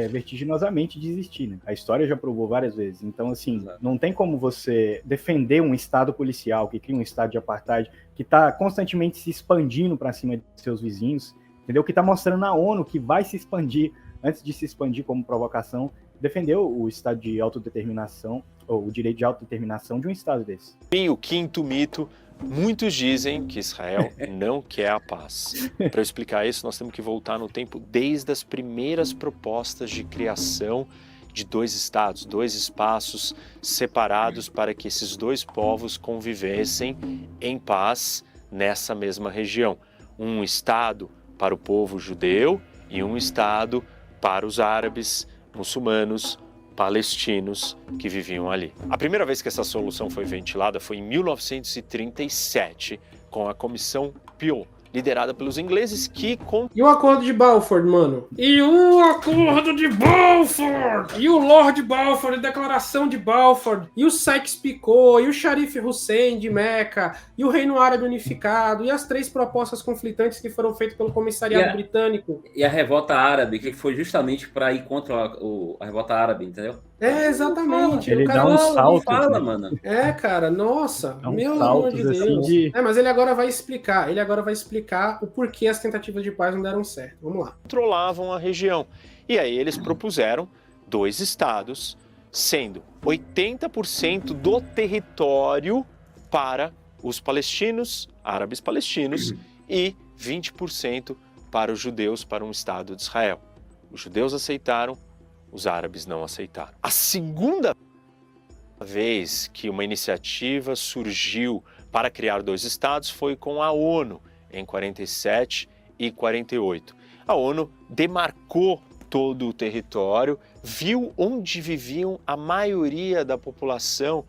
vertiginosamente de existir, né? A história já provou várias vezes. Então, assim, não tem como você defender um estado policial que cria um estado de apartheid, que está constantemente se expandindo para cima de seus vizinhos, entendeu? Que está mostrando na ONU que vai se expandir, antes de se expandir como provocação, defender o estado de autodeterminação, ou o direito de autodeterminação de um estado desse. E o quinto mito: muitos dizem que Israel não quer a paz. Para explicar isso, nós temos que voltar no tempo desde as primeiras propostas de criação de 2 estados, 2 espaços separados para que esses 2 povos convivessem em paz nessa mesma região. Um estado para o povo judeu e um estado para os árabes, muçulmanos, palestinos que viviam ali. A primeira vez que essa solução foi ventilada foi em 1937, com a Comissão Peel, liderada pelos ingleses que... E o Acordo de Balfour, mano? E o Acordo de Balfour! E o Lord Balfour, a Declaração de Balfour, e o Sykes-Picot, e o Sharif Hussein de Meca, e o Reino Árabe Unificado, e as 3 propostas conflitantes que foram feitas pelo Comissariado Britânico. E a Revolta Árabe, que foi justamente para ir contra a Revolta Árabe, entendeu? Exatamente. Ele dá um salto. Fala, mano. Cara, nossa, meu amor de Deus. Assim mas ele agora vai explicar. O porquê as tentativas de paz não deram certo. Vamos lá. Controlavam a região. E aí eles propuseram 2 estados, sendo 80% do território para os palestinos, árabes palestinos, e 20% para os judeus, para um estado de Israel. Os judeus aceitaram, os árabes não aceitaram. A segunda vez que uma iniciativa surgiu para criar 2 estados foi com a ONU, em 47 e 48. A ONU demarcou todo o território, viu onde viviam a maioria da população.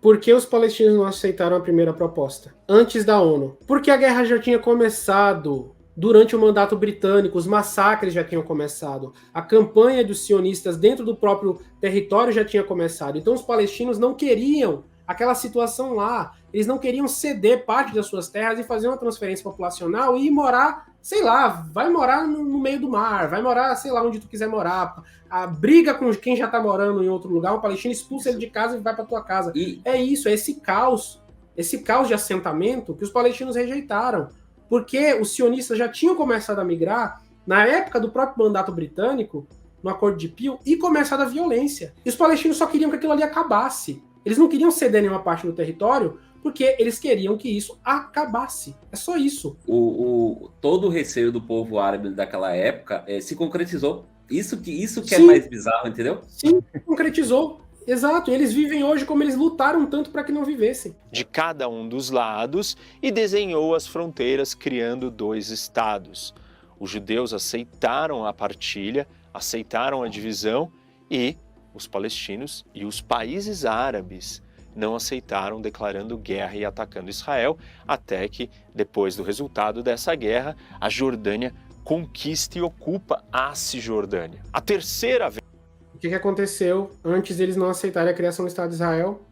Por que os palestinos não aceitaram a primeira proposta? Antes da ONU. Porque a guerra já tinha começado. Durante o mandato britânico, os massacres já tinham começado. A campanha dos sionistas dentro do próprio território já tinha começado. Então os palestinos não queriam aquela situação lá. Eles não queriam ceder parte das suas terras e fazer uma transferência populacional e ir morar, sei lá, vai morar no meio do mar, vai morar, sei lá, onde tu quiser morar. A briga com quem já tá morando em outro lugar, um palestino expulsa ele de casa e vai pra tua casa. É isso, é esse caos de assentamento que os palestinos rejeitaram. Porque os sionistas já tinham começado a migrar, na época do próprio mandato britânico, no Acordo de Peel e começado a violência. E os palestinos só queriam que aquilo ali acabasse. Eles não queriam ceder nenhuma parte do território porque eles queriam que isso acabasse. É só isso. Todo o receio do povo árabe daquela época se concretizou. Isso que é mais bizarro, entendeu? Sim, concretizou. Exato, e eles vivem hoje como eles lutaram tanto para que não vivessem. De cada um dos lados e desenhou as fronteiras criando 2 estados. Os judeus aceitaram a partilha, aceitaram a divisão e os palestinos e os países árabes não aceitaram, declarando guerra e atacando Israel, até que, depois do resultado dessa guerra, a Jordânia conquista e ocupa a Cisjordânia. A terceira vez. O que aconteceu antes deles não aceitarem a criação do Estado de Israel?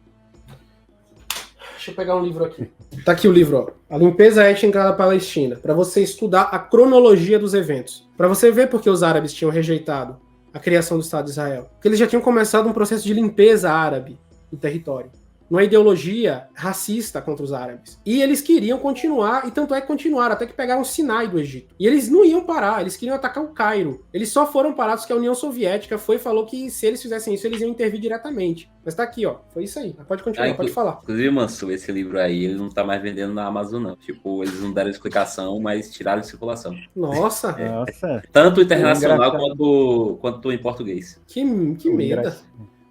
Deixa eu pegar um livro aqui. Tá aqui o livro, ó. A limpeza étnica da Palestina, para você estudar a cronologia dos eventos. Para você ver por que os árabes tinham rejeitado a criação do Estado de Israel. Porque eles já tinham começado um processo de limpeza árabe no território. Uma ideologia racista contra os árabes. E eles queriam continuar, e tanto é que continuaram, até que pegaram o Sinai do Egito. E eles não iam parar, eles queriam atacar o Cairo. Eles só foram parados que a União Soviética foi e falou que se eles fizessem isso, eles iam intervir diretamente. Mas tá aqui, ó. Foi isso aí. Pode continuar, pode falar. Inclusive, Mansur, esse livro aí, ele não tá mais vendendo na Amazon, não. Tipo, eles não deram explicação, mas tiraram de circulação. Nossa! Nossa. Tanto internacional quanto em português. Que medo.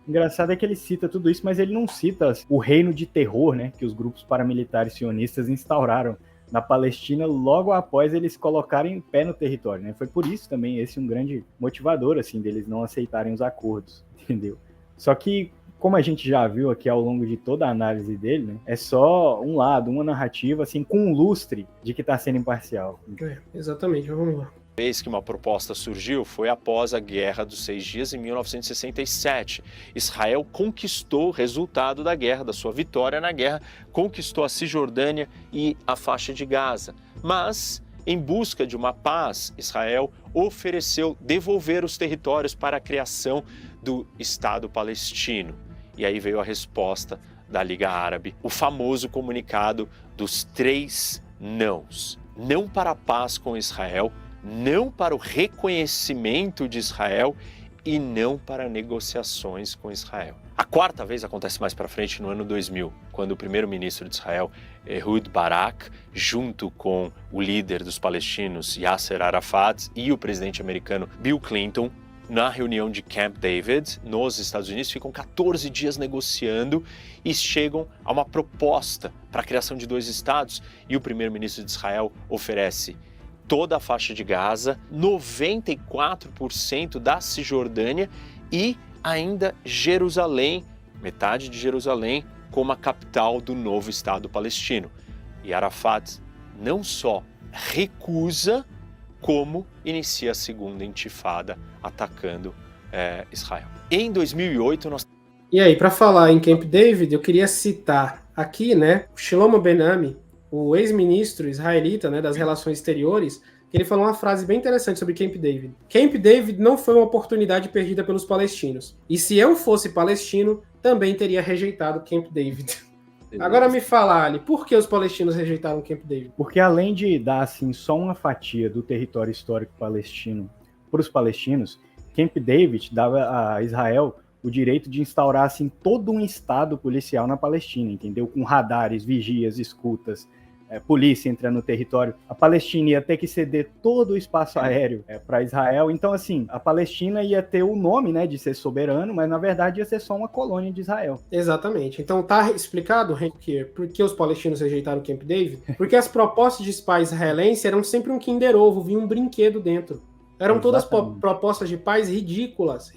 Engraçado é que ele cita tudo isso, mas ele não cita o reino de terror, né, que os grupos paramilitares sionistas instauraram na Palestina logo após eles colocarem pé no território, né? Foi por isso também esse um grande motivador, assim, deles não aceitarem os acordos, entendeu? Só que, como a gente já viu aqui ao longo de toda a análise dele, né, é só um lado, uma narrativa, assim, com um lustre de que está sendo imparcial. Exatamente, vamos lá. A vez que uma proposta surgiu foi após a Guerra dos 6 Dias em 1967. Israel conquistou o resultado da guerra, da sua vitória na guerra, conquistou a Cisjordânia e a faixa de Gaza. Mas, em busca de uma paz, Israel ofereceu devolver os territórios para a criação do Estado palestino. E aí veio a resposta da Liga Árabe, o famoso comunicado dos 3 nãos. Não para a paz com Israel, não para o reconhecimento de Israel e não para negociações com Israel. A quarta vez acontece mais para frente no ano 2000, quando o primeiro-ministro de Israel, Ehud Barak, junto com o líder dos palestinos, Yasser Arafat, e o presidente americano Bill Clinton, na reunião de Camp David, nos Estados Unidos, ficam 14 dias negociando e chegam a uma proposta para a criação de 2 estados, e o primeiro-ministro de Israel oferece toda a faixa de Gaza, 94% da Cisjordânia e ainda Jerusalém, metade de Jerusalém, como a capital do novo Estado palestino. E Arafat não só recusa, como inicia a segunda intifada atacando Israel. Em 2008, nós... E aí, para falar em Camp David, eu queria citar aqui, né, o Shlomo Ben-Ami, o ex-ministro israelita, né, das relações exteriores, que ele falou uma frase bem interessante sobre Camp David. Camp David não foi uma oportunidade perdida pelos palestinos. E se eu fosse palestino, também teria rejeitado Camp David. Agora me fala, Ali, por que os palestinos rejeitaram Camp David? Porque além de dar assim, só uma fatia do território histórico palestino para os palestinos, Camp David dava a Israel o direito de instaurar assim, todo um estado policial na Palestina, entendeu? Com radares, vigias, escutas, polícia entrando no território. A Palestina ia ter que ceder todo o espaço aéreo para Israel. Então, assim, a Palestina ia ter o nome, né, de ser soberano, mas na verdade ia ser só uma colônia de Israel. Exatamente. Então tá explicado, Henrique, por que os palestinos rejeitaram Camp David? Porque as propostas de paz israelense eram sempre um Kinder Ovo, vinha um brinquedo dentro. Eram todas propostas de paz ridículas,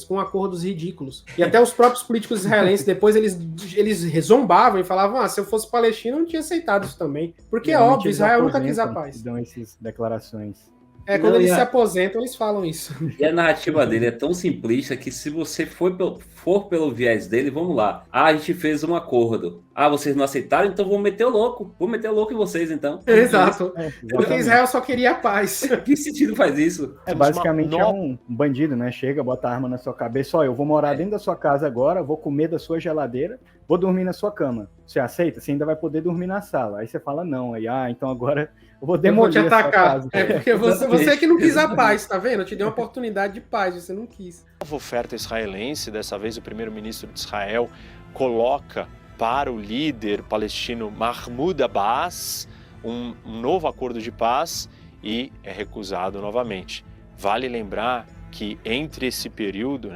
com acordos ridículos. E até os próprios políticos israelenses, depois eles zombavam e falavam, se eu fosse palestino, eu não tinha aceitado isso também. Porque é óbvio, Israel nunca quis a paz. Dão essas declarações. Quando eles se aposentam, eles falam isso. E a narrativa dele é tão simplista que se você for pelo viés dele, vamos lá. A gente fez um acordo. vocês não aceitaram, então vou meter o louco em vocês, então. Exato. Porque Israel só queria paz. Que sentido faz isso? Basicamente é um bandido, né? Chega, bota a arma na sua cabeça, eu vou morar dentro da sua casa agora, vou comer da sua geladeira, vou dormir na sua cama. Você aceita? Você ainda vai poder dormir na sala. Aí você fala não, aí, então agora eu vou demolir te atacar. Casa. Porque você que não quis a paz, tá vendo? Eu te dei uma oportunidade de paz, você não quis. A nova oferta israelense, dessa vez o primeiro-ministro de Israel, coloca para o líder palestino Mahmoud Abbas um novo acordo de paz e é recusado novamente. Vale lembrar que entre esse período,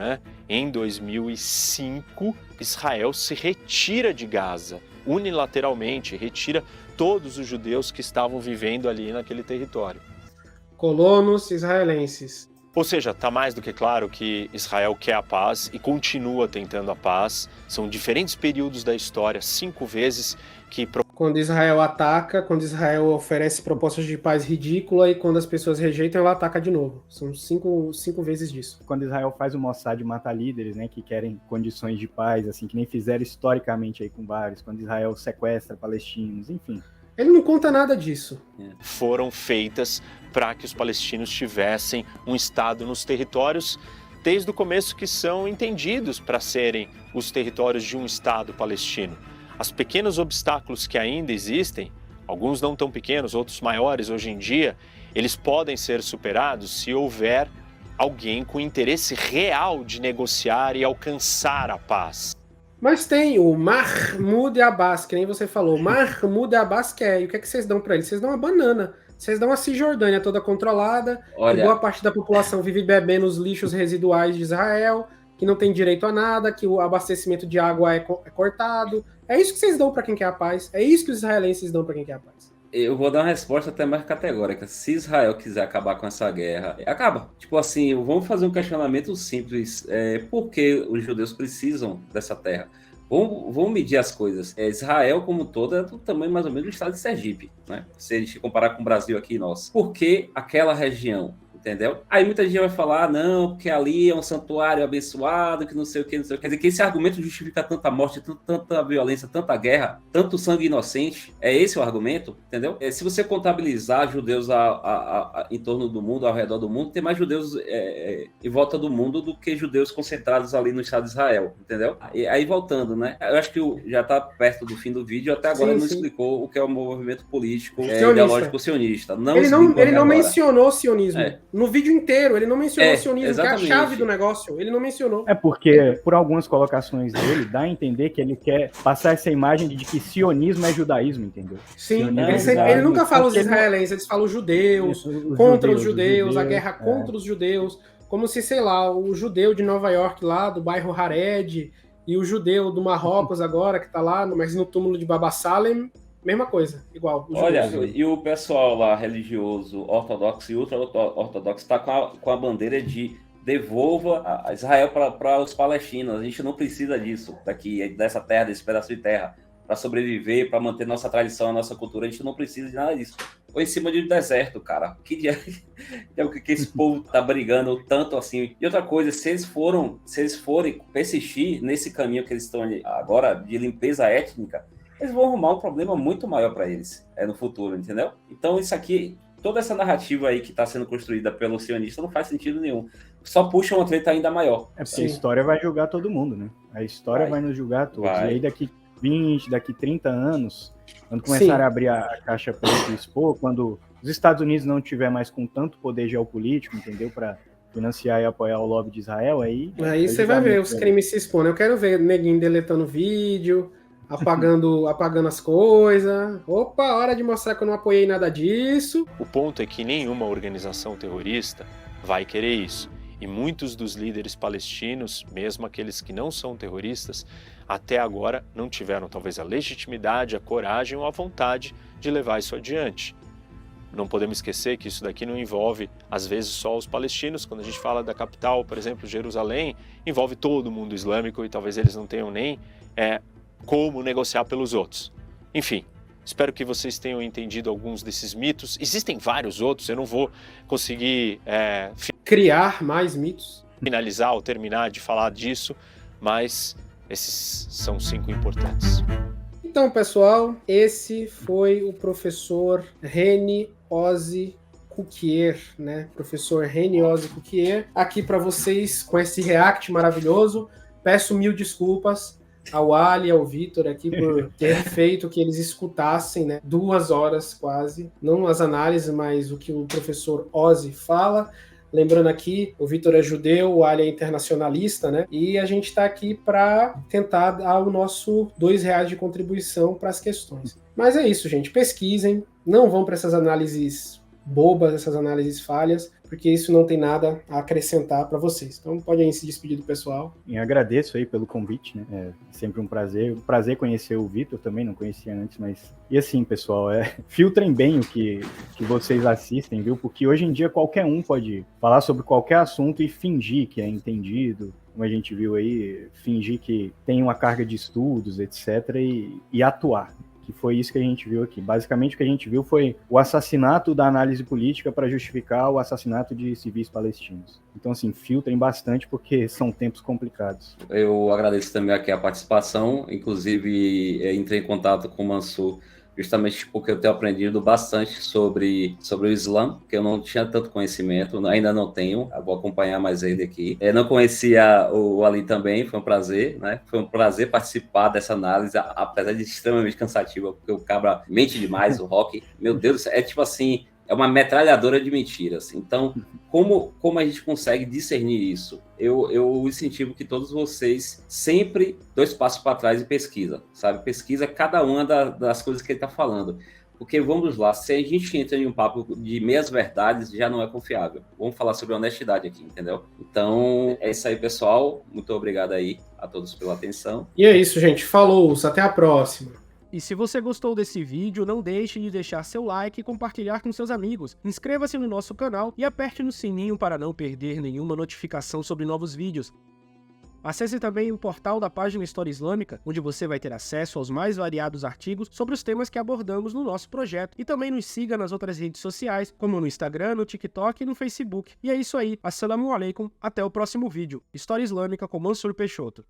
em 2005, Israel se retira de Gaza, unilateralmente, retira todos os judeus que estavam vivendo ali naquele território. Colonos israelenses. Ou seja, está mais do que claro que Israel quer a paz e continua tentando a paz. São diferentes períodos da história, 5 vezes que... Quando Israel ataca, quando Israel oferece propostas de paz ridícula e quando as pessoas rejeitam, ela ataca de novo. São 5 vezes disso. Quando Israel faz o Mossad matar líderes, que querem condições de paz, assim, que nem fizeram historicamente aí com vários. Quando Israel sequestra palestinos, enfim. Ele não conta nada disso. Foram feitas para que os palestinos tivessem um Estado nos territórios desde o começo que são entendidos para serem os territórios de um Estado palestino. Os pequenos obstáculos que ainda existem, alguns não tão pequenos, outros maiores hoje em dia, eles podem ser superados se houver alguém com interesse real de negociar e alcançar a paz. Mas tem o Mahmoud Abbas, que nem você falou. Mahmoud Abbas quer. E o que é que vocês dão para ele? Vocês dão uma banana. Vocês dão a Cisjordânia toda controlada. Olha, que boa parte da população vive bebendo os lixos residuais de Israel, que não tem direito a nada, que o abastecimento de água é cortado. É isso que vocês dão para quem quer a paz. É isso que os israelenses dão para quem quer a paz. Eu vou dar uma resposta até mais categórica. Se Israel quiser acabar com essa guerra, acaba. Tipo assim, vamos fazer um questionamento simples. Por que os judeus precisam dessa terra? Vamos medir as coisas. Israel, como um todo, é do tamanho mais ou menos do estado de Sergipe, né? Se a gente comparar com o Brasil aqui, nossa. Por que aquela região? Entendeu? Aí muita gente vai falar, não, porque ali é um santuário abençoado, que não sei o que, não sei o que. Quer dizer, que esse argumento justifica tanta morte, tanta violência, tanta guerra, tanto sangue inocente. É esse o argumento, entendeu? Se você contabilizar judeus em torno do mundo, ao redor do mundo, tem mais judeus em volta do mundo do que judeus concentrados ali no estado de Israel, entendeu? Aí voltando, né? Eu acho que já está perto do fim do vídeo, até agora não explicou o que é o movimento político ideológico sionista. Ele não mencionou sionismo. No vídeo inteiro, ele não mencionou o sionismo, exatamente. Que é a chave do negócio. Ele não mencionou. É porque, por algumas colocações dele, dá a entender que ele quer passar essa imagem de que sionismo é judaísmo, entendeu? Sim, ele nunca fala os israelenses, eles falam os judeus, contra os judeus, a guerra contra os judeus, como se, sei lá, o judeu de Nova York lá, do bairro Hared, e o judeu do Marrocos agora, que tá lá, mas no túmulo de Baba Salem, mesma coisa, igual. Olha, e o pessoal lá religioso, ortodoxo e ultra-ortodoxo, está com a bandeira de devolva a Israel para os palestinos. A gente não precisa disso, dessa terra, desse pedaço de terra, para sobreviver, para manter nossa tradição, a nossa cultura. A gente não precisa de nada disso. Ou em cima de um deserto, cara. Que esse povo tá brigando tanto assim? E outra coisa, se eles forem persistir nesse caminho que eles estão agora de limpeza étnica, eles vão arrumar um problema muito maior para eles no futuro, entendeu? Então isso aqui, toda essa narrativa aí que está sendo construída pelo sionista não faz sentido nenhum. Só puxa uma treta ainda maior. Porque a história vai julgar todo mundo, né? A história vai nos julgar todos. E aí daqui 20, daqui 30 anos, quando começarem a abrir a caixa preta e expor, quando os Estados Unidos não tiver mais com tanto poder geopolítico, entendeu? Para financiar e apoiar o lobby de Israel, aí você vai ver os crimes se expondo. Eu quero ver neguinho deletando vídeo, apagando as coisas. Opa, hora de mostrar que eu não apoiei nada disso. O ponto é que nenhuma organização terrorista vai querer isso. E muitos dos líderes palestinos, mesmo aqueles que não são terroristas, até agora não tiveram talvez a legitimidade, a coragem ou a vontade de levar isso adiante. Não podemos esquecer que isso daqui não envolve, às vezes, só os palestinos. Quando a gente fala da capital, por exemplo, Jerusalém, envolve todo o mundo islâmico e talvez eles não tenham nem como negociar pelos outros. Enfim, espero que vocês tenham entendido alguns desses mitos. Existem vários outros, eu não vou conseguir criar mais mitos, finalizar ou terminar de falar disso, mas esses são 5 importantes. Então, pessoal, esse foi o professor Reni Ozzy Cuquier, né? Professor Reni Ozzy Cuquier, aqui para vocês com esse react maravilhoso. Peço mil desculpas ao Ali e ao Vitor aqui por ter feito que eles escutassem, né? 2 horas quase, não as análises, mas o que o professor Ozzy fala. Lembrando aqui, o Vitor é judeu, o Ali é internacionalista, né? E a gente está aqui para tentar dar o nosso R$2 de contribuição para as questões. Mas é isso, gente. Pesquisem, não vão para essas análises bobas, essas análises falhas, porque isso não tem nada a acrescentar para vocês. Então podem se despedir do pessoal. E agradeço aí pelo convite, né? É sempre um prazer conhecer o Vitor, também não conhecia antes, mas... E assim, pessoal, filtrem bem o que vocês assistem, viu? Porque hoje em dia qualquer um pode falar sobre qualquer assunto e fingir que é entendido, como a gente viu aí, fingir que tem uma carga de estudos, etc, e atuar. Que foi isso que a gente viu aqui. Basicamente, o que a gente viu foi o assassinato da análise política para justificar o assassinato de civis palestinos. Então, assim, filtrem bastante, porque são tempos complicados. Eu agradeço também aqui a participação, inclusive entrei em contato com o Mansur justamente porque eu tenho aprendido bastante sobre o Islã, que eu não tinha tanto conhecimento, ainda não tenho, eu vou acompanhar mais ele aqui. Não conhecia o Ali também, foi um prazer, né? Foi um prazer participar dessa análise, apesar de extremamente cansativa, porque o cabra mente demais, o Rock, meu Deus, é tipo assim, é uma metralhadora de mentiras. Então, como a gente consegue discernir isso? Eu incentivo que todos vocês sempre 2 passos para trás e pesquisa, sabe? Pesquisa cada uma das coisas que ele está falando. Porque, vamos lá, se a gente entra em um papo de meias verdades, já não é confiável. Vamos falar sobre honestidade aqui, entendeu? Então, é isso aí, pessoal. Muito obrigado aí a todos pela atenção. E é isso, gente. Falou, até a próxima. E se você gostou desse vídeo, não deixe de deixar seu like e compartilhar com seus amigos. Inscreva-se no nosso canal e aperte no sininho para não perder nenhuma notificação sobre novos vídeos. Acesse também o portal da página História Islâmica, onde você vai ter acesso aos mais variados artigos sobre os temas que abordamos no nosso projeto. E também nos siga nas outras redes sociais, como no Instagram, no TikTok e no Facebook. E é isso aí. Assalamu alaikum. Até o próximo vídeo. História Islâmica com Mansur Peixoto.